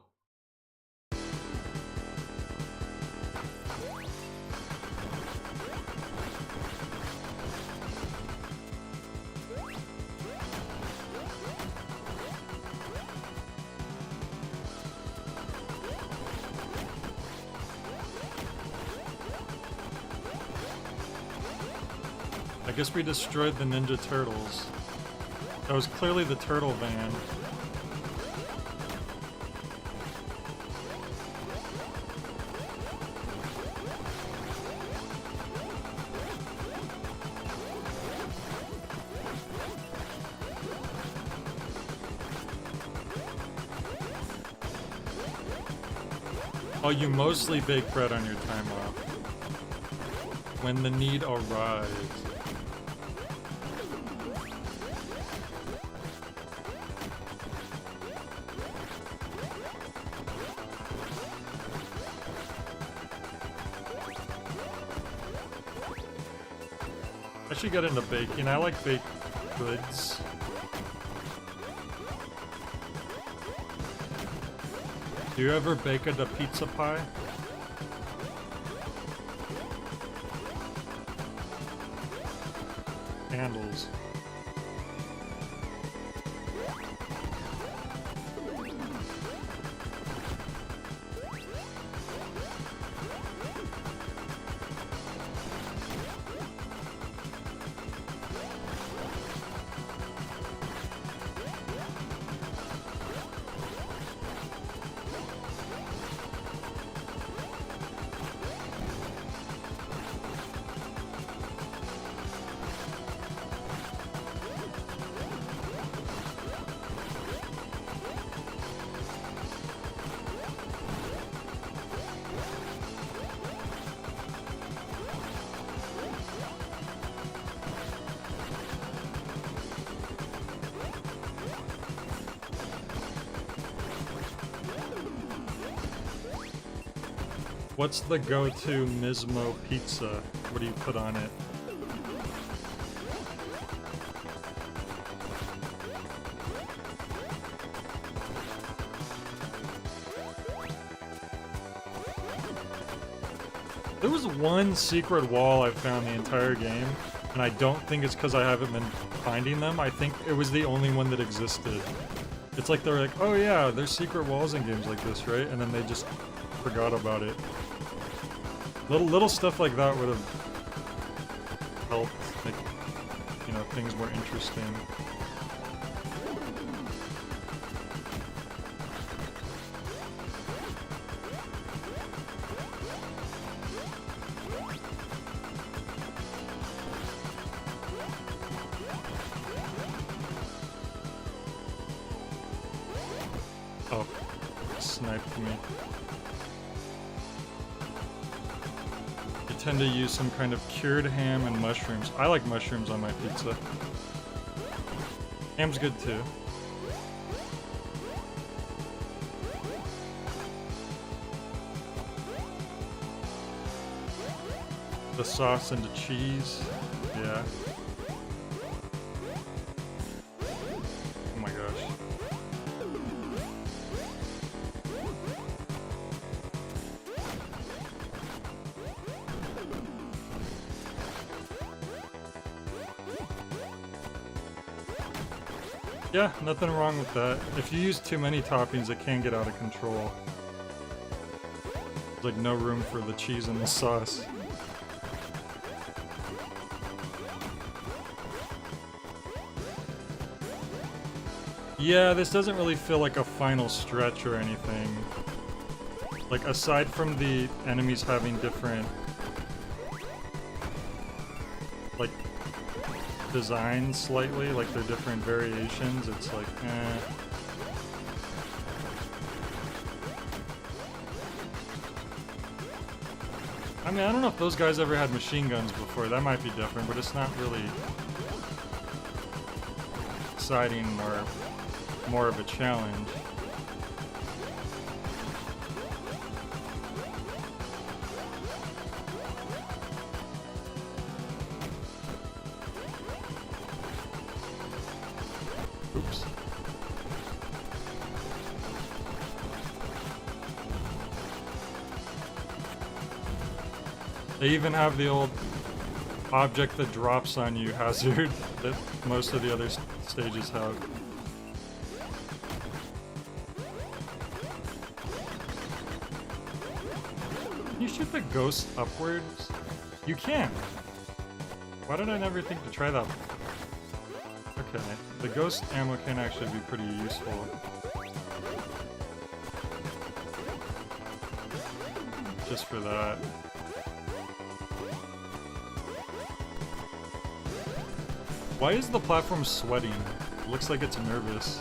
I guess we destroyed the Ninja Turtles. That was clearly the turtle van. Oh, you mostly bake bread on your time off. When the need arises. I should get into baking. I like baked goods. Do you ever bake a pizza pie? Candles. What's the go-to Mizmo pizza? What do you put on it? There was one secret wall I found the entire game, and I don't think it's because I haven't been finding them. I think it was the only one that existed. It's like they're like, oh yeah, there's secret walls in games like this, right? And then they just forgot about it. Little stuff like that would have helped make, you know, things more interesting. Oh, sniped me. Tend to use some kind of cured ham and mushrooms. I like mushrooms on my pizza. Ham's good too. The sauce and the cheese. Yeah. Oh my gosh. Yeah, nothing wrong with that. If you use too many toppings, it can get out of control. There's like no room for the cheese and the sauce. Yeah, this doesn't really feel like a final stretch or anything. Like, aside from the enemies having different like, designed slightly, like they're different variations, it's like, eh. I mean, I don't know if those guys ever had machine guns before. That might be different, but it's not really exciting or more of a challenge. Oops. They even have the old object that drops on you hazard that most of the other stages have. Can you shoot the ghost upwards? You can! Why did I never think to try that before? Okay, the ghost ammo can actually be pretty useful. Just for that. Why is the platform sweating? It looks like it's nervous.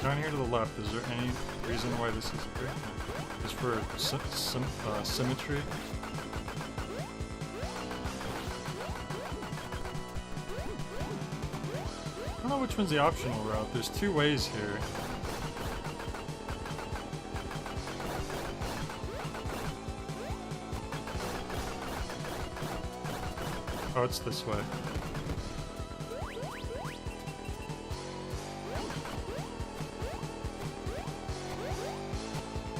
Down here to the left, is there any reason why this is great? Just for symmetry? I don't know which one's the optional route. There's two ways here. Oh, it's this way.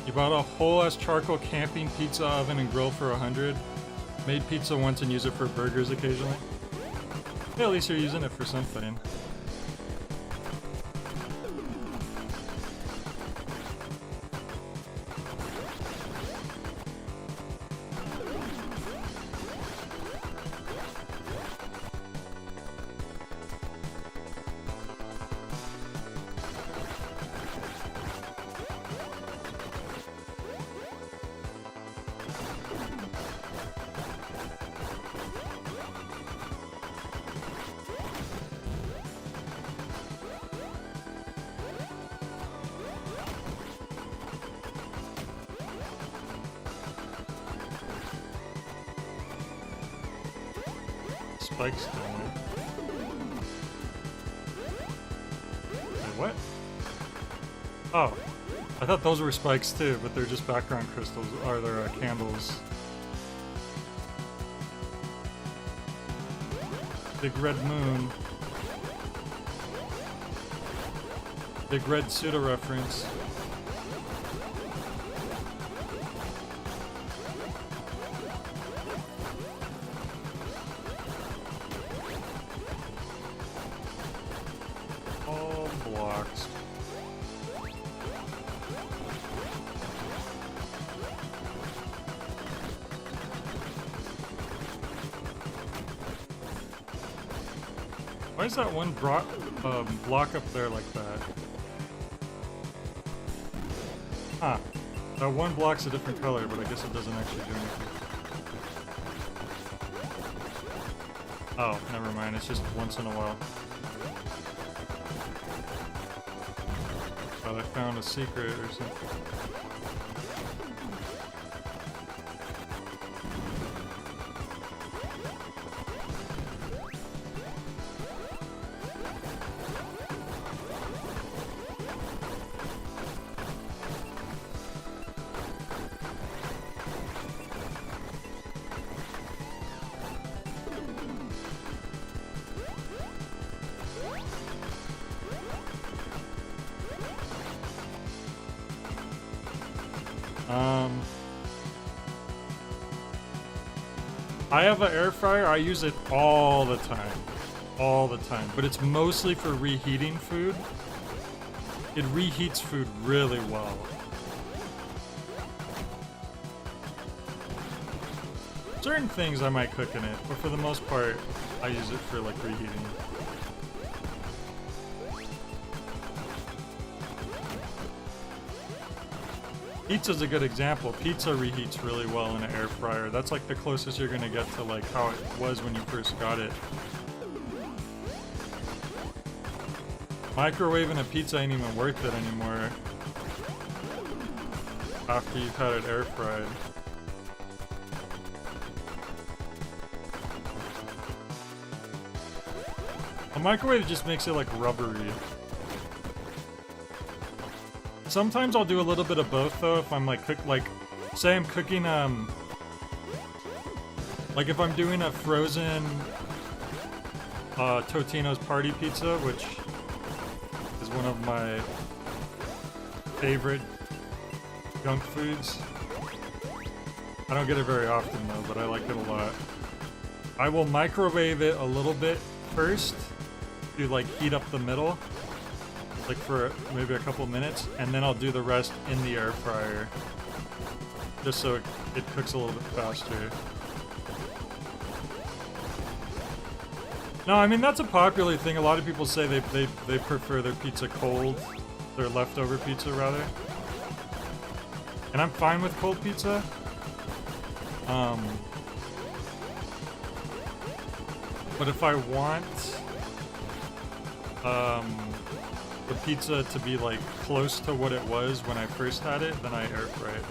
You bought a whole ass charcoal camping pizza oven and grill for 100. Made pizza once and use it for burgers occasionally. Yeah, at least you're using it for something. Spikes down there. Wait, what? Oh, I thought those were spikes too, but they're just background crystals, or they're candles. Big red moon. Big red pseudo reference. Why is that one block up there like that? Huh. That one block's a different color, but I guess it doesn't actually do anything. Oh, never mind. It's just once in a while. Oh, I found a secret or something. I have an air fryer. I use it all the time. All the time. But it's mostly for reheating food. It reheats food really well. Certain things I might cook in it, but for the most part, I use it for like reheating. Pizza's a good example. Pizza reheats really well in an air fryer. That's like the closest you're gonna get to like how it was when you first got it. Microwaving a pizza ain't even worth it anymore after you've had it air fried. A microwave just makes it like rubbery. Sometimes I'll do a little bit of both though if I'm like say I'm cooking like if I'm doing a frozen Totino's party pizza, which is one of my favorite junk foods. I don't get it very often though, but I like it a lot. I will microwave it a little bit first to like heat up the middle, like for maybe a couple minutes, and then I'll do the rest in the air fryer, just so it cooks a little bit faster. No, I mean that's a popular thing. A lot of people say they prefer their pizza cold, their leftover pizza rather. And I'm fine with cold pizza. But if I want the pizza to be like close to what it was when I first had it, then I air fry it.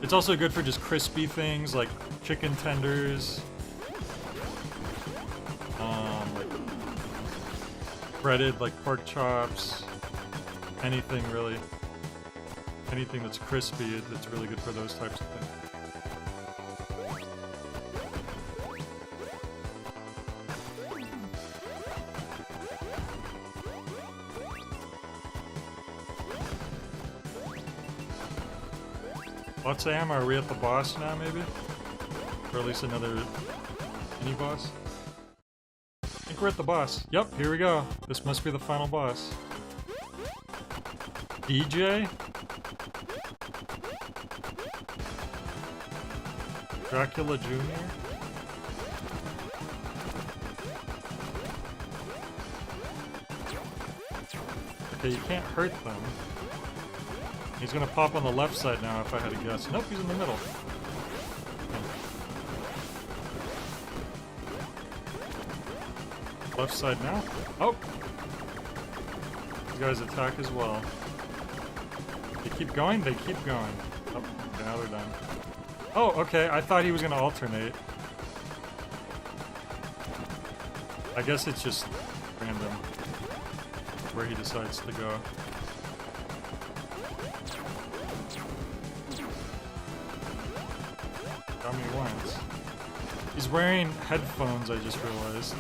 It's also good for just crispy things like chicken tenders, like breaded like pork chops, anything really. Anything that's crispy, it's really good for those types of things. What's Am? Are we at the boss now, maybe? Or at least another mini boss? I think we're at the boss. Yep, here we go. This must be the final boss. DJ? Dracula Jr.? Okay, you can't hurt them. He's gonna pop on the left side now if I had to guess. Nope, he's in the middle. Okay. Left side now? Oh! These guys attack as well. They keep going? They keep going. Oh, okay, now they're done. Oh, okay, I thought he was gonna alternate. I guess it's just random where he decides to go. Got me once. He's wearing headphones, I just realized.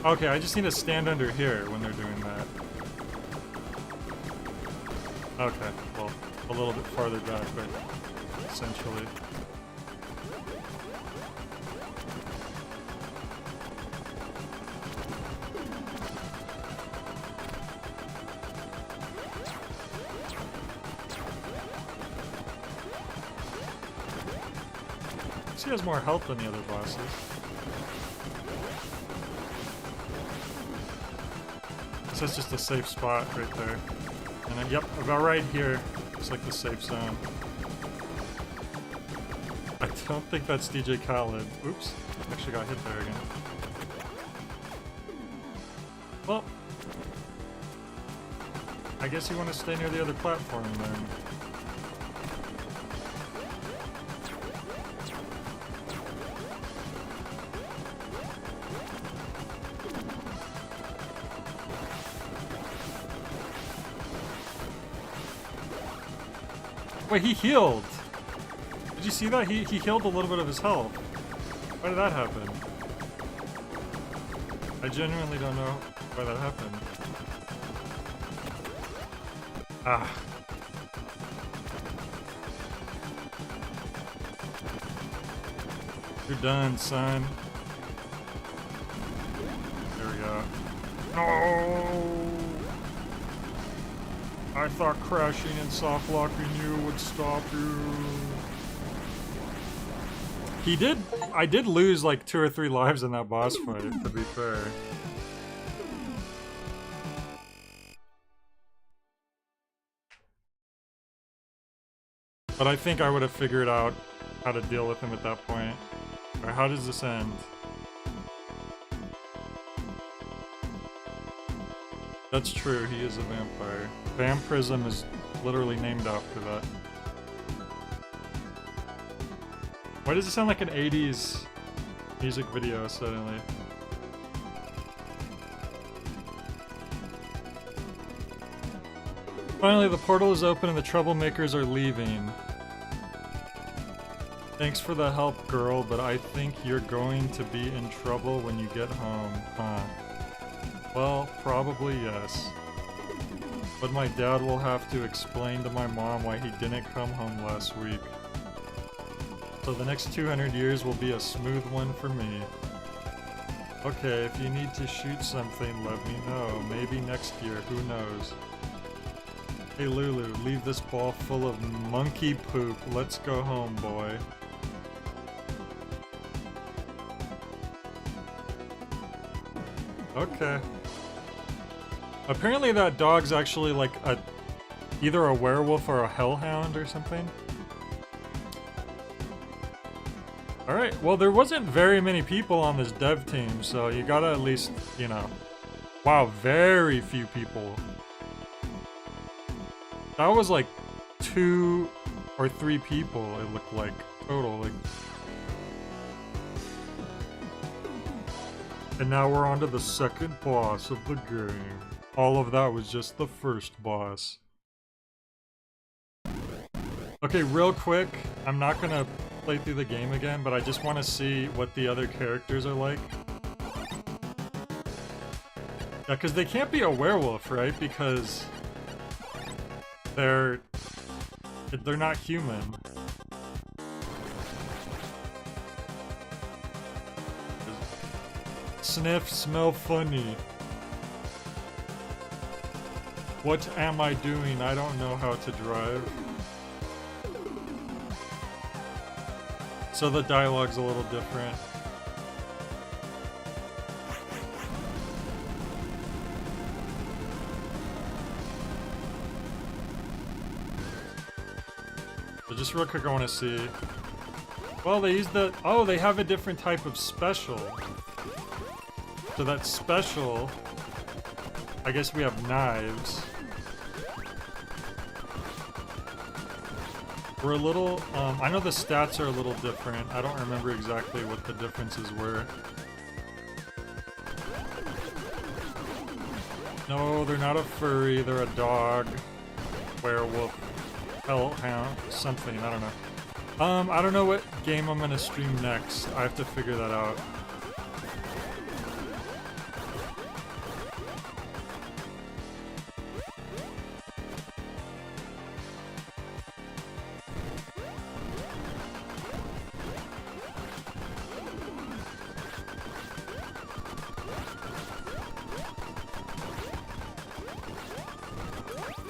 Okay, I just need to stand under here when they're doing that. Okay, well, a little bit farther back, but essentially. He has more health than the other bosses. This is just a safe spot right there. And yep, about right here. It's like the safe zone. I don't think that's DJ Khaled. Oops. Actually got hit there again. Well, I guess you want to stay near the other platform then. Wait, he healed! Did you see that? He healed a little bit of his health. Why did that happen? I genuinely don't know why that happened. Ah. You're done, son. There we go. No! I thought crashing and soft locking you would stop you. He did. I did lose like 2 or 3 lives in that boss fight, to be fair. But I think I would have figured out how to deal with him at that point. Or how does this end? That's true, he is a vampire. Vampirism is literally named after that. Why does it sound like an 80s music video suddenly? Finally, the portal is open and the troublemakers are leaving. Thanks for the help, girl, but I think you're going to be in trouble when you get home, huh? Well, probably yes. But my dad will have to explain to my mom why he didn't come home last week. So the next 200 years will be a smooth one for me. Okay, if you need to shoot something, let me know. Maybe next year, who knows? Hey Lulu, leave this ball full of monkey poop. Let's go home, boy. Okay. Apparently that dog's actually like either a werewolf or a hellhound or something. Alright, well there wasn't very many people on this dev team, so you gotta at least, you know... Wow, very few people. That was like 2 or 3 people, it looked like, total. Like. And now we're on to the second boss of the game. All of that was just the first boss. Okay, real quick, I'm not gonna play through the game again, but I just want to see what the other characters are like. Yeah, because they can't be a werewolf, right? Because they're not human. Sniff, smell funny. What am I doing? I don't know how to drive. So the dialogue's a little different. So just real quick, I want to see. Well, they use the... Oh, they have a different type of special. So that special... I guess we have knives. We're a little, I know the stats are a little different. I don't remember exactly what the differences were. No, they're not a furry, they're a dog. Werewolf. Hellhound. Something, I don't know. I don't know what game I'm gonna stream next. I have to figure that out.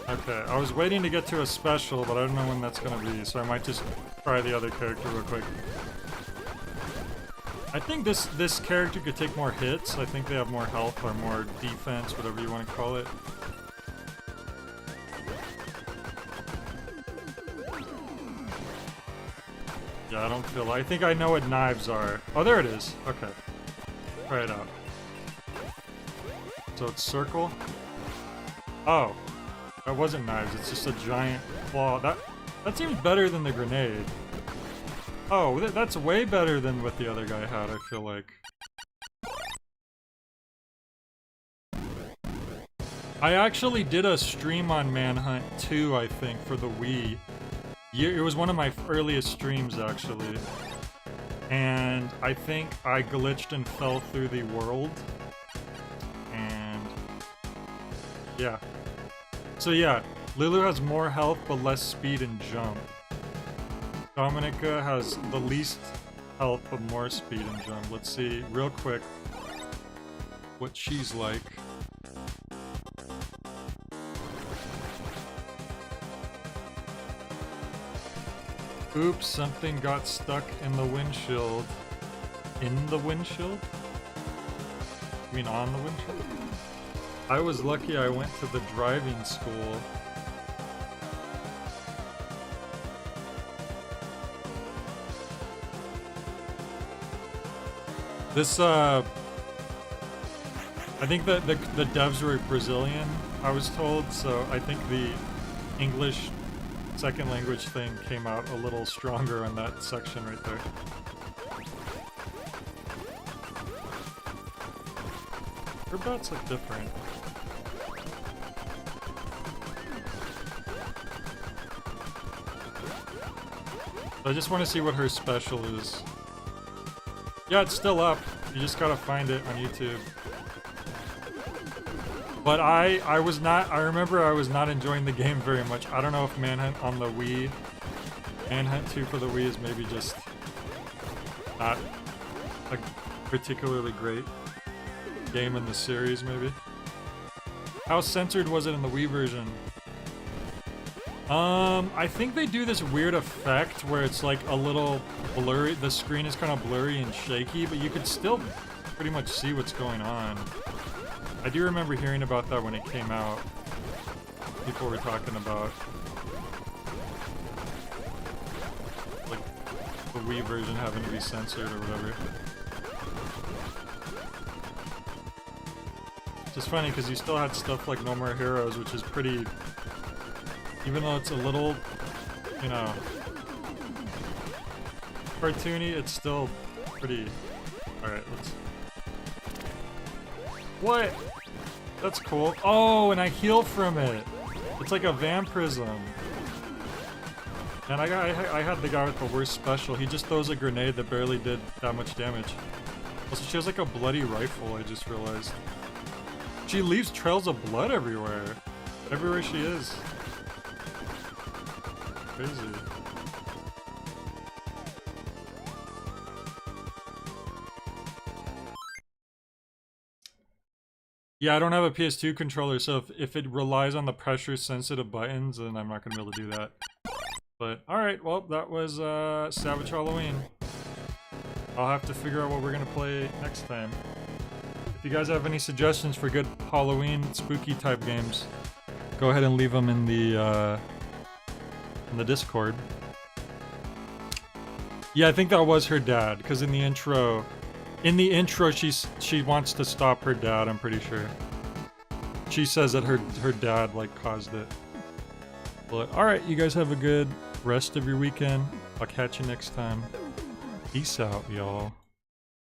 Okay, I was waiting to get to a special, but I don't know when that's gonna be, so I might just try the other character real quick. I think this character could take more hits. I think they have more health or more defense, whatever you want to call it. Yeah, I don't feel... I think I know what knives are. Oh, there it is. Okay. Try it out. So it's circle? Oh. That wasn't knives, it's just a giant claw. That seems better than the grenade. Oh, that's way better than what the other guy had, I feel like. I actually did a stream on Manhunt 2, I think, for the Wii. It was one of my earliest streams, actually. And I think I glitched and fell through the world. And... yeah. So yeah, Lulu has more health but less speed and jump. Dominica has the least health but more speed and jump. Let's see real quick what she's like. Oops, something got stuck in the windshield. In the windshield? I mean on the windshield? I was lucky I went to the driving school. This, I think that the devs were Brazilian, I was told, so I think the English second language thing came out a little stronger on that section right there. Her bats look different. I just want to see what her special is. Yeah, it's still up. You just gotta find it on YouTube. But I was not, I remember I was not enjoying the game very much. I don't know if Manhunt on the Wii, Manhunt 2 for the Wii is maybe just not a particularly great game in the series, maybe. How censored was it in the Wii version? I think they do this weird effect where it's like a little blurry, the screen is kind of blurry and shaky, but you could still pretty much see what's going on. I do remember hearing about that when it came out. People were talking about like the Wii version having to be censored or whatever. It's just funny because you still had stuff like No More Heroes, which is pretty, even though it's a little, you know, cartoony, it's still pretty. Alright, let's. What? That's cool. Oh, and I heal from it. It's like a vampirism. And I had the guy with the worst special. He just throws a grenade that barely did that much damage. Also, she has like a bloody rifle, I just realized. She leaves trails of blood everywhere. Everywhere she is. Crazy. Yeah, I don't have a PS2 controller, so if it relies on the pressure-sensitive buttons, then I'm not going to be able to do that. But, alright, well, that was Savage Halloween. I'll have to figure out what we're going to play next time. If you guys have any suggestions for good Halloween, spooky-type games, go ahead and leave them in the Discord. Yeah, I think that was her dad, because in the intro, she wants to stop her dad, I'm pretty sure. She says that her dad, like, caused it. But, alright, you guys have a good rest of your weekend. I'll catch you next time. Peace out, y'all.